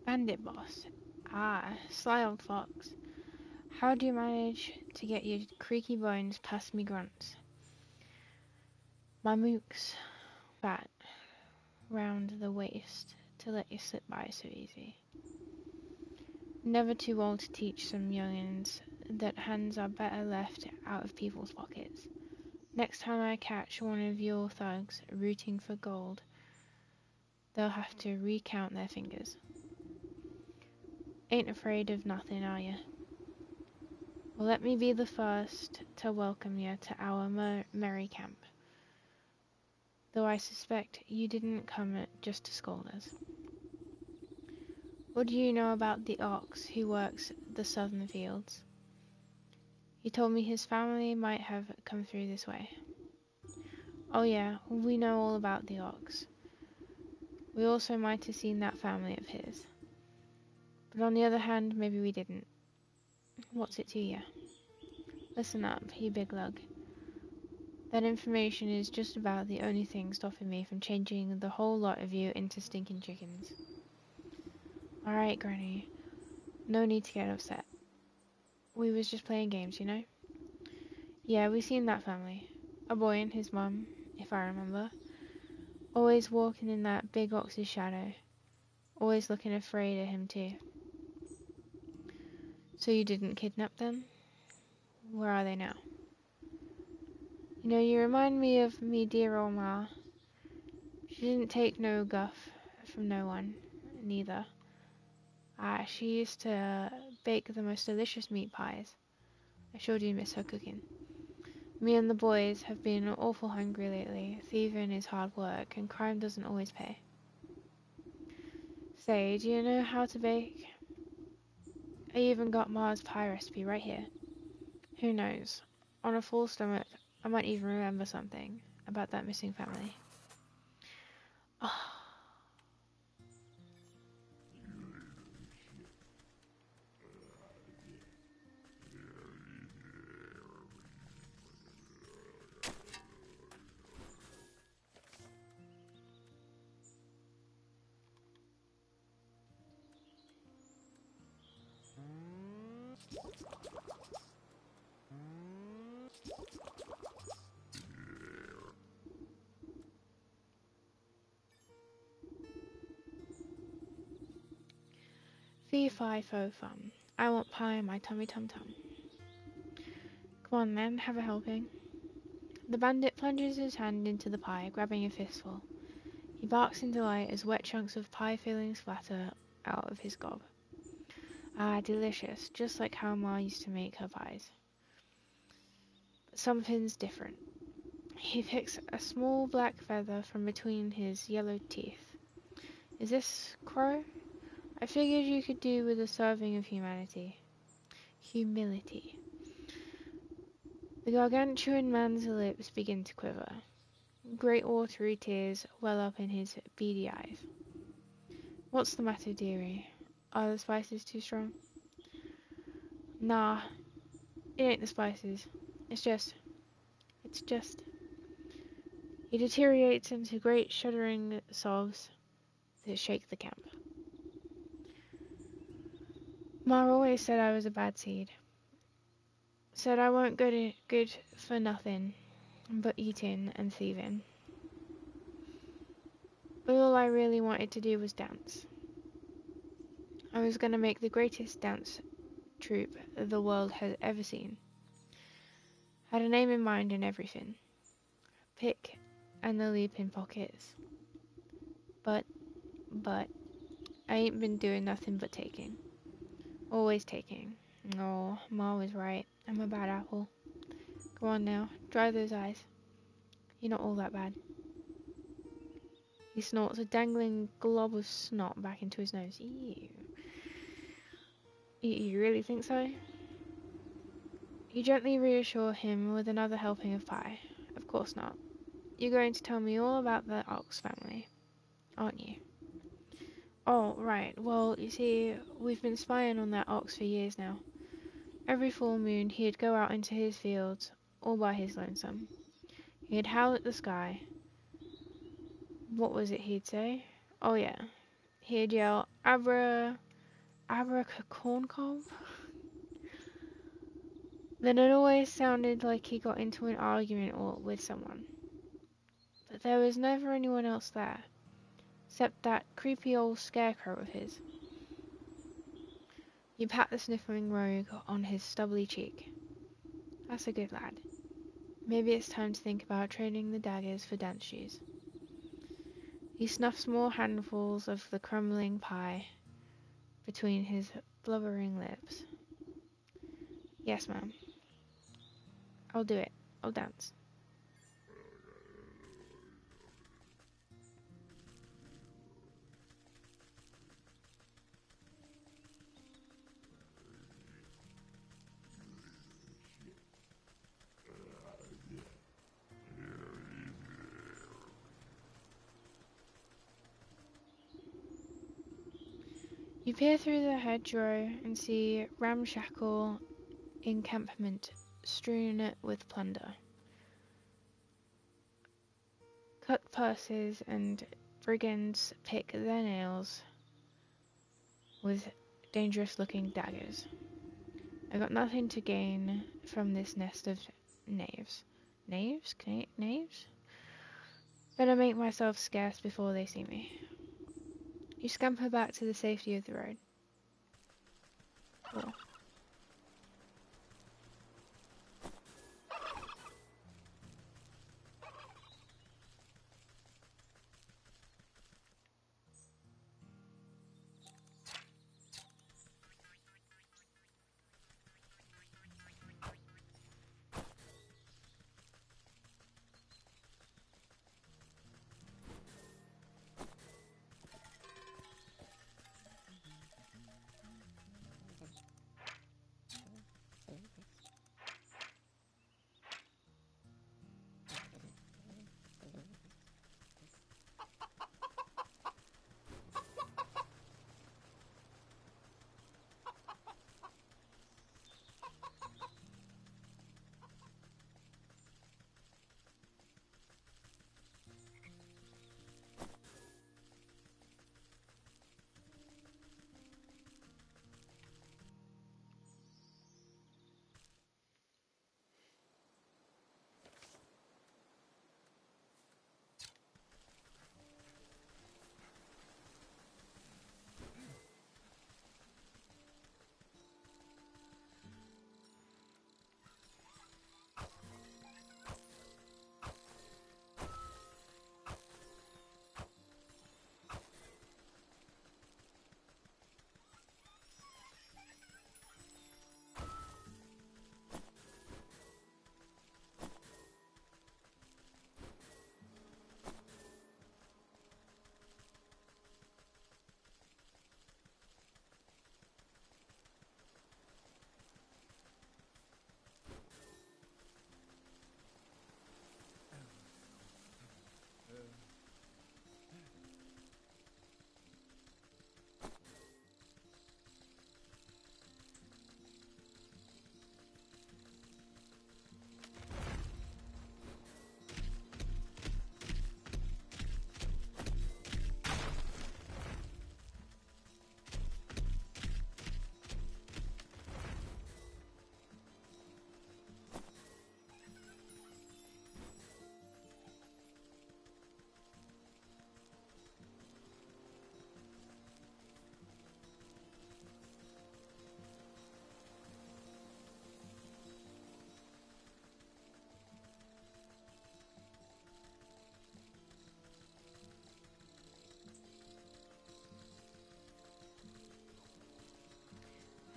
Bandit boss. Ah, sly old fox. How do you manage to get your creaky bones past me grunts? My mook's fat round the waist to let you slip by so easy. Never too old to teach some youngins that hands are better left out of people's pockets. Next time I catch one of your thugs rooting for gold, they'll have to recount their fingers. Ain't afraid of nothing, are you? Well, let me be the first to welcome you to our merry camp. Though I suspect you didn't come just to scold us. What do you know about the ox who works the southern fields? He told me his family might have come through this way. Oh yeah, we know all about the ox. We also might have seen that family of his. But on the other hand, maybe we didn't. What's it to you? Listen up, you big lug. That information is just about the only thing stopping me from changing the whole lot of you into stinking chickens. Alright, Granny. No need to get upset. We was just playing games, you know? Yeah, we seen that family. A boy and his mum, if I remember. Always walking in that big ox's shadow. Always looking afraid of him too. So you didn't kidnap them? Where are they now? You know, you remind me of me dear old ma. She didn't take no guff from no one, neither. She used to bake the most delicious meat pies. I sure do miss her cooking. Me and the boys have been awful hungry lately. Thieving is hard work, and crime doesn't always pay. Say, do you know how to bake? I even got ma's pie recipe right here. Who knows? On a full stomach, I might even remember something about that missing family. Oh. Fee fi fo fum. I want pie in my tummy tum tum. Come on then, have a helping. The bandit plunges his hand into the pie, grabbing a fistful. He barks in delight as wet chunks of pie fillings splatter out of his gob. Ah, delicious, just like how Ma used to make her pies. But something's different. He picks a small black feather from between his yellowed teeth. Is this crow? I figured you could do with a serving of humanity. Humility. The gargantuan man's lips begin to quiver. Great watery tears well up in his beady eyes. What's the matter, dearie? Are the spices too strong? Nah, it ain't the spices. It's just... He deteriorates into great shuddering sobs that shake the camp. Ma always said I was a bad seed. Said I weren't good for nothing but eating and thieving. But all I really wanted to do was dance. I was going to make the greatest dance troupe the world has ever seen. Had a name in mind and everything. Pick and the leaping pockets. But, I ain't been doing nothing but taking. Always taking. Oh, Ma was right. I'm a bad apple. Go on now, dry those eyes. You're not all that bad. He snorts a dangling glob of snot back into his nose. Ew. You really think so? You gently reassure him with another helping of pie. Of course not. You're going to tell me all about the Ox family, aren't you? Oh, right. Well, you see, we've been spying on that ox for years now. Every full moon he'd go out into his fields, all by his lonesome. He'd howl at the sky. What was it he'd say? Oh yeah. He'd yell, Abracacorncob? Then it always sounded like he got into an argument or with someone. But there was never anyone else there, except that creepy old scarecrow of his. You pat the sniffling rogue on his stubbly cheek. That's a good lad. Maybe it's time to think about trading the daggers for dance shoes. He snuffs more handfuls of the crumbling pie between his blubbering lips. Yes, ma'am. I'll do it. I'll dance. You peer through the hedgerow and see ramshackle encampment strewn with plunder. Cut purses and brigands pick their nails with dangerous-looking daggers. I got nothing to gain from this nest of knaves. Knaves? Knaves? Better make myself scarce before they see me. You scamper back to the safety of the road. Cool.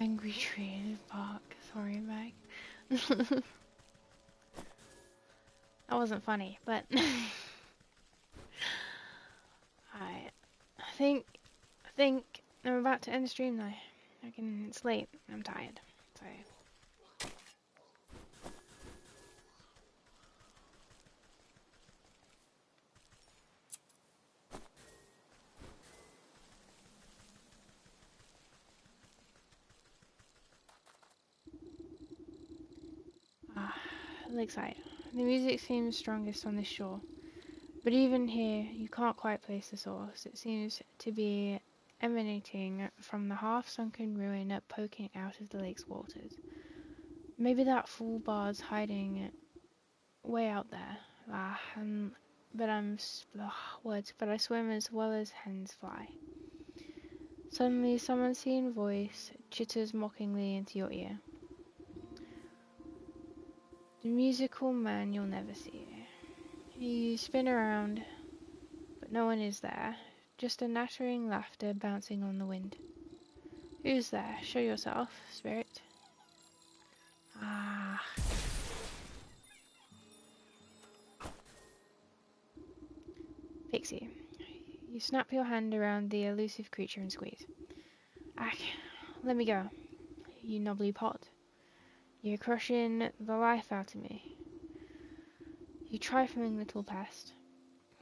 Angry tree in the park. Sorry, Meg. That wasn't funny, but I think I'm about to end the stream now. It's late. I'm tired. So Lakeside. The music seems strongest on this shore, but even here you can't quite place the source. It seems to be emanating from the half-sunken ruin poking out of the lake's waters. Maybe that fool bard's hiding way out there. Words, but I swim as well as hens fly. Suddenly, some unseen voice chitters mockingly into your ear. The musical man you'll never see. You spin around, but no one is there. Just a nattering laughter bouncing on the wind. Who's there? Show yourself, spirit. Ah. Pixie. You snap your hand around the elusive creature and squeeze. Ack, let me go, you knobbly pot. You're crushing the life out of me. You trifling little pest.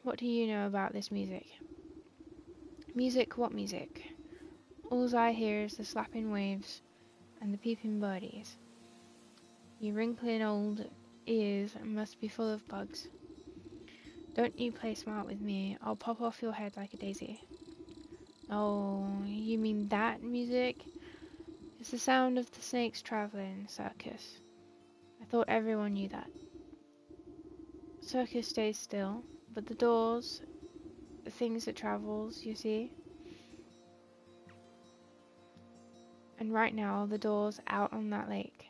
What do you know about this music? Music? What music? All I hear is the slapping waves and the peeping birdies. Your wrinkling old ears must be full of bugs. Don't you play smart with me, I'll pop off your head like a daisy. Oh, you mean that music? It's the sound of the snakes traveling circus. I thought everyone knew that. Circus stays still, but the doors, the things that travels, you see? And right now, the door's out on that lake.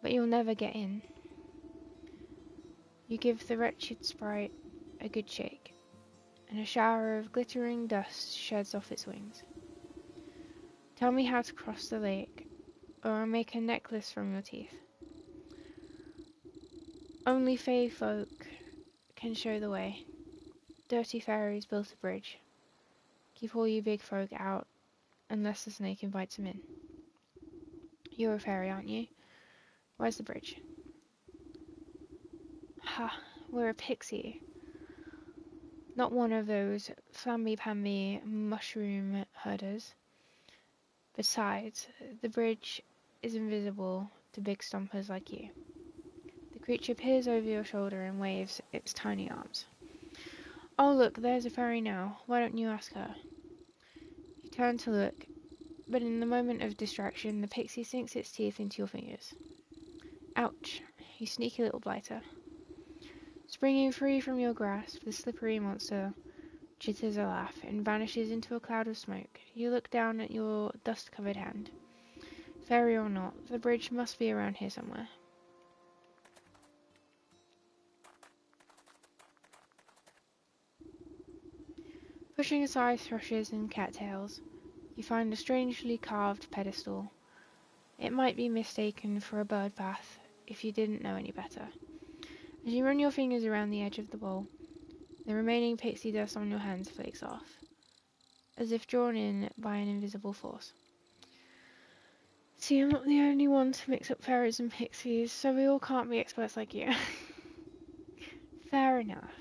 But you'll never get in. You give the wretched sprite a good shake, and a shower of glittering dust sheds off its wings. Tell me how to cross the lake, or I'll make a necklace from your teeth. Only fey folk can show the way. Dirty fairies built a bridge. Keep all you big folk out, unless the snake invites them in. You're a fairy, aren't you? Where's the bridge? Ha, we're a pixie. Not one of those flamby-pamby mushroom herders. Besides, the bridge is invisible to big stompers like you. The creature peers over your shoulder and waves its tiny arms. Oh look, there's a fairy now. Why don't you ask her? You turn to look, but in the moment of distraction, the pixie sinks its teeth into your fingers. Ouch, you sneaky little blighter. Springing free from your grasp, the slippery monster chitters a laugh and vanishes into a cloud of smoke. You look down at your dust-covered hand. Fairy or not, the bridge must be around here somewhere. Pushing aside thrushes and cattails, you find a strangely carved pedestal. It might be mistaken for a bird path if you didn't know any better. As you run your fingers around the edge of the bowl, the remaining pixie dust on your hands flakes off, as if drawn in by an invisible force. See, I'm not the only one to mix up fairies and pixies, so we all can't be experts like you. Fair enough.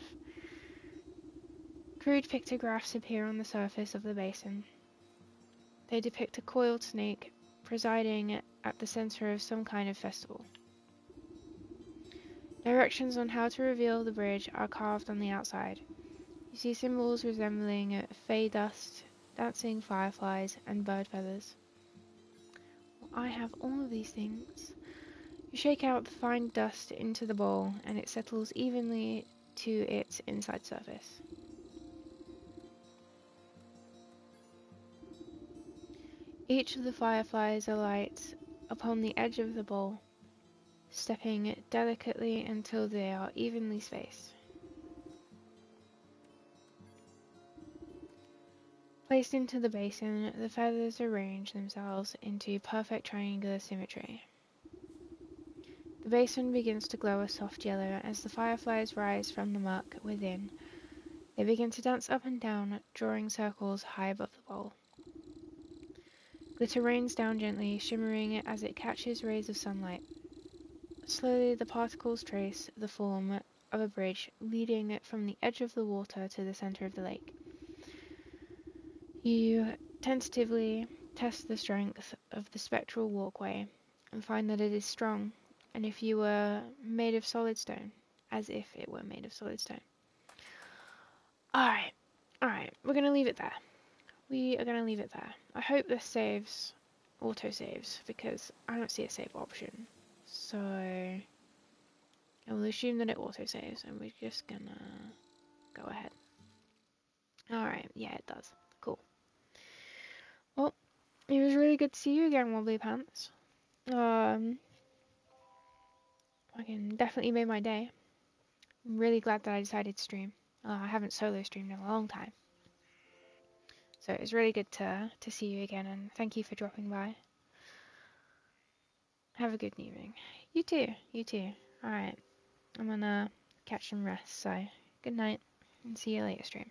Crude pictographs appear on the surface of the basin. They depict a coiled snake presiding at the center of some kind of festival. Directions on how to reveal the bridge are carved on the outside. You see symbols resembling fey dust, dancing fireflies, and bird feathers. Well, I have all of these things. You shake out the fine dust into the bowl, and it settles evenly to its inside surface. Each of the fireflies alights upon the edge of the bowl, stepping delicately until they are evenly spaced. Placed into the basin, the feathers arrange themselves into perfect triangular symmetry. The basin begins to glow a soft yellow as the fireflies rise from the muck within. They begin to dance up and down, drawing circles high above the bowl. Glitter rains down gently, shimmering as it catches rays of sunlight. Slowly the particles trace the form of a bridge leading from the edge of the water to the center of the lake. You tentatively test the strength of the spectral walkway and find that it is strong, and if you were made of solid stone, as if it were made of solid stone. Alright, we're going to leave it there. We are going to leave it there. I hope this saves, auto-saves, because I don't see a save option. So, I will assume that it auto-saves, and we're just going to go ahead. Alright, yeah, it does. Cool. Well, it was really good to see you again, Wobbly Pants. Fucking definitely made my day. I'm really glad that I decided to stream. I haven't solo streamed in a long time. So it was really good to see you again, and thank you for dropping by. Have a good evening. You too, you too. Alright, I'm gonna catch some rest, so good night, and see you later stream.